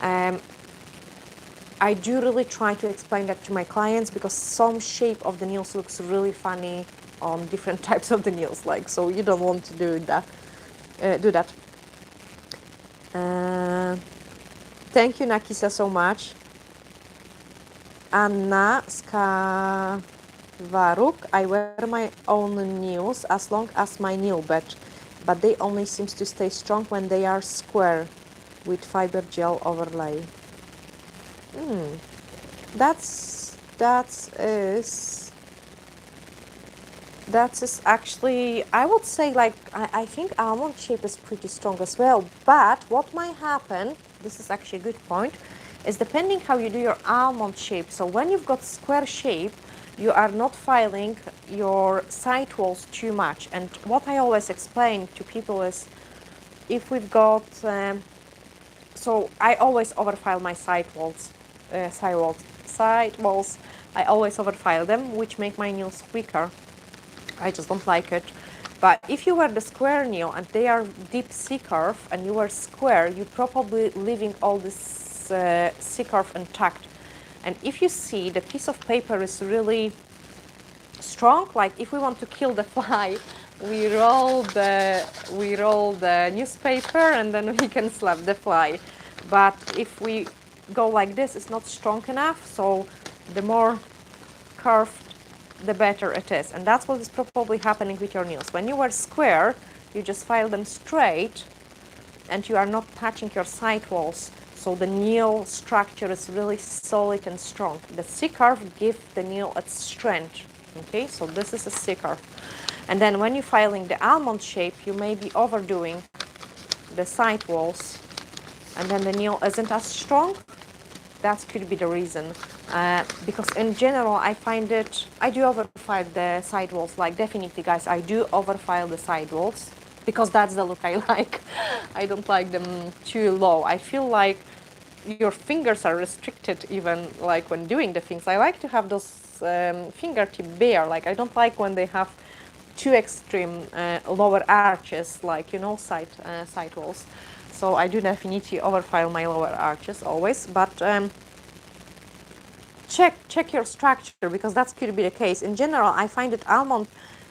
And I do really try to explain that to my clients, because some shape of the nails looks really funny on different types of the nails, like, so you don't want to do that. Thank you, Nakisa, so much. Anna Skavaruk, I wear my own nails as long as my nail bed, but they only seem to stay strong when they are square with fiber gel overlay. That is actually, I would say, like, I think almond shape is pretty strong as well. But what might happen, this is actually a good point, is depending how you do your almond shape. So when you've got square shape, you are not filing your side walls too much. And what I always explain to people is, if we've got, so I always overfile my side walls. I always overfile them, which make my nails weaker. I just don't like it. But if you wear the square nail and they are deep C-curve and you wear square, you're probably leaving all this C-curve intact. And if you see the piece of paper is really strong, like if we want to kill the fly, we roll the newspaper and then we can slap the fly. But if we go like this, it's not strong enough, so the more curved, the better it is. And that's what is probably happening with your nails. When you wear square, you just file them straight and you are not touching your side walls. So the nail structure is really solid and strong. The C-curve gives the nail its strength. Okay, so this is a C-curve. And then when you're filing the almond shape, you may be overdoing the side walls, and then the nail isn't as strong. That could be the reason. Because in general, I find it, I do overfile the side walls. Like, definitely, guys, I do overfile the side walls, because that's the look I like. I don't like them too low. I feel like your fingers are restricted, even like when doing the things. I like to have those fingertip bare. Like, I don't like when they have too extreme lower arches, like, you know, side walls. So I do definitely overfile my lower arches always, but check your structure, because that could be the case. In general, I find that almond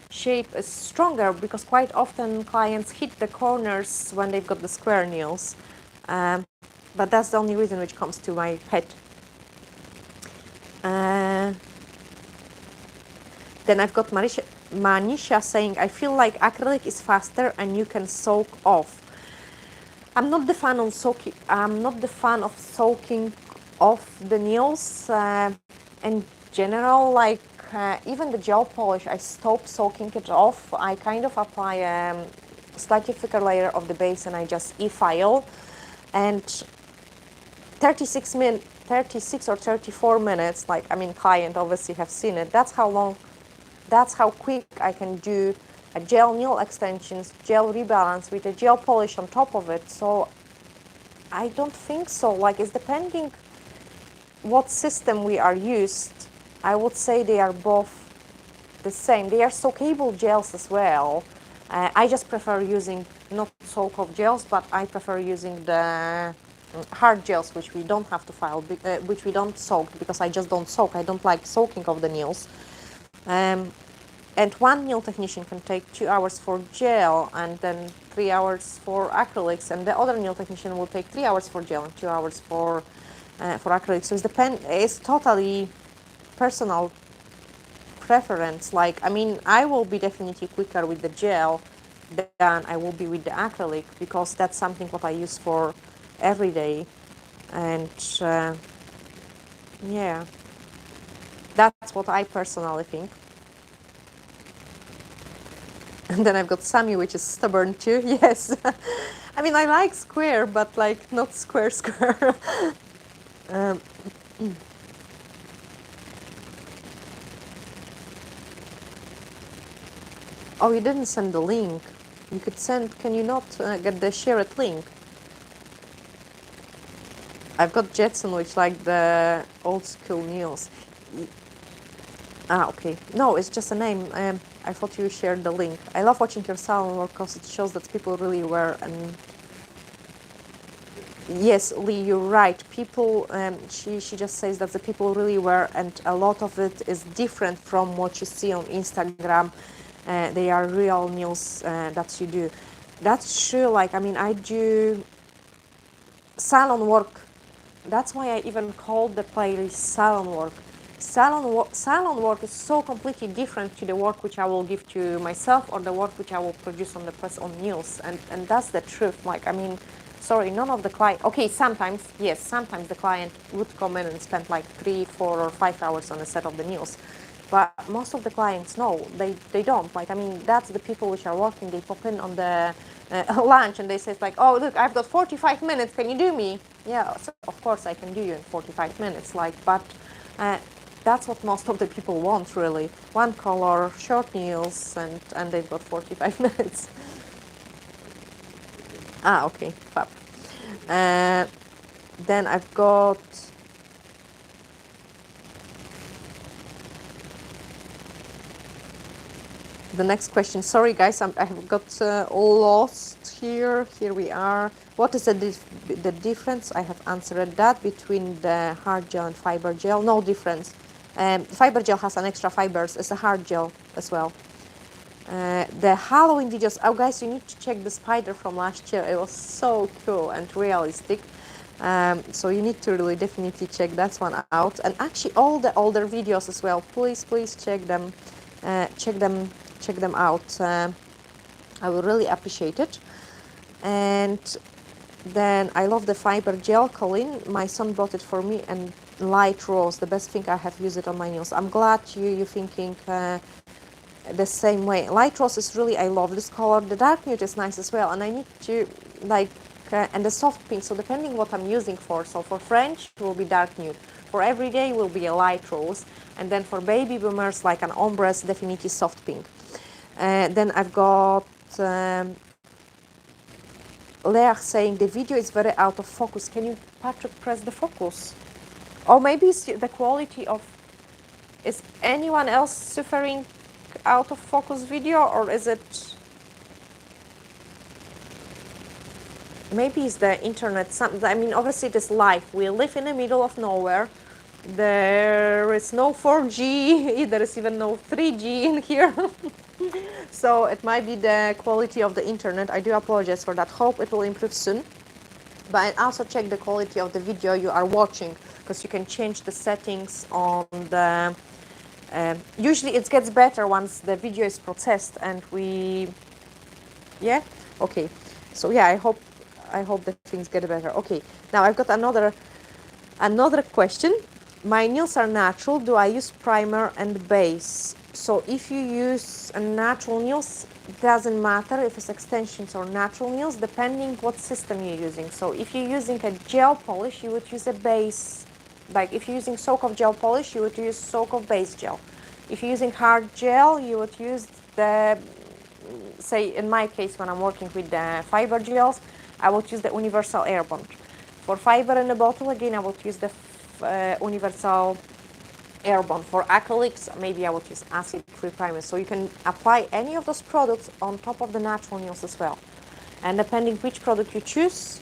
shape is stronger, because quite often clients hit the corners when they've got the square nails. But that's the only reason which comes to my head. Then I've got Marisha. Manisha saying, I feel like acrylic is faster and you can soak off. I'm not the fan of soaking. I'm not the fan of soaking off the nails. In general, like even the gel polish, I stopped soaking it off. I kind of apply a slightly thicker layer of the base, and I just e-file, and 36 or 34 minutes. Like I mean, client obviously have seen it. That's how long. That's how quick I can do a gel nail extensions, gel rebalance with a gel polish on top of it. So I don't think so. Like it's depending what system we are used. I would say they are both the same. They are soakable gels as well. I just prefer using not soak-off gels, but I prefer using the hard gels, which we don't have to file, which we don't soak, because I just don't soak. I don't like soaking of the nails. And one nail technician can take 2 hours for gel and then 3 hours for acrylics, and the other nail technician will take 3 hours for gel and 2 hours for acrylics. So it's totally personal preference. Like, I mean, I will be definitely quicker with the gel than I will be with the acrylic, because that's something what I use for every day. And yeah, that's what I personally think. And then I've got Sammy, which is stubborn too. Yes. I mean, I like square, but like not square square. um, oh, you didn't send the link. You could send, can you not get the share it link? I've got Jetson, which like the old school news. Ah, okay. No, it's just a name. I thought you shared the link. I love watching your salon work because it shows that people really wear. And yes, Lee, you're right. People, she just says that the people really wear, and a lot of it is different from what you see on Instagram. They are real nails that you do. That's true. Like, I mean, I do salon work. That's why I even called the playlist salon work. Salon work is so completely different to the work which I will give to myself, or the work which I will produce on the press on nails, and that's the truth. Like, I mean, sorry, none of the client. Okay, sometimes yes, sometimes the client would come in and spend like 3, 4, or 5 hours on a set of the nails, but most of the clients, no, they don't. Like, I mean, that's the people which are working. They pop in on the lunch and they say like, oh look, I've got 45 minutes. Can you do me? Yeah, so of course I can do you in 45 minutes. Like, but. That's what most of the people want, really. One color, short nails, and they've got 45 minutes. Ah, okay, fab. Then I've got... the next question. Sorry, guys, I have got lost here. Here we are. What is the difference? I have answered that between the hard gel and fiber gel. No difference. Fiber gel has an extra fibers. It's a hard gel as well. The Halloween videos. Oh, guys, you need to check the spider from last year. It was so cool and realistic. So you need to really definitely check that one out. And actually, all the older videos as well. Please check them. Check them out. I will really appreciate it. And then I love the fiber gel, Colin. My son bought it for me, and light rose, the best thing I have used it on my nails. I'm glad you're thinking the same way. Light rose is really, I love this color. The dark nude is nice as well, and I need to like and the soft pink. So depending what I'm using for. So for French it will be dark nude. For everyday will be a light rose, and then for baby boomers like an ombre, definitely soft pink. Then I've got Leah saying the video is very out of focus. Can you, Patrick, press the focus? Or maybe it's the quality of... Is anyone else suffering out of focus video, or is it... Maybe it's the internet. I mean, obviously it is live. We live in the middle of nowhere. There is no 4G, there is even no 3G in here. So it might be the quality of the internet. I do apologize for that. Hope it will improve soon. But also check the quality of the video you are watching, because you can change the settings on the Usually it gets better once the video is processed and yeah, okay. So yeah, I hope that things get better. Okay, now I've got another question. My nails are natural. Do I use primer and base? So if you use a natural nails, doesn't matter if it's extensions or natural nails, depending what system you're using. So if you're using a gel polish, you would use a base. Like if you're using soak of gel polish, you would use soak of base gel. If you're using hard gel, you would use the, say in my case when I'm working with the fiber gels, I would use the universal air bond. For fiber in a bottle, again, I would use the universal air bond. For acrylics, maybe I would use acid-free primer. So you can apply any of those products on top of the natural nails as well. And depending which product you choose,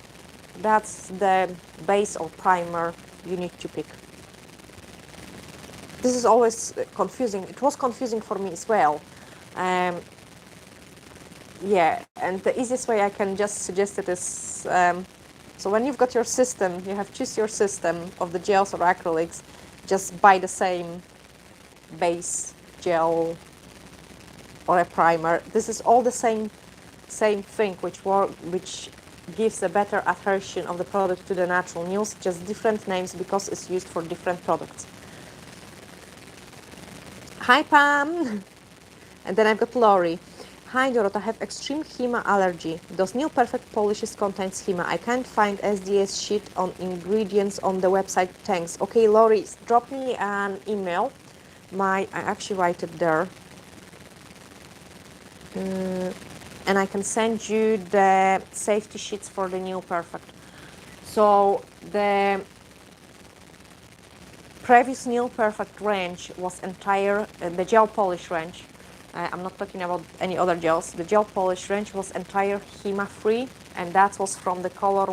that's the base or primer you need to pick. This is always confusing. It was confusing for me as well. Yeah, and the easiest way I can just suggest it is, so when you've got your system, you have choose your system of the gels or acrylics, just buy the same base gel or a primer. This is all the same thing, which gives a better adhesion of the product to the natural nails, just different names because it's used for different products. Hi Pam! And then I've got Lori. Hi Dorota, I have extreme HEMA allergy. Those Nail Perfect polishes contains HEMA. I can't find SDS sheet on ingredients on the website. Thanks. Okay, Lori, drop me an email. I actually write it there. And I can send you the safety sheets for the Nail Perfect. So the previous Nail Perfect range was entire, the gel polish range. I'm not talking about any other gels. The gel polish range was entire HEMA free, and that was from the color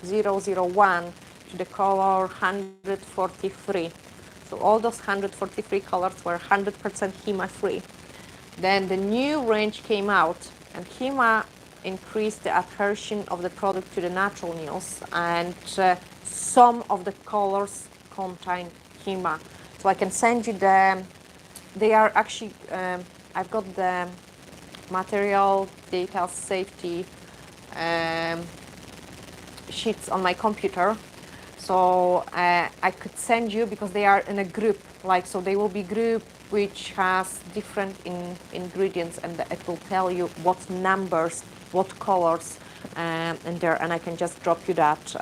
001 to the color 143. So all those 143 colors were 100% HEMA free. Then the new range came out, and HEMA increased the adhesion of the product to the natural nails, and some of the colors contain HEMA. So I can send you they are actually, I've got the material data safety sheets on my computer. So I could send you, because they are in a group, so they will be group which has different ingredients, and it will tell you what numbers, what colors in there, and I can just drop you that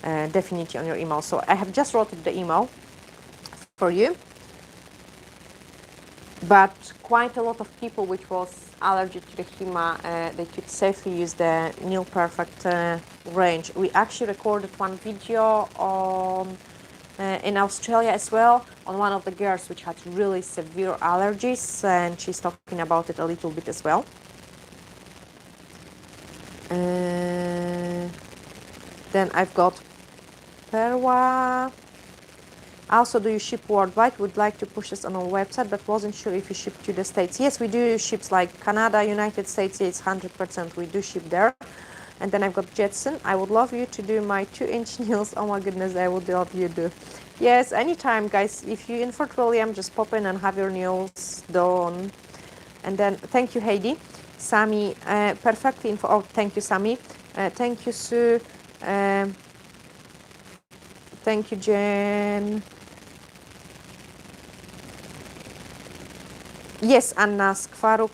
definitely on your email. So I have just wrote the email for you. But quite a lot of people which was allergic to the HEMA, they could safely use the Nail Perfect range. We actually recorded one video on in Australia as well, on one of the girls which had really severe allergies, and she's talking about it a little bit as well. Then I've got Perwa. Also, do you ship worldwide? Would like to push this on our website, but wasn't sure if you ship to the States. Yes, we do ship like Canada, United States. It's 100%. We do ship there. And then I've got Jetson. I would love you to do my 2-inch nails. Oh my goodness, I would love you to. Yes, anytime, guys. If you're in Fort William, just pop in and have your nails done. And then thank you, Heidi. Sammy, perfectly info. Oh, thank you, Sammy. Thank you, Sue. Thank you, Jen. Yes, Anna Skvaruk.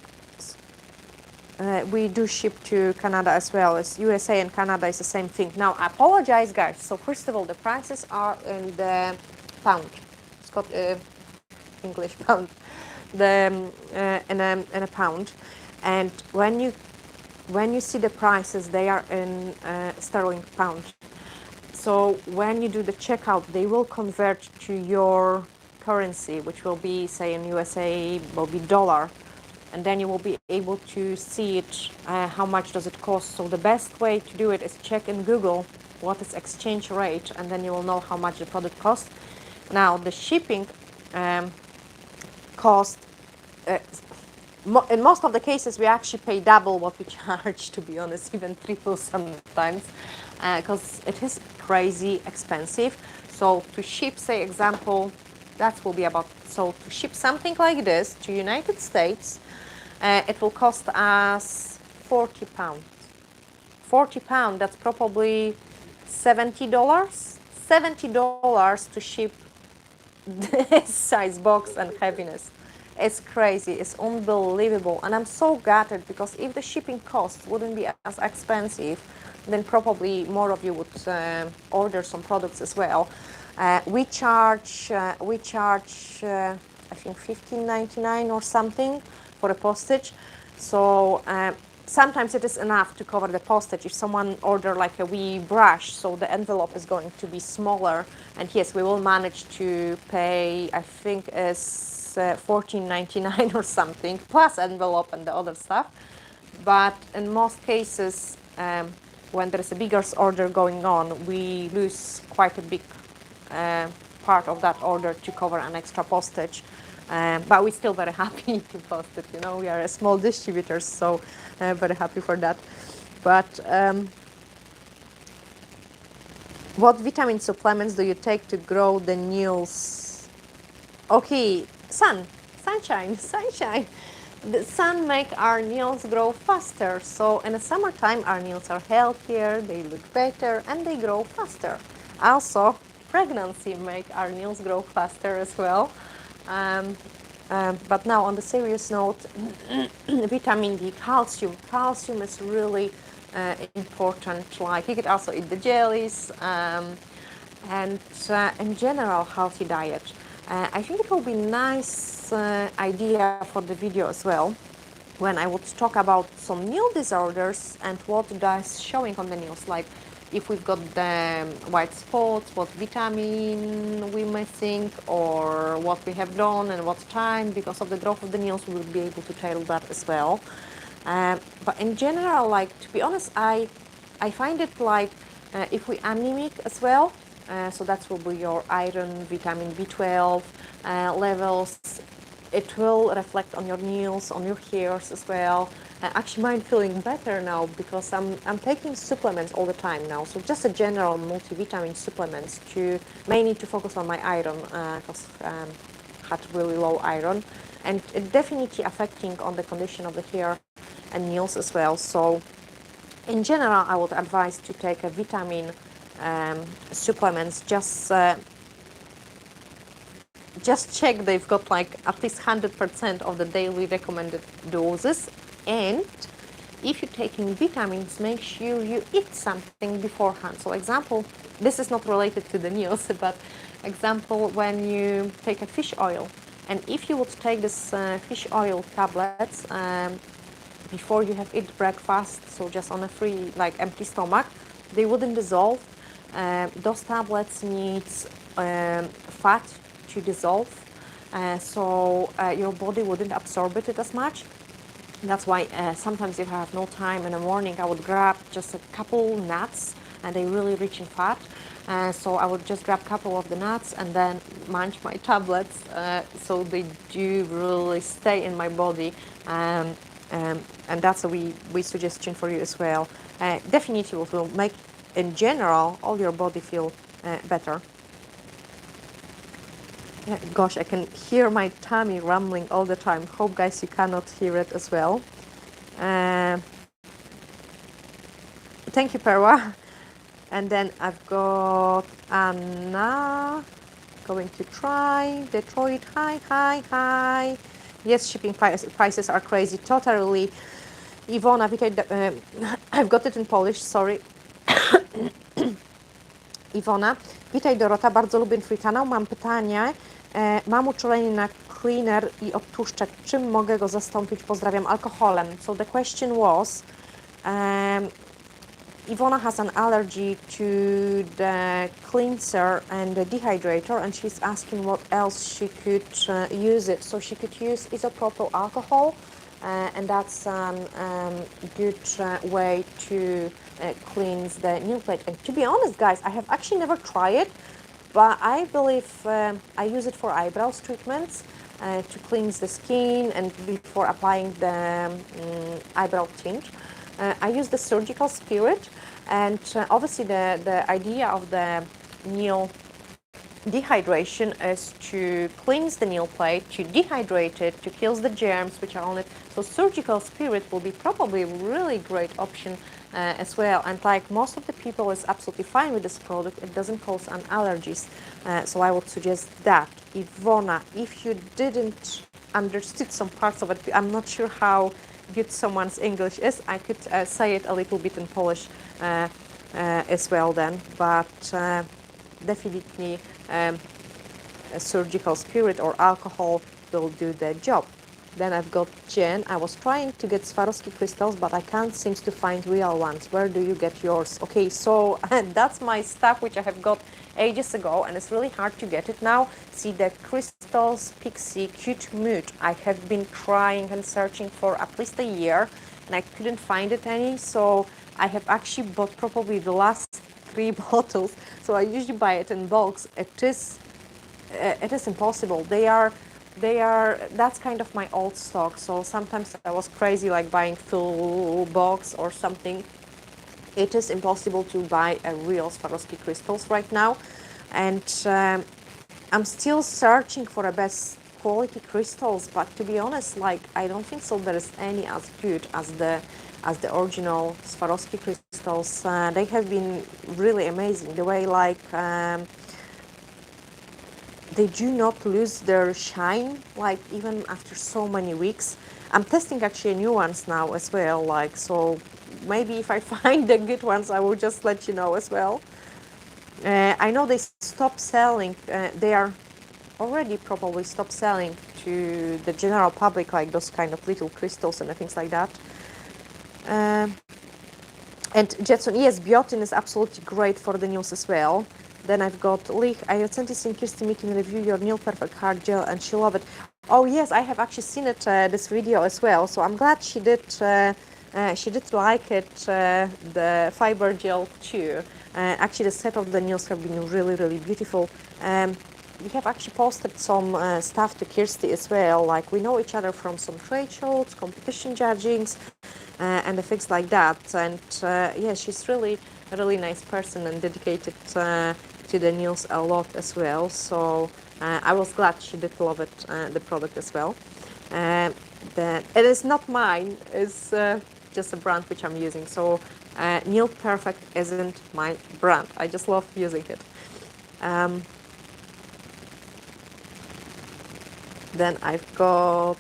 We do ship to Canada as well. As USA and Canada is the same thing. Now, I apologize, guys. So first of all, the prices are in the pound. It's got English pound. In a pound. And when you see the prices, they are in sterling pound. So when you do the checkout, they will convert to your currency, which will be, say, in USA, will be dollar. And then you will be able to see it, how much does it cost. So the best way to do it is check in Google what is exchange rate, and then you will know how much the product costs. Now, the shipping cost, in most of the cases, we actually pay double what we charge, to be honest, even triple sometimes, because it is crazy expensive. So to ship, say, example, that will be about, so to ship something like this to United States, it will cost us £40. £40, that's probably $70. $70 to ship this size box and heaviness. It's crazy, it's unbelievable, and I'm so gutted, because if the shipping costs wouldn't be as expensive, then probably more of you would order some products as well. We charge I think $15.99 or something for a postage. So sometimes it is enough to cover the postage if someone order like a wee brush, so the envelope is going to be smaller. And yes, we will manage to pay, I think is $14.99 or something, plus envelope and the other stuff. But in most cases, when there is a bigger order going on, we lose quite a big part of that order to cover an extra postage. But we're still very happy to post it. You know, we are a small distributor, so very happy for that. But what vitamin supplements do you take to grow the nails? Okay, sunshine. The sun make our nails grow faster. So in the summertime, our nails are healthier, they look better, and they grow faster. Also, pregnancy make our nails grow faster as well. But now on the serious note, vitamin D, calcium. Calcium is really important. Like you could also eat the jellies, and in general, healthy diet. I think it will be nice idea for the video as well, when I would talk about some nail disorders and what does showing on the nails, like if we've got the white spots, what vitamin we're missing, or what we have done and what time, because of the growth of the nails, we will be able to tailor that as well. But in general, like, to be honest, I find it like if we anemic as well, so that will be your iron, vitamin B12 levels. It will reflect on your nails, on your hairs as well. Actually, mine feeling better now, because I'm taking supplements all the time now. So just a general multivitamin supplements to mainly to focus on my iron, because had really low iron, and it definitely affecting on the condition of the hair and nails as well. So in general, I would advise to take a vitamin supplements. Just check they've got like at least 100% of the daily recommended doses. And if you're taking vitamins, make sure you eat something beforehand. So example, this is not related to the nails, but example, when you take a fish oil, and if you would take this fish oil tablets before you have eat breakfast, so just on a free, like empty stomach, they wouldn't dissolve. Those tablets needs fat to dissolve, so your body wouldn't absorb it as much. That's why sometimes if I have no time in the morning, I would grab just a couple nuts, and they really rich in fat. So I would just grab a couple of the nuts and then munch my tablets, so they do really stay in my body. And that's a wee suggestion for you as well. Definitely will make, in general, all your body feel better. Gosh, I can hear my tummy rumbling all the time. Hope, guys, you cannot hear it as well. Thank you, Perwa. And then I've got Anna going to try. Detroit, hi. Yes, shipping prices are crazy, totally. Iwona, witaj, I've got it in Polish, sorry. Iwona, witaj Dorota, bardzo lubię Twój kanał. Mam pytanie. Mam uczulenie na cleaner i odtłuszczek. Czym mogę go zastąpić? Pozdrawiam, alkoholem. So the question was, Ivona has an allergy to the cleanser and the dehydrator, and she's asking what else she could use it. So she could use isopropyl alcohol, and that's a good way to cleanse the nail plate. And to be honest, guys, I have actually never tried it, but I believe I use it for eyebrows treatments to cleanse the skin and before applying the eyebrow tint. I use the surgical spirit, and obviously the idea of the nail dehydration is to cleanse the nail plate, to dehydrate it, to kill the germs which are on it. So surgical spirit will be probably a really great option as well. And like most of the people is absolutely fine with this product. It doesn't cause an allergies. So I would suggest that. Ivona, if you didn't understood some parts of it, I'm not sure how good someone's English is. I could say it a little bit in Polish as well then, but definitely a surgical spirit or alcohol will do the job. Then I've got Jen. I was trying to get Swarovski crystals, but I can't seem to find real ones. Where do you get yours? Okay, so that's my stuff which I have got ages ago, and it's really hard to get it now. See, the crystals Pixie Cute Mood. I have been trying and searching for at least a year, and I couldn't find it any. So I have actually bought probably the last 3 bottles. So I usually buy it in bulks. It is impossible. That's kind of my old stock. So sometimes I was crazy like buying full box or something. It is impossible to buy a real Swarovski crystals right now, and I'm still searching for a best quality crystals. But to be honest, like I don't think so there is any as good as the original Swarovski crystals. They have been really amazing. The way like they do not lose their shine, like even after so many weeks. I'm testing actually new ones now as well, like, so maybe if I find the good ones, I will just let you know as well. I know they stopped selling, they are already probably stopped selling to the general public, like those kind of little crystals and things like that. And Jetson, yes, biotin is absolutely great for the nails as well. Then I've got Lich. I recently seen Kirsty making a review your Nail Perfect Hard Gel, and she loved it. Oh yes, I have actually seen it this video as well. So I'm glad she did. She did like it, the fiber gel too. Actually, the set of the nails have been really, really beautiful. We have actually posted some stuff to Kirsty as well. Like we know each other from some trade shows, competition judgings, and the things like that. And yeah, she's really a really nice person and dedicated to the nails a lot as well. So I was glad she did love it, the product as well. It is not mine, it's just a brand which I'm using. So Nail Perfect isn't my brand. I just love using it. Then I've got...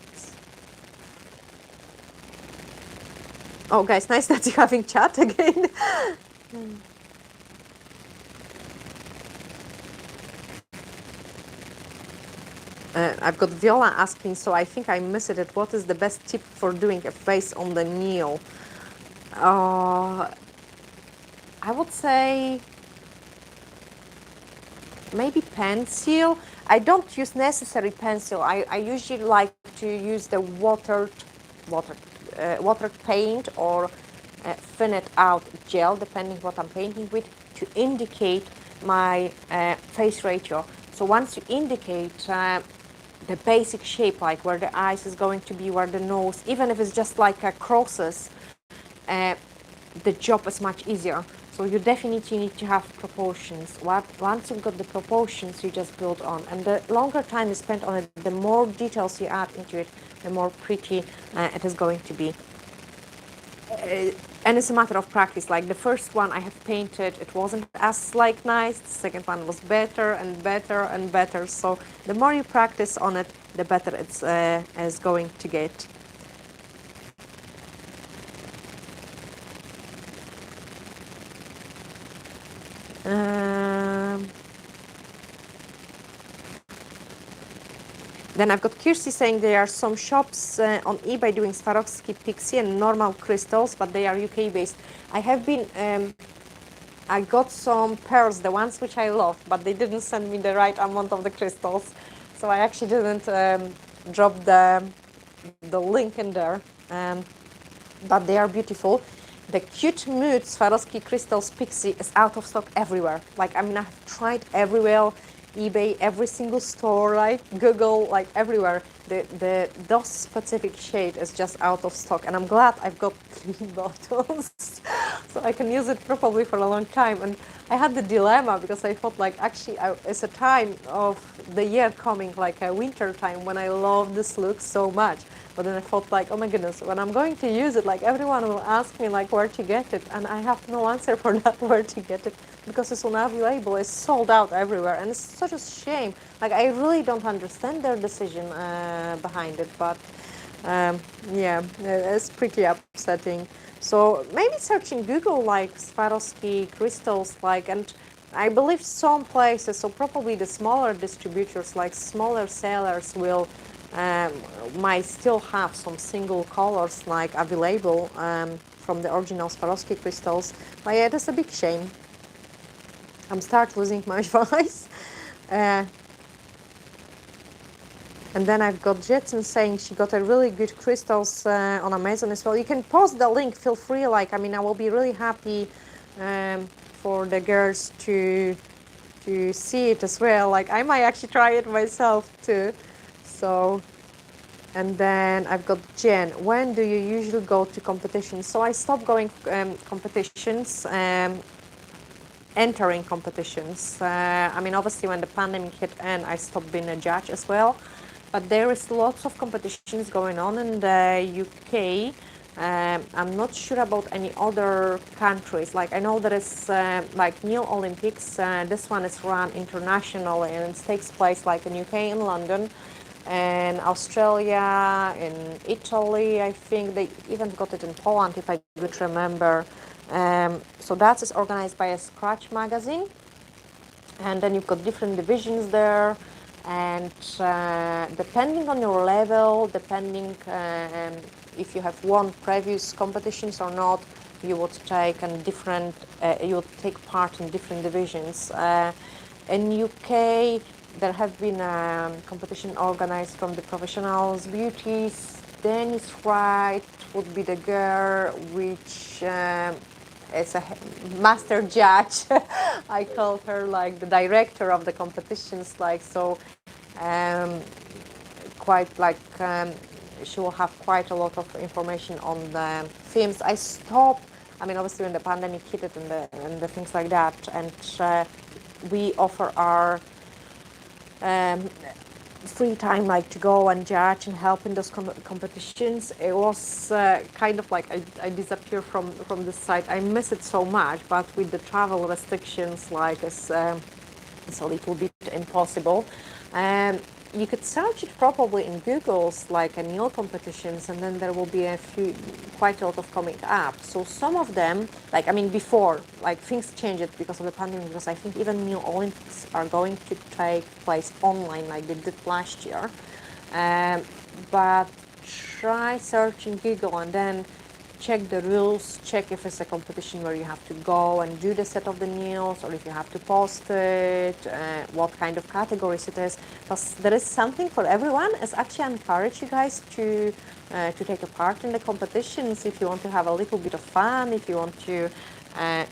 Oh guys, nice that you're having chat again. I've got Viola asking, so I think I missed it. What is the best tip for doing a face on the nail? I would say maybe pencil. I don't use necessary pencil. I usually like to use the watered paint or thinned out gel, depending what I'm painting with, to indicate my face ratio. So once you indicate the basic shape, like where the eyes is going to be, where the nose, even if it's just like a crosses, the job is much easier. So you definitely need to have proportions. Once you've got the proportions, you just build on. And the longer time you spend on it, the more details you add into it, the more pretty it is going to be. And it's a matter of practice. Like the first one I have painted, it wasn't as like nice. The second one was better and better and better. So the more you practice on it, the better it's going to get. Then I've got Kirsty saying there are some shops on eBay doing Swarovski, Pixie and normal crystals, but they are UK based. I have been, I got some pearls, the ones which I love, but they didn't send me the right amount of the crystals. So I actually didn't drop the link in there, but they are beautiful. The Cute Mood Swarovski Crystals Pixie is out of stock everywhere. Like, I mean, I've tried everywhere. eBay, every single store, like Google, like everywhere. Those specific shade is just out of stock, and I'm glad I've got 3 bottles, so I can use it probably for a long time. And I had the dilemma because I thought like actually it's a time of the year coming, like a winter time, when I love this look so much. But then I thought like, oh my goodness, when I'm going to use it, like everyone will ask me like where to get it, and I have no answer for that, where to get it, because it's unavailable, it's sold out everywhere, and it's such a shame. Like I really don't understand their decision behind it, but yeah, it's pretty upsetting. So maybe searching Google like Swarovski crystals, like, and I believe some places, so probably the smaller distributors, like smaller sellers, will might still have some single colors like available from the original Swarovski crystals. But yeah, that's a big shame. I'm start losing my voice. And then I've got Jetson saying she got a really good crystals on Amazon as well. You can post the link, feel free. Like, I mean, I will be really happy for the girls to see it as well. Like, I might actually try it myself too. So, and then I've got Jen. When do you usually go to competitions? So I stopped going competitions. Entering competitions. I mean, obviously when the pandemic hit and I stopped being a judge as well, but there is lots of competitions going on in the UK. I'm not sure about any other countries. Like I know there is like Nail Olympics. This one is run internationally and it takes place like in UK, in London, and Australia, in Italy. I think they even got it in Poland, if I could remember. So that is organized by a Scratch magazine, and then you've got different divisions there, and depending on your level, depending if you have won previous competitions or not, you would take you would take part in different divisions. In UK, there have been competition organized from the professionals, beauties. Dennis Wright would be the girl which is a master judge. I call her like the director of the competitions, like so. Quite like she will have quite a lot of information on the films. I stopped. I mean, obviously when the pandemic hit it and the things like that, and we offer our free time like to go and judge and help in those competitions. It was kind of like I disappear from the site. I miss it so much, but with the travel restrictions, like it's a little bit impossible. You could search it probably in Google's like annual competitions, and then there will be quite a lot of coming up. So some of them, like I mean, before like things changed because of the pandemic, because I think even new Olympics are going to take place online, like they did last year. But try searching Google and then check the rules, check if it's a competition where you have to go and do the set of the nails, or if you have to post it, what kind of categories it is. Because there is something for everyone. It's actually, I encourage you guys to take a part in the competitions if you want to have a little bit of fun, if you want to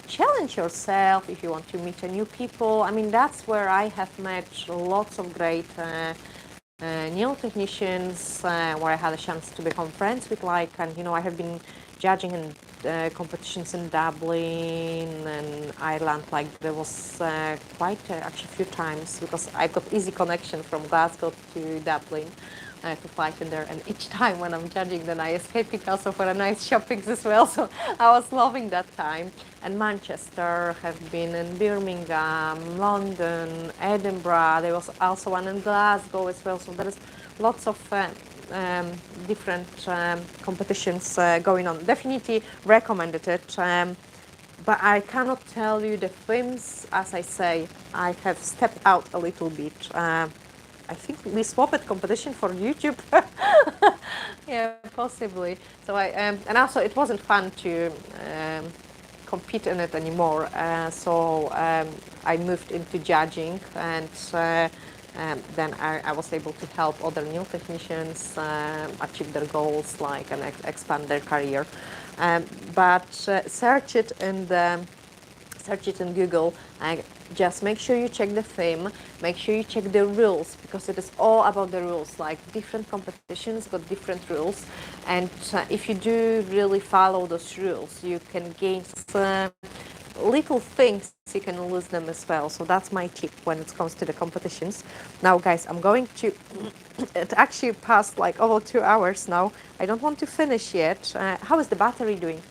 challenge yourself, if you want to meet new people. I mean, that's where I have met lots of great nail technicians, where I had a chance to become friends with, like, and you know, I have been judging in competitions in Dublin and Ireland. Like there was quite actually a few times, because I got easy connection from Glasgow to Dublin to fly in there, and each time when I'm judging, then I escape it also for a nice shopping as well. So I was loving that time. And Manchester, have been in Birmingham, London, Edinburgh. There was also one in Glasgow as well. So there is lots of different competitions going on. Definitely recommended it. But I cannot tell you the themes. As I say, I have stepped out a little bit. I think we swapped competition for YouTube. Yeah, possibly. So and also it wasn't fun to compete in it anymore. So I moved into judging, and then I was able to help other new technicians achieve their goals, like, and expand their career. But search it in Google. just make sure you check the theme, make sure you check the rules, because it is all about the rules. Like, different competitions got different rules, and if you do really follow those rules, you can gain some little things, you can lose them as well. So that's my tip when it comes to the competitions. Now guys, I'm going to it actually passed like over 2 hours now. I don't want to finish yet. How is the battery doing?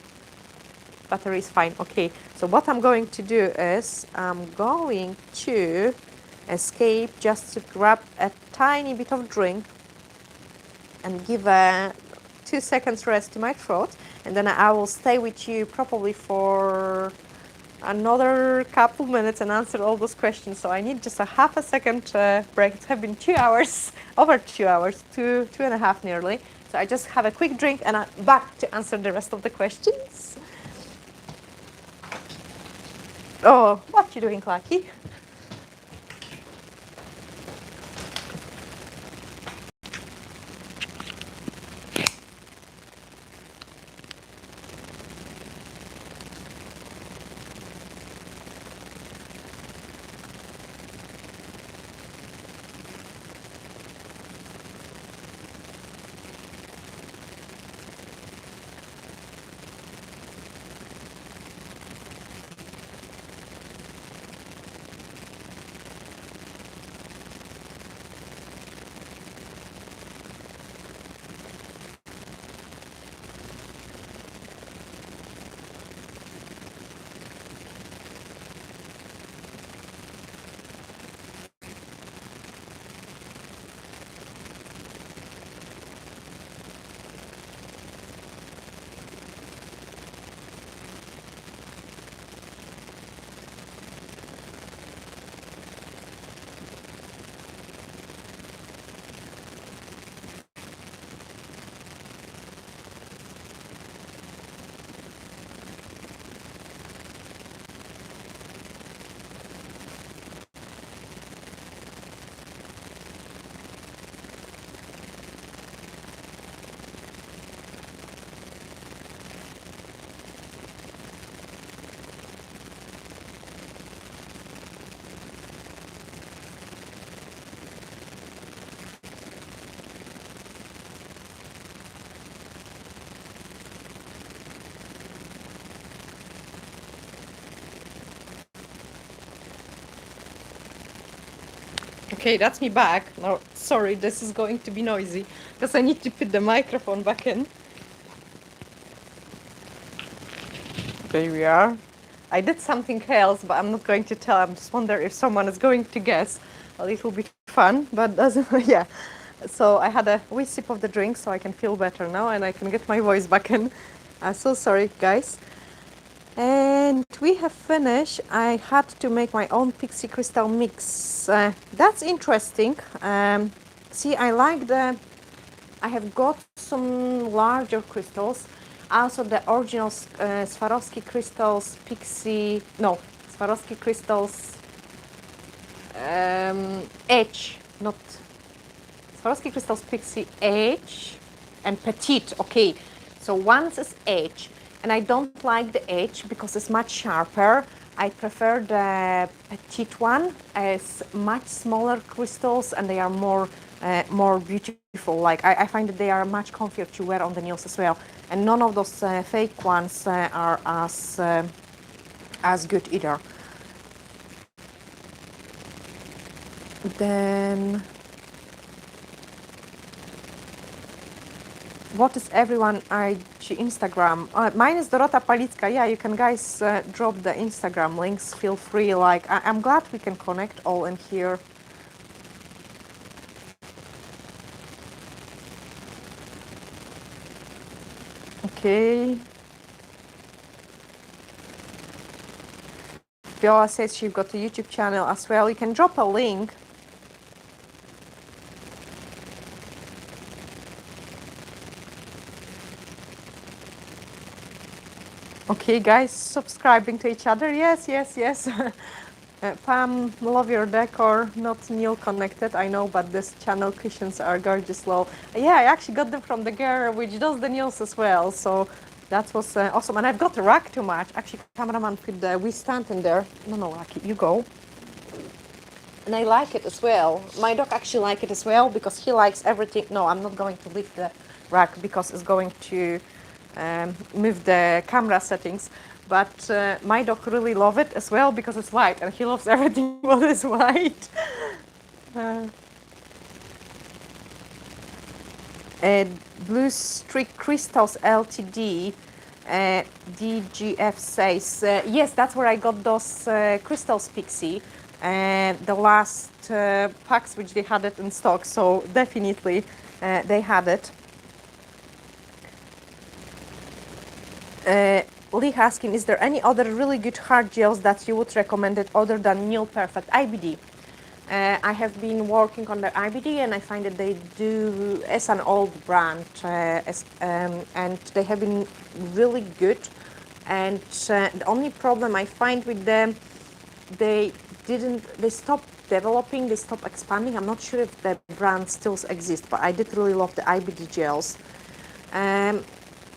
Battery is fine. Okay, so what I'm going to do is I'm going to escape just to grab a tiny bit of drink and give a 2 seconds rest to my throat, and then I will stay with you probably for another couple minutes and answer all those questions. So I need just a half a second break. It's have been 2 hours, over 2 hours, two and a half nearly. So I just have a quick drink and I'm back to answer the rest of the questions. Oh, what you doing, Clarky? Okay, that's me back. No, sorry, this is going to be noisy because I need to put the microphone back in. There we are. I did something else, but I'm not going to tell. I'm just wondering if someone is going to guess. Well, it will be fun, but doesn't, yeah. So I had a wee sip of the drink so I can feel better now and I can get my voice back in. So sorry, guys. And we have finished. I had to make my own pixie crystal mix. That's interesting. See, I like the, I have got some larger crystals. Also the original Swarovski crystals, pixie, no, Swarovski crystals H, not Swarovski crystals pixie H and petite. Okay, so one's is H. And I don't like the H because it's much sharper. I prefer the petite one as much smaller crystals and they are more more beautiful. Like I find that they are much comfier to wear on the nails as well. And none of those fake ones are as good either. Then what is everyone IG Instagram? Mine is Dorota Palicka. Yeah, you can guys drop the Instagram links. Feel free. Like I'm glad we can connect all in here. Okay. Viola says she's got a YouTube channel as well. You can drop a link. Okay, guys, subscribing to each other. Yes, yes, yes. Pam, love your decor. Not Neil connected, I know, but this channel cushions are gorgeous. Low. Yeah, I actually got them from the girl which does the nails as well. So that was awesome. And I've got a rack to match. Actually, cameraman, put the we stand in there. No, Rocky, you go. and I like it as well. My dog actually like it as well because he likes everything. No, I'm not going to leave the rack because it's going to move the camera settings. But my dog really love it as well because it's white, and he loves everything what is white. Uh, Blue Streak Crystals Ltd. DGF says, yes, that's where I got those crystals, Pixie, and the last packs which they had it in stock. So definitely they had it. Lee asking, is there any other really good hard gels that you would recommend it other than Nail Perfect IBD? I have been working on the IBD, and I find that they do, as an old brand, and they have been really good. And the only problem I find with them, they stopped developing, they stopped expanding. I'm not sure if the brand still exists, but I did really love the IBD gels.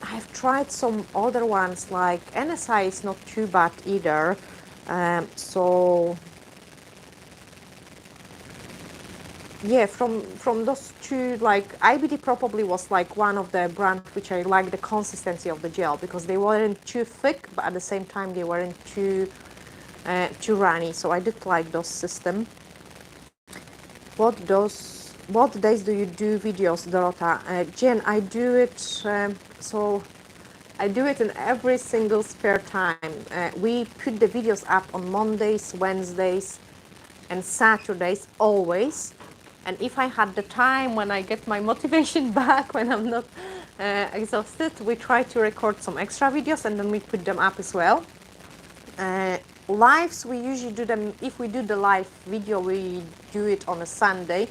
I've tried some other ones, like NSI is not too bad either. So yeah, from those two, like IBD probably was like one of the brands which I like the consistency of the gel, because they weren't too thick, but at the same time they weren't too runny. So I did like those system. What days do you do videos, Dorota? Jen, I do it. So I do it in every single spare time. We put the videos up on Mondays, Wednesdays, and Saturdays always. And if I had the time, when I get my motivation back, when I'm not exhausted, we try to record some extra videos and then we put them up as well. Lives, we usually do them, if we do the live video, we do it on a Sunday,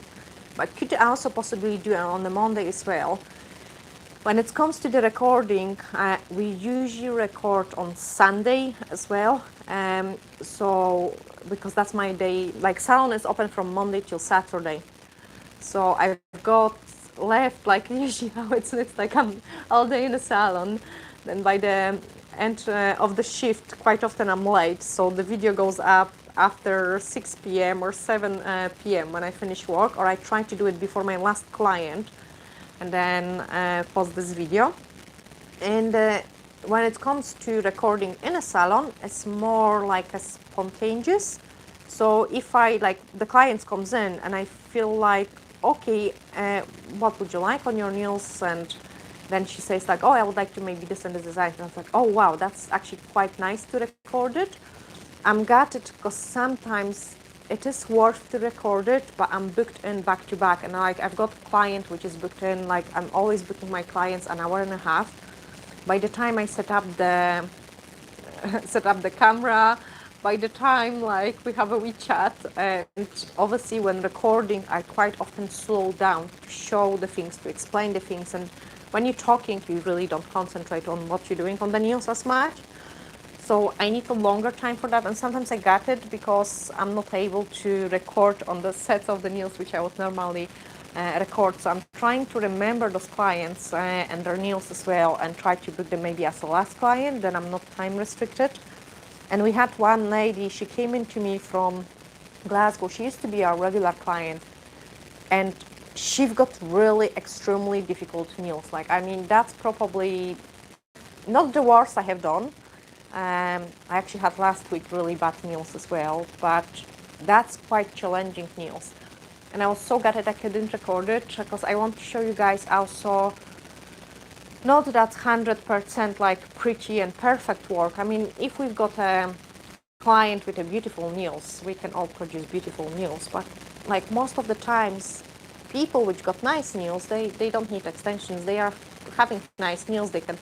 but could also possibly do it on a Monday as well. When it comes to the recording, we usually record on Sunday as well. So, because that's my day, like salon is open from Monday till Saturday. So I've got left, like usually how it looks like I'm all day in the salon. Then by the end of the shift, quite often I'm late. So the video goes up after 6 p.m. or 7 p.m. when I finish work, or I try to do it before my last client and then post this video. And when it comes to recording in a salon, it's more like a spontaneous. So if I, like, the client comes in and I feel like, okay, what would you like on your nails? And then she says like, oh, I would like to maybe this and this design. And I was like, oh, wow, that's actually quite nice to record it. I'm gutted because sometimes it is worth to record it, but I'm booked in back to back. And like, I've got a client which is booked in, like I'm always booking my clients an hour and a half. By the time I set up the camera, by the time like we have a wee chat, and obviously when recording, I quite often slow down to show the things, to explain the things. And when you're talking, you really don't concentrate on what you're doing on the nails as much. So I need a longer time for that, and sometimes I got it because I'm not able to record on the sets of the nails which I would normally record. So I'm trying to remember those clients and their nails as well, and try to book them maybe as a last client, then I'm not time restricted. And we had one lady, she came in to me from Glasgow. She used to be our regular client, and she's got really extremely difficult nails. Like, I mean, that's probably not the worst I have done. I actually had last week really bad nails as well, but that's quite challenging nails. And I was so gutted I couldn't record it, because I want to show you guys also not that 100% like pretty and perfect work. I mean, if we've got a client with a beautiful nails, we can all produce beautiful nails, but like most of the times, people which got nice nails, they don't need extensions. They are having nice nails, they can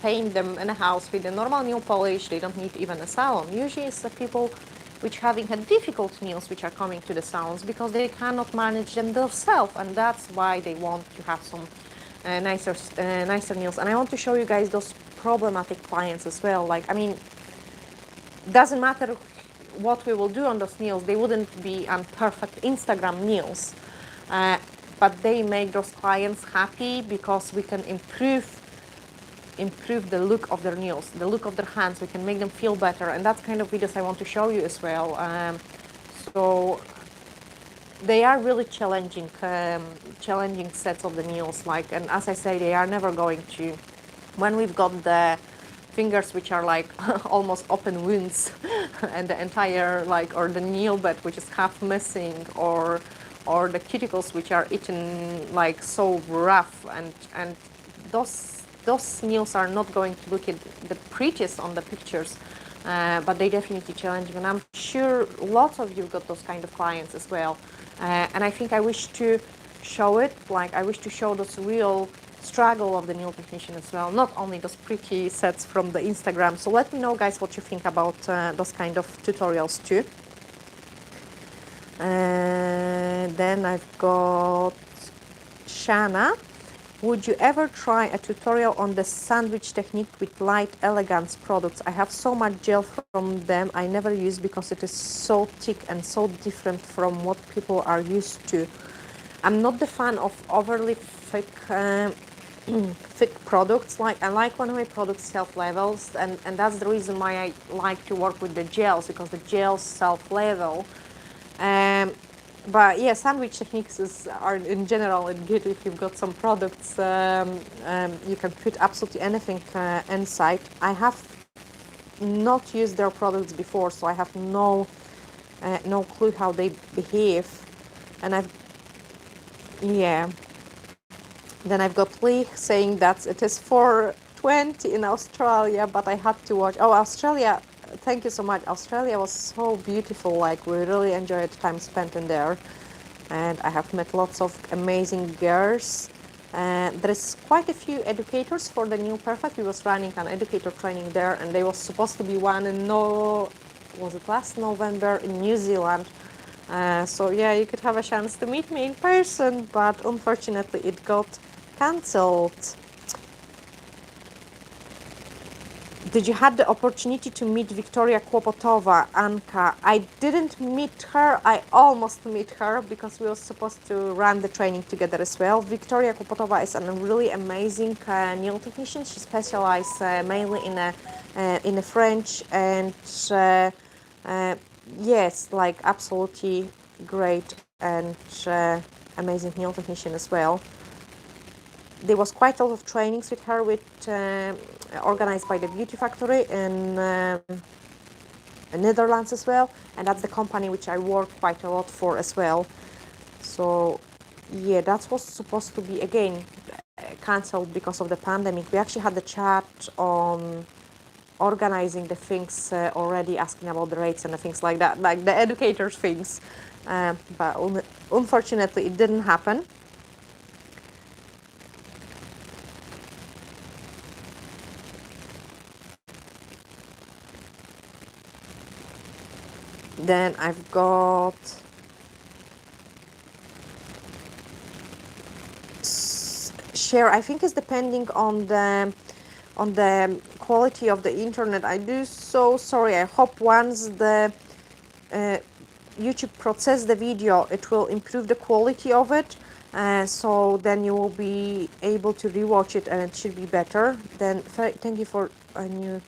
paint them in a house with a normal nail polish. They don't need even a salon. Usually it's the people which having had difficult nails which are coming to the salons because they cannot manage them themselves, and that's why they want to have some nicer nails. And I want to show you guys those problematic clients as well. Like, I mean, doesn't matter what we will do on those nails, they wouldn't be perfect Instagram nails. But they make those clients happy because we can improve the look of their nails, the look of their hands. We can make them feel better, and that's kind of videos I want to show you as well. So they are really challenging, challenging sets of the nails. Like, and as I say, they are never going to. When we've got the fingers which are like almost open wounds, and the entire like, or the nail bed which is half missing, or the cuticles which are eaten like so rough, and those nails are not going to look at the prettiest on the pictures. But they definitely challenging, and I'm sure lots of you got those kind of clients as well. And I think I wish to show it, like I wish to show those real struggle of the nail technician as well, not only those pretty sets from the Instagram. So let me know, guys, what you think about those kind of tutorials too. And then I've got Shana. Would you ever try a tutorial on the sandwich technique with Light Elegance products? I have so much gel from them I never use because it is so thick and so different from what people are used to. I'm not the fan of overly thick thick products. Like, I like when my products self-levels, and that's the reason why I like to work with the gels, because the gels self-level. But yeah, sandwich techniques are in general good if you've got some products. You can put absolutely anything inside. I have not used their products before, so I have no clue how they behave. And yeah. Then I've got Lee saying that it is 4:20 in Australia, but I had to watch. Oh, Australia, thank you so much. Australia was so beautiful. Like, we really enjoyed time spent in there. And I have met lots of amazing girls. There is quite a few educators for the New Perfect. We was running an educator training there, and there was supposed to be one in was it last November in New Zealand. So yeah, you could have a chance to meet me in person, but unfortunately it got cancelled. Did you have the opportunity to meet Victoria Kłopotova, Anka? I didn't meet her. I almost met her because we were supposed to run the training together as well. Victoria Kłopotova is a really amazing nail technician. She specializes mainly in the French, and yes, like absolutely great and amazing nail technician as well. There was quite a lot of trainings with her, organized by the Beauty Factory in Netherlands as well, and that's the company which I work quite a lot for as well. So yeah, that was supposed to be again cancelled because of the pandemic. We actually had the chat on organizing the things already, asking about the rates and the things like that, like the educators things, but unfortunately it didn't happen. Then I've got share. I think it's depending on the quality of the internet. I do so sorry. I hope once the YouTube process the video, it will improve the quality of it. So then you will be able to rewatch it, and it should be better. Then thank you for a new.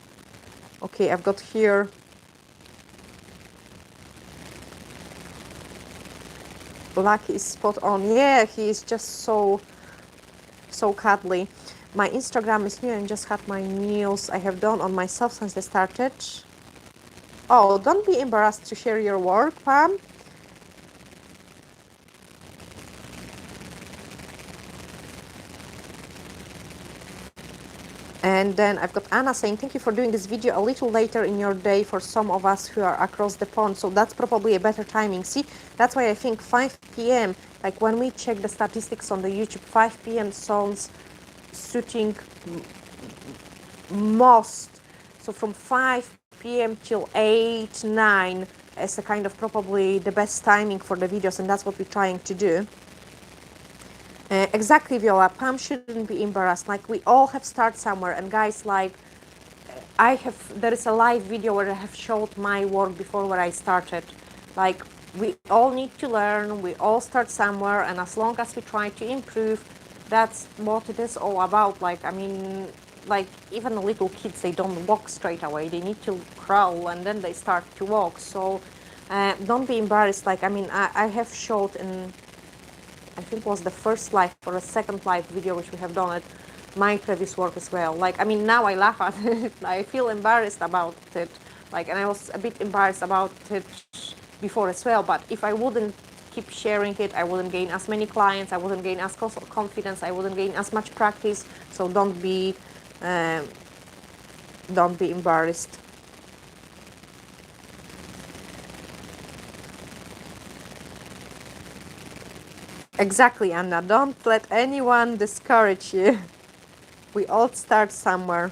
Okay, I've got here. Lucky is spot on. Yeah, he is just so cuddly. My Instagram is new and just had my nails I have done on myself since I started. Oh, don't be embarrassed to share your work, Pam. And then I've got Anna saying, thank you for doing this video a little later in your day for some of us who are across the pond. So that's probably a better timing. See, that's why I think 5 p.m., like when we check the statistics on the YouTube, 5 p.m. sounds suiting most. So from 5 p.m. till 8, 9 is a kind of probably the best timing for the videos, and that's what we're trying to do. Exactly, Viola. Pam shouldn't be embarrassed. Like, we all have started somewhere, and guys, like, there is a live video where I have showed my work before where I started. Like, we all need to learn, we all start somewhere, and as long as we try to improve, that's what it is all about. Like, I mean, like, even little kids, they don't walk straight away. They need to crawl, and then they start to walk. So Don't be embarrassed. Like, I mean, I have showed in, I think it was the first live or a second live video which we have done it, my previous work as well. Like, I mean, now I laugh at it. I feel embarrassed about it. Like, and I was a bit embarrassed about it before as well. But if I wouldn't keep sharing it, I wouldn't gain as many clients. I wouldn't gain as confidence. I wouldn't gain as much practice. So um, don't be embarrassed. Exactly, Anna. Don't let anyone discourage you. We all start somewhere.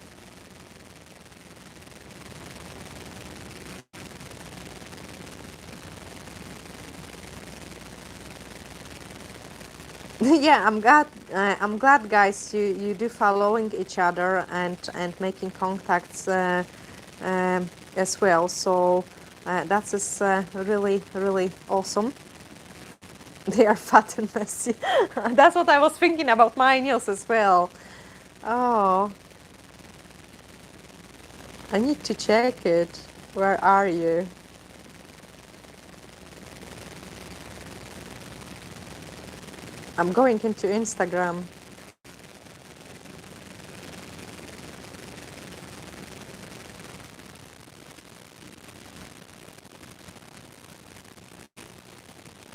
Yeah, I'm glad, guys. You do following each other and making contacts as well. So that is really awesome. They are fat and messy. That's what I was thinking about my nails as well. Oh, I need to check it. Where are you? I'm going into Instagram.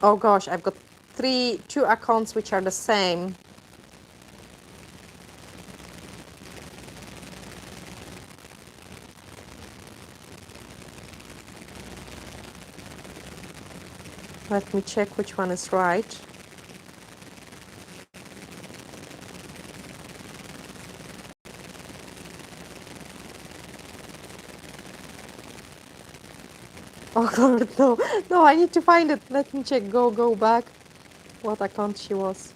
Oh gosh, I've got two accounts which are the same. Let me check which one is right. Oh God, no, no, I need to find it. Let me check, go back. What account she was.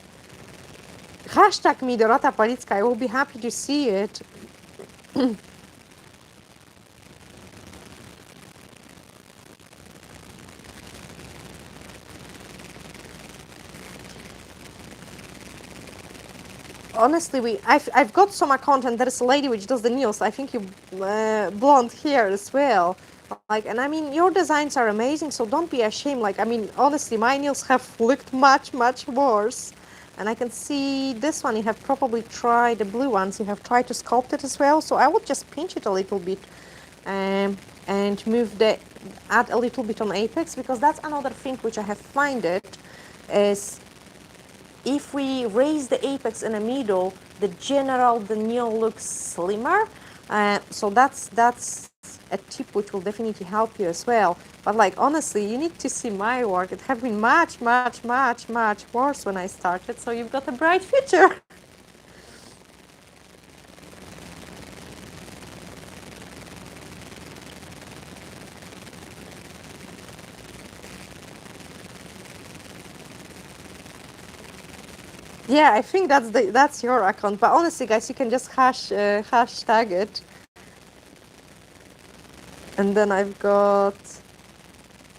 Hashtag me, Dorota Palicka. I will be happy to see it. Honestly, I've got some account and there's a lady which does the nails. I think you blonde hair as well. Like, and I mean, your designs are amazing, so don't be ashamed. Like, I mean, honestly, my nails have looked much worse. And I can see this one, you have probably tried the blue ones, you have tried to sculpt it as well. So I would just pinch it a little bit and add a little bit on apex, because that's another thing which I have find it is if we raise the apex in the middle, the nail looks slimmer. So that's a tip which will definitely help you as well. But like, honestly, you need to see my work. It have been much worse when I started. So you've got a bright future. Yeah, I think that's your account. But honestly, guys, you can just hashtag it. And then I've got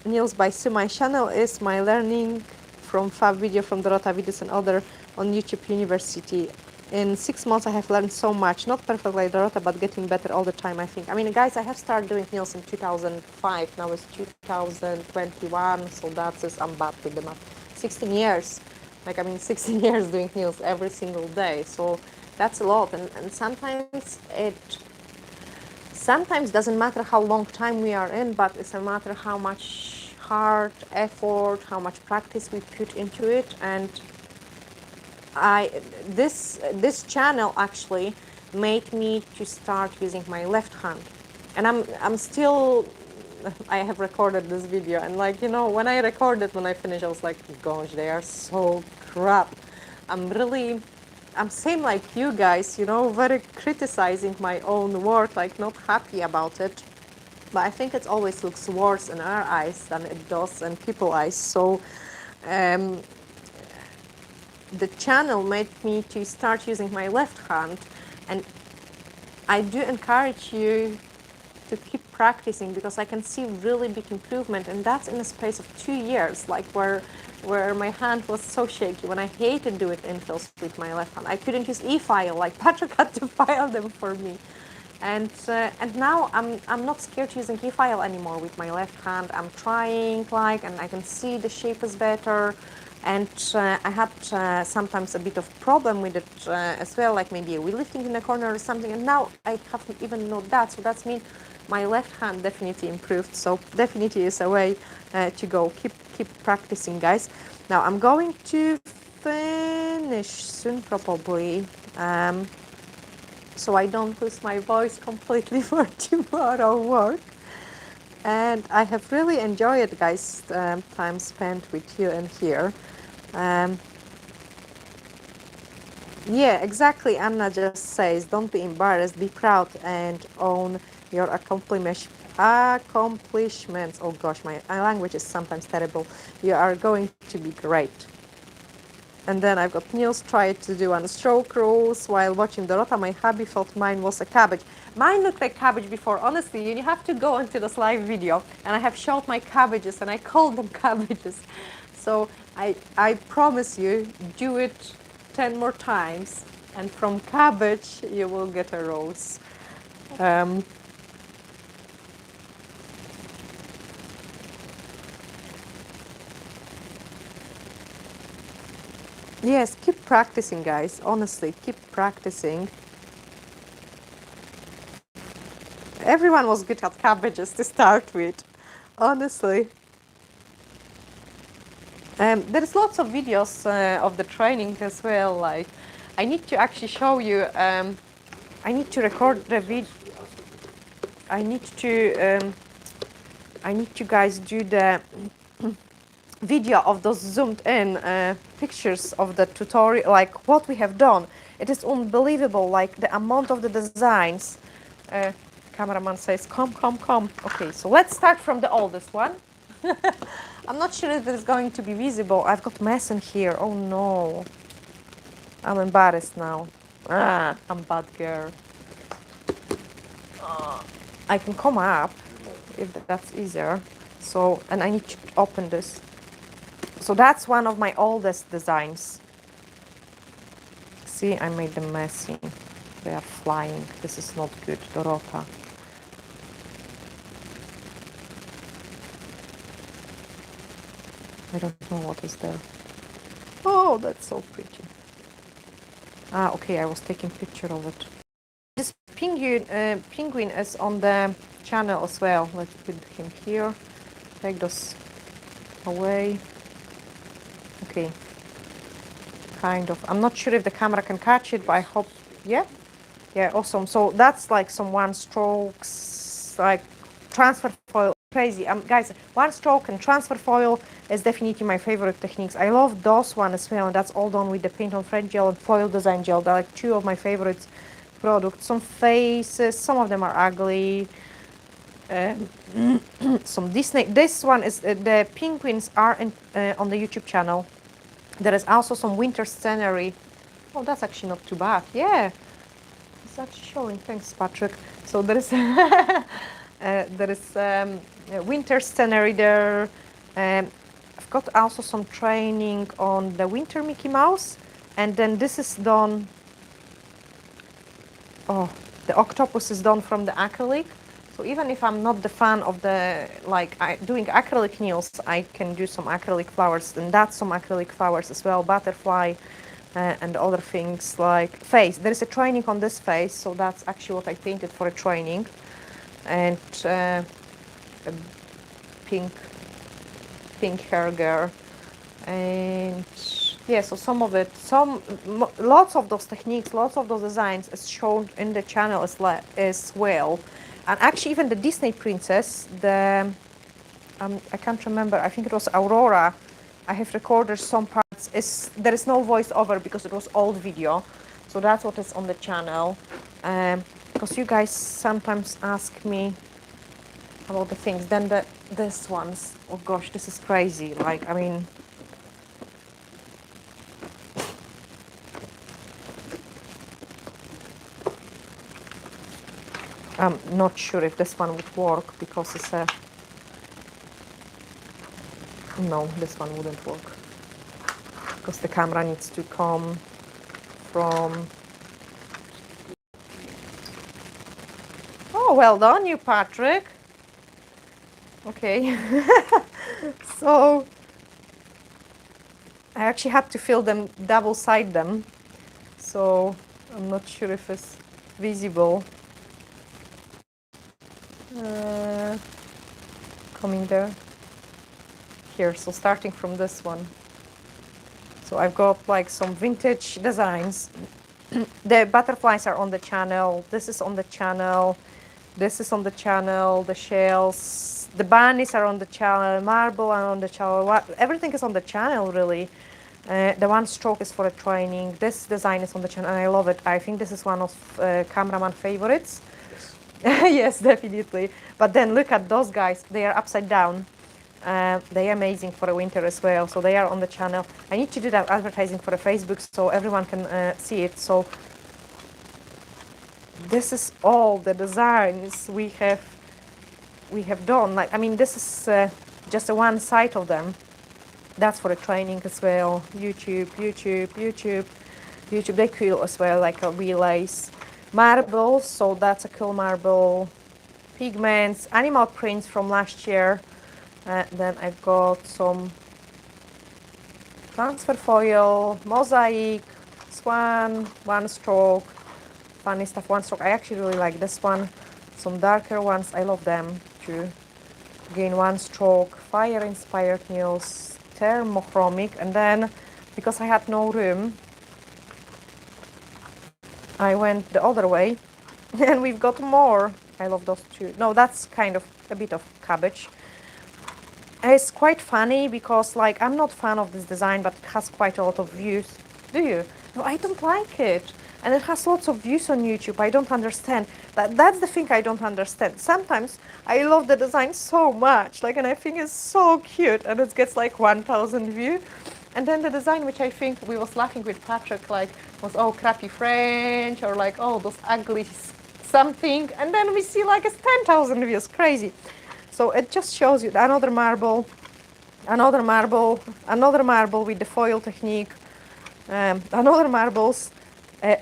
Nails by Sue. My channel is my learning from Fab Video, from Dorota videos and other on YouTube University. In 6 months, I have learned so much. Not perfect like Dorota, but getting better all the time, I think. I mean, guys, I have started doing nails in 2005. Now it's 2021, so that's just, I'm bad with the math. 16 years. Like, I mean, 16 years doing nails every single day. So that's a lot. And sometimes doesn't matter how long time we are in, but it's a matter how much hard effort, how much practice we put into it. And this channel actually made me to start using my left hand. And I'm still, I have recorded this video, and like, you know, when I recorded, when I finished, I was like, gosh, they are so crap. I'm same like you guys, you know, very criticizing my own work, like not happy about it. But I think it always looks worse in our eyes than it does in people's eyes. So um, the channel made me to start using my left hand, and I do encourage you to keep practicing, because I can see really big improvement, and that's in a space of 2 years, like where my hand was so shaky when I hated doing infills with my left hand. I couldn't use e-file, like Patrick had to file them for me. And now I'm not scared using key file anymore with my left hand. I'm trying, like, and I can see the shape is better. And I had sometimes a bit of problem with it as well, like maybe a wheel lifting in the corner or something. And now I haven't even know that. So that's mean my left hand definitely improved. So definitely is a way to go. Keep practicing, guys. Now I'm going to finish soon, probably. So I don't lose my voice completely for tomorrow work. And I have really enjoyed, guys, time spent with you and here. Um, yeah, exactly. Anna just says, don't be embarrassed, be proud and own your accomplishments. Oh gosh, my language is sometimes terrible. You are going to be great. And then I've got Niels tried to do one stroke rules while watching Dorota. My hubby thought mine was a cabbage. Mine looked like cabbage before. Honestly, you have to go into this live video, and I have showed my cabbages, and I called them cabbages. So I promise you, do it 10 more times, and from cabbage you will get a rose. Yes, keep practicing, guys. Honestly, keep practicing. Everyone was good at cabbages to start with, honestly. There's lots of videos of the training as well. Like, I need to actually show you. I need to record the video. I need to. I need to guys do the video of those zoomed in pictures of the tutorial, like what we have done. It is unbelievable, like the amount of the designs. Uh, Cameraman says, come, come, come. Okay, so let's start from the oldest one. I'm not sure if it's going to be visible. I've got mess in here. Oh no. I'm embarrassed now. I'm bad girl. I can come up if that's easier. So, and I need to open this. So that's one of my oldest designs. See, I made them messy. They are flying. This is not good, Dorota. I don't know what is there. Oh, that's so pretty. Okay, I was taking picture of it. This penguin is on the channel as well. Let's put him here. Take those away. Okay. Kind of. I'm not sure if the camera can catch it, but I hope. Yeah. Yeah, awesome. So that's like some one strokes, like transfer foil. Crazy. Guys, one stroke and transfer foil is definitely my favorite techniques. I love those one as well, and that's all done with the paint on thread gel and foil design gel. They're like two of my favorites products. Some faces, some of them are ugly. Some Disney. This one is the penguins are on the YouTube channel. There is also some winter scenery. Oh, that's actually not too bad. Yeah, it's actually showing. Thanks, Patrick. So there is a winter scenery there. I've got also some training on the winter Mickey Mouse, and then this is done. Oh, the octopus is done from the acrylic. So even if I'm not the fan of the doing acrylic nails, I can do some acrylic flowers, and that's some acrylic flowers as well, butterfly and other things like face. There is a training on this face, so that's actually what I painted for a training, and a pink hair girl, and yeah, so some of it, lots of those techniques, lots of those designs is shown in the channel as well. And actually even the Disney princess, I can't remember, I think it was Aurora, I have recorded some parts. There is no voiceover because it was old video, so that's what is on the channel. Because you guys sometimes ask me about the things. Then this ones, oh gosh, this is crazy. Like, I mean, I'm not sure if this one would work because it's a... No, this one wouldn't work. Because the camera needs to come from... Oh, well done, you Patrick. Okay. So I actually had to fill them, double side them. So I'm not sure if it's visible. Coming there. Here, so starting from this one. So I've got like some vintage designs. The butterflies are on the channel. This is on the channel. This is on the channel. The shells, the bunnies are on the channel. Marble are on the channel. Everything is on the channel, really. The one stroke is for a training. This design is on the channel, and I love it. I think this is one of cameraman favorites. Yes, definitely. But then look at those guys. They are upside down. They are amazing for a winter as well. So they are on the channel. I need to do that advertising for a Facebook so everyone can see it. So this is all the designs we have done. Like, I mean, this is just one side of them. That's for the training as well. YouTube. They're cool as well, like relays. Marbles, so that's a cool marble. Pigments, animal prints from last year. Then I've got some transfer foil, mosaic, swan, one stroke, funny stuff, one stroke. I actually really like this one. Some darker ones, I love them too. Again, one stroke, fire inspired nails, thermochromic, and then because I had no room, I went the other way and we've got more. I love those two. No, that's kind of a bit of cabbage. It's quite funny because, like, I'm not a fan of this design, but it has quite a lot of views. Do you? No, I don't like it. And it has lots of views on YouTube. I don't understand. That's the thing I don't understand. Sometimes I love the design so much, like, and I think it's so cute, and it gets like 1,000 views. And then the design, which I think we was laughing with Patrick, like, was, oh, crappy French, or like, oh, those ugly something. And then we see like it's 10,000 views. Crazy. So it just shows you another marble with the foil technique, another marbles.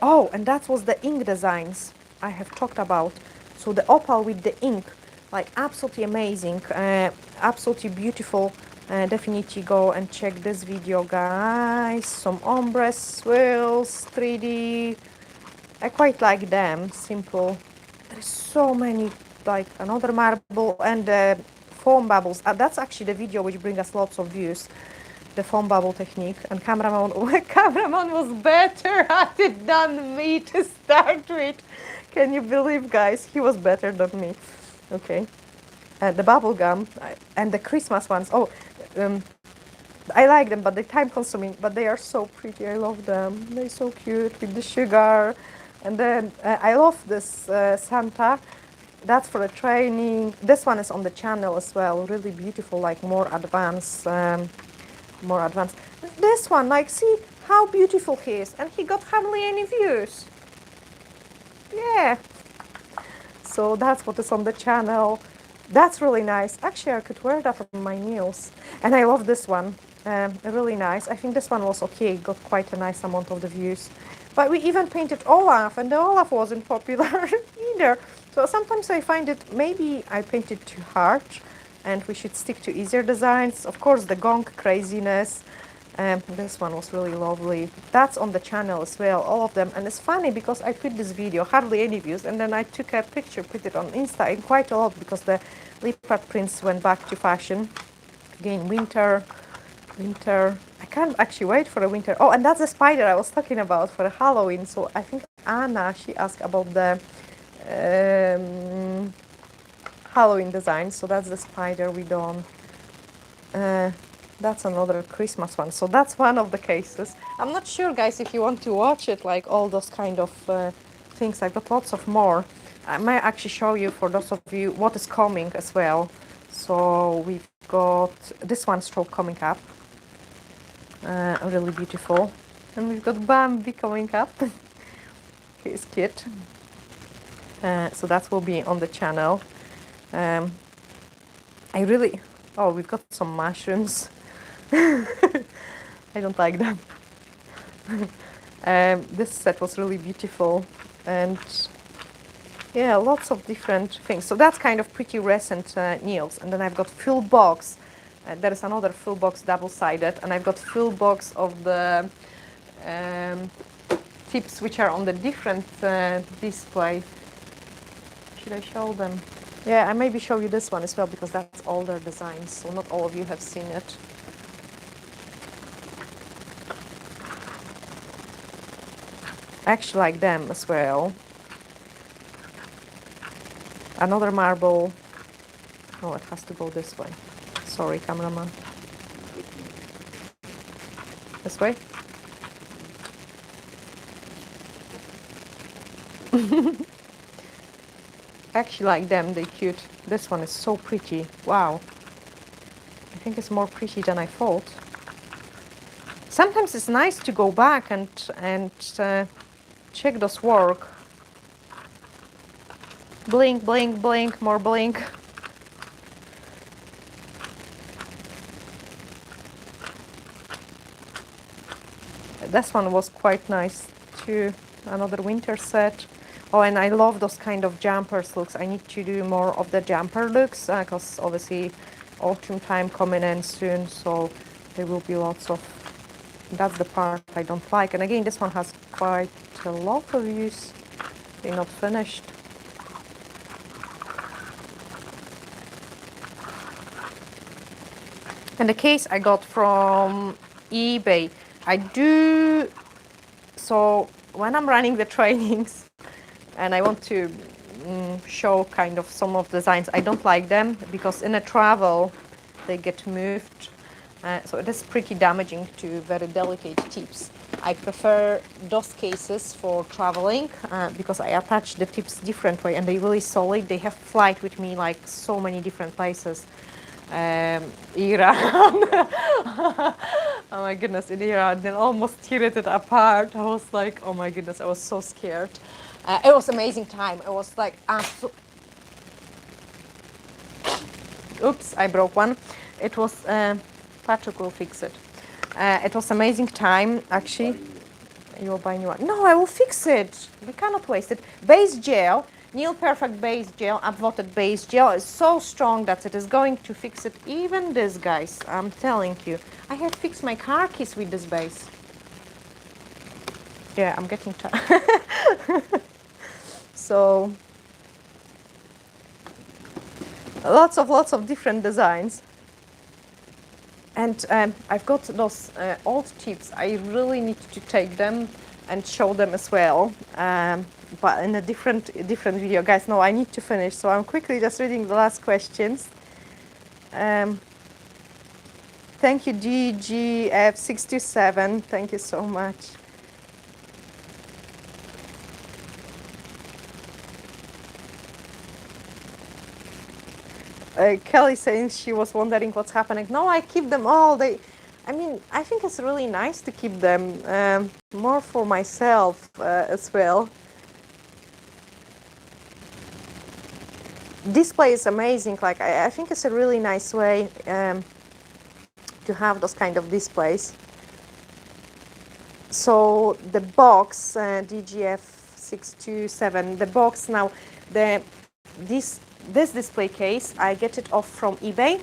Oh, and that was the ink designs I have talked about. So the opal with the ink, like absolutely amazing, absolutely beautiful. Definitely go and check this video, guys. Some ombre swirls, 3D. I quite like them, simple. There's so many, like another marble and foam bubbles. That's actually the video which brings us lots of views. The foam bubble technique, and cameraman was better at it than me to start with. Can you believe, guys? He was better than me. Okay. The bubble gum and the Christmas ones. Oh, I like them, but they're time consuming, but they are so pretty. I love them. They're so cute with the sugar. And then I love this Santa. That's for the training. This one is on the channel as well. Really beautiful, like more advanced. This one, like, see how beautiful he is. And he got hardly any views. Yeah. So that's what is on the channel. That's really nice. Actually, I could wear that on my nails. And I love this one. Really nice. I think this one was okay. Got quite a nice amount of the views. But we even painted Olaf, and the Olaf wasn't popular either. So sometimes I find it, maybe I painted too hard, and we should stick to easier designs. Of course, the gong craziness. This one was really lovely. That's on the channel as well, all of them. And it's funny because I put this video, hardly any views, and then I took a picture, put it on Insta, and quite a lot because the leopard prints went back to fashion. Again, winter. I can't actually wait for the winter. Oh, and that's the spider I was talking about for Halloween. So I think Anna, she asked about the Halloween design. So that's the spider we done. That's another Christmas one. So that's one of the cases. I'm not sure, guys, if you want to watch it, like all those kind of things. I've got lots of more. I might actually show you, for those of you, what is coming as well. So we've got this one stroke coming up. Really beautiful. And we've got Bambi coming up. He's cute. So that will be on the channel. Oh, we've got some mushrooms. I don't like them. This set was really beautiful, and Yeah, lots of different things. So that's kind of pretty recent nails. And then I've got full box. There is another full box double-sided, and I've got full box of the um, tips which are on the different display. Should I show them? Yeah, I maybe show you this one as well because that's older designs, so not all of you have seen it. I actually like them as well. Another marble. Oh, it has to go this way. Sorry, cameraman. This way. I actually like them, they're cute. This one is so pretty. Wow. I think it's more pretty than I thought. Sometimes it's nice to go back and check those work. Blink, blink, blink, more blink. This one was quite nice too. Another winter set. Oh, and I love those kind of jumpers looks. I need to do more of the jumper looks because obviously autumn time coming in soon, so there will be lots of. That's the part I don't like. And again, this one has quite a lot of use. They're not finished. And the case I got from eBay. I do, so when I'm running the trainings and I want to show kind of some of the designs, I don't like them because in a travel they get moved. So it is pretty damaging to very delicate tips. I prefer those cases for traveling because I attach the tips different way and they're really solid. They have flight with me like so many different places. Iran. Oh my goodness, in Iran, they almost tear it apart. I was like, oh my goodness, I was so scared. It was amazing time. It was like, oops, I broke one. It was, Patrick will fix it. It was amazing time, actually. You will buy new one. No, I will fix it. We cannot waste it. Base gel, Nail Perfect Base Gel, upvoted base gel is so strong that it is going to fix it. Even this, guys, I'm telling you. I have fixed my car keys with this base. Yeah, I'm getting tired. So, lots of different designs. And I've got those old tips. I really need to take them and show them as well, but in a different video. Guys, no, I need to finish, so I'm quickly just reading the last questions. Thank you, GGF627. Thank you so much. Kelly saying she was wondering what's happening. No, I keep them all. I mean, I think it's really nice to keep them more for myself as well. Display is amazing. Like I think it's a really nice way to have those kind of displays. So the box DGF627, the box now, this display case, I get it off from eBay.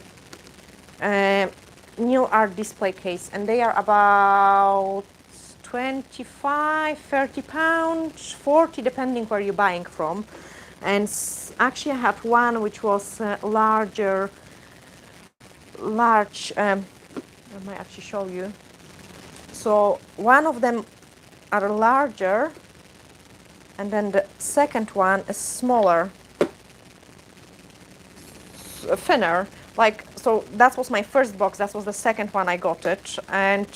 New art display case, and they are about 25, 30 pounds, 40 depending where you're buying from. And actually I have one which was large. I might actually show you. So one of them are larger, and then the second one is smaller, thinner. Like, so that was my first box, that was the second one I got it, and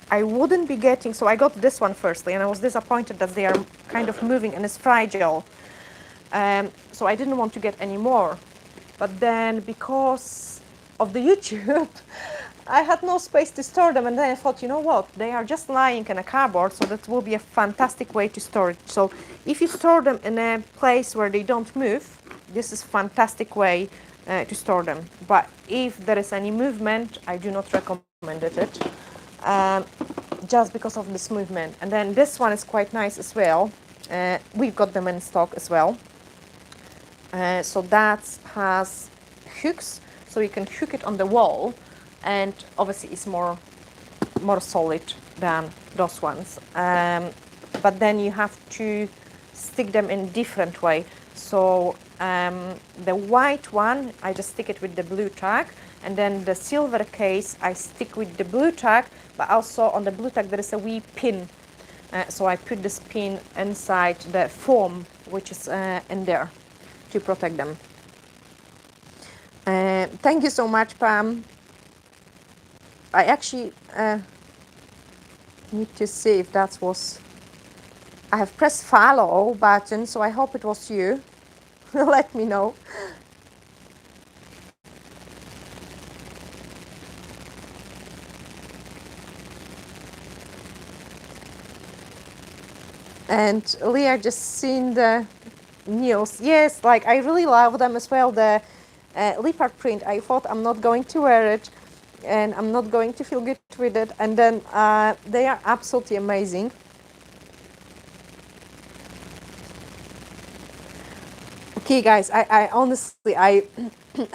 I wouldn't be getting, so I got this one firstly, and I was disappointed that they are kind of moving and it's fragile. So I didn't want to get any more. But then because of the YouTube, I had no space to store them, and then I thought, you know what, they are just lying in a cardboard, so that will be a fantastic way to store it. So if you store them in a place where they don't move, this is a fantastic way to store them. But if there is any movement, I do not recommend it, just because of this movement. And then this one is quite nice as well. We've got them in stock as well. So that has hooks, so you can hook it on the wall, and obviously it's more solid than those ones. But then you have to stick them in different way. So the white one, I just stick it with the blue tag, and then the silver case, I stick with the blue tag, but also on the blue tag there is a wee pin. So I put this pin inside the foam, which is in there, to protect them. Thank you so much, Pam. I actually need to see if that was... I have pressed follow button, so I hope it was you. Let me know. And Leah just seen the nails. Yes, like I really love them as well. The leopard print. I thought I'm not going to wear it, and I'm not going to feel good with it. And then they are absolutely amazing. Okay, guys, I honestly, I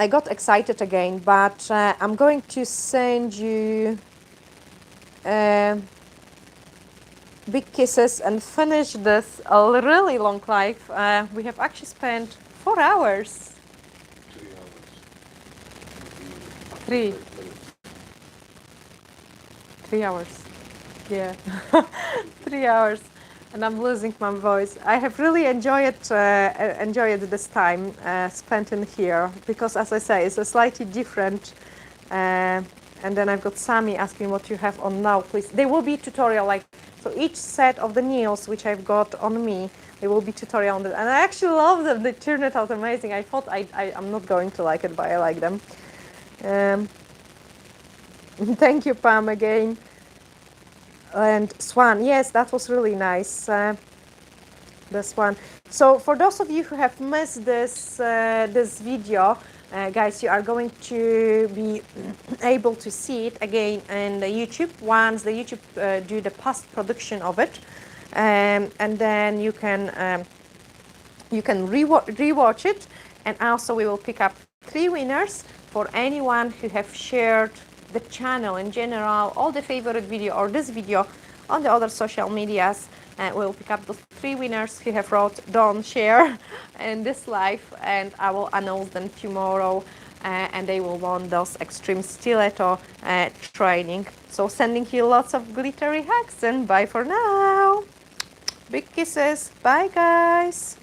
got excited again, but I'm going to send you big kisses and finish this a really long live. We have actually spent 4 hours. 3 hours. Yeah, 3 hours. And I'm losing my voice. I have really enjoyed this time spent in here, because, as I say, it's a slightly different. And then I've got Sammy asking what you have on now, please. There will be tutorial, like, so each set of the nails which I've got on me, there will be tutorial on it. And I actually love them. They turned it out amazing. I thought I'm not going to like it, but I like them. Thank you, Pam, again. And Swan, yes, that was really nice. This one. So for those of you who have missed this this video, guys, you are going to be able to see it again in the YouTube once the YouTube do the post production of it, and then you can rewatch it, and also we will pick up 3 winners for anyone who have shared the channel in general, all the favorite video or this video on the other social medias. We'll pick up those 3 winners who have wrote don't share in this live, and I will announce them tomorrow, and they will want those extreme stiletto training. So sending you lots of glittery hugs, and bye for now. Big kisses. Bye, guys.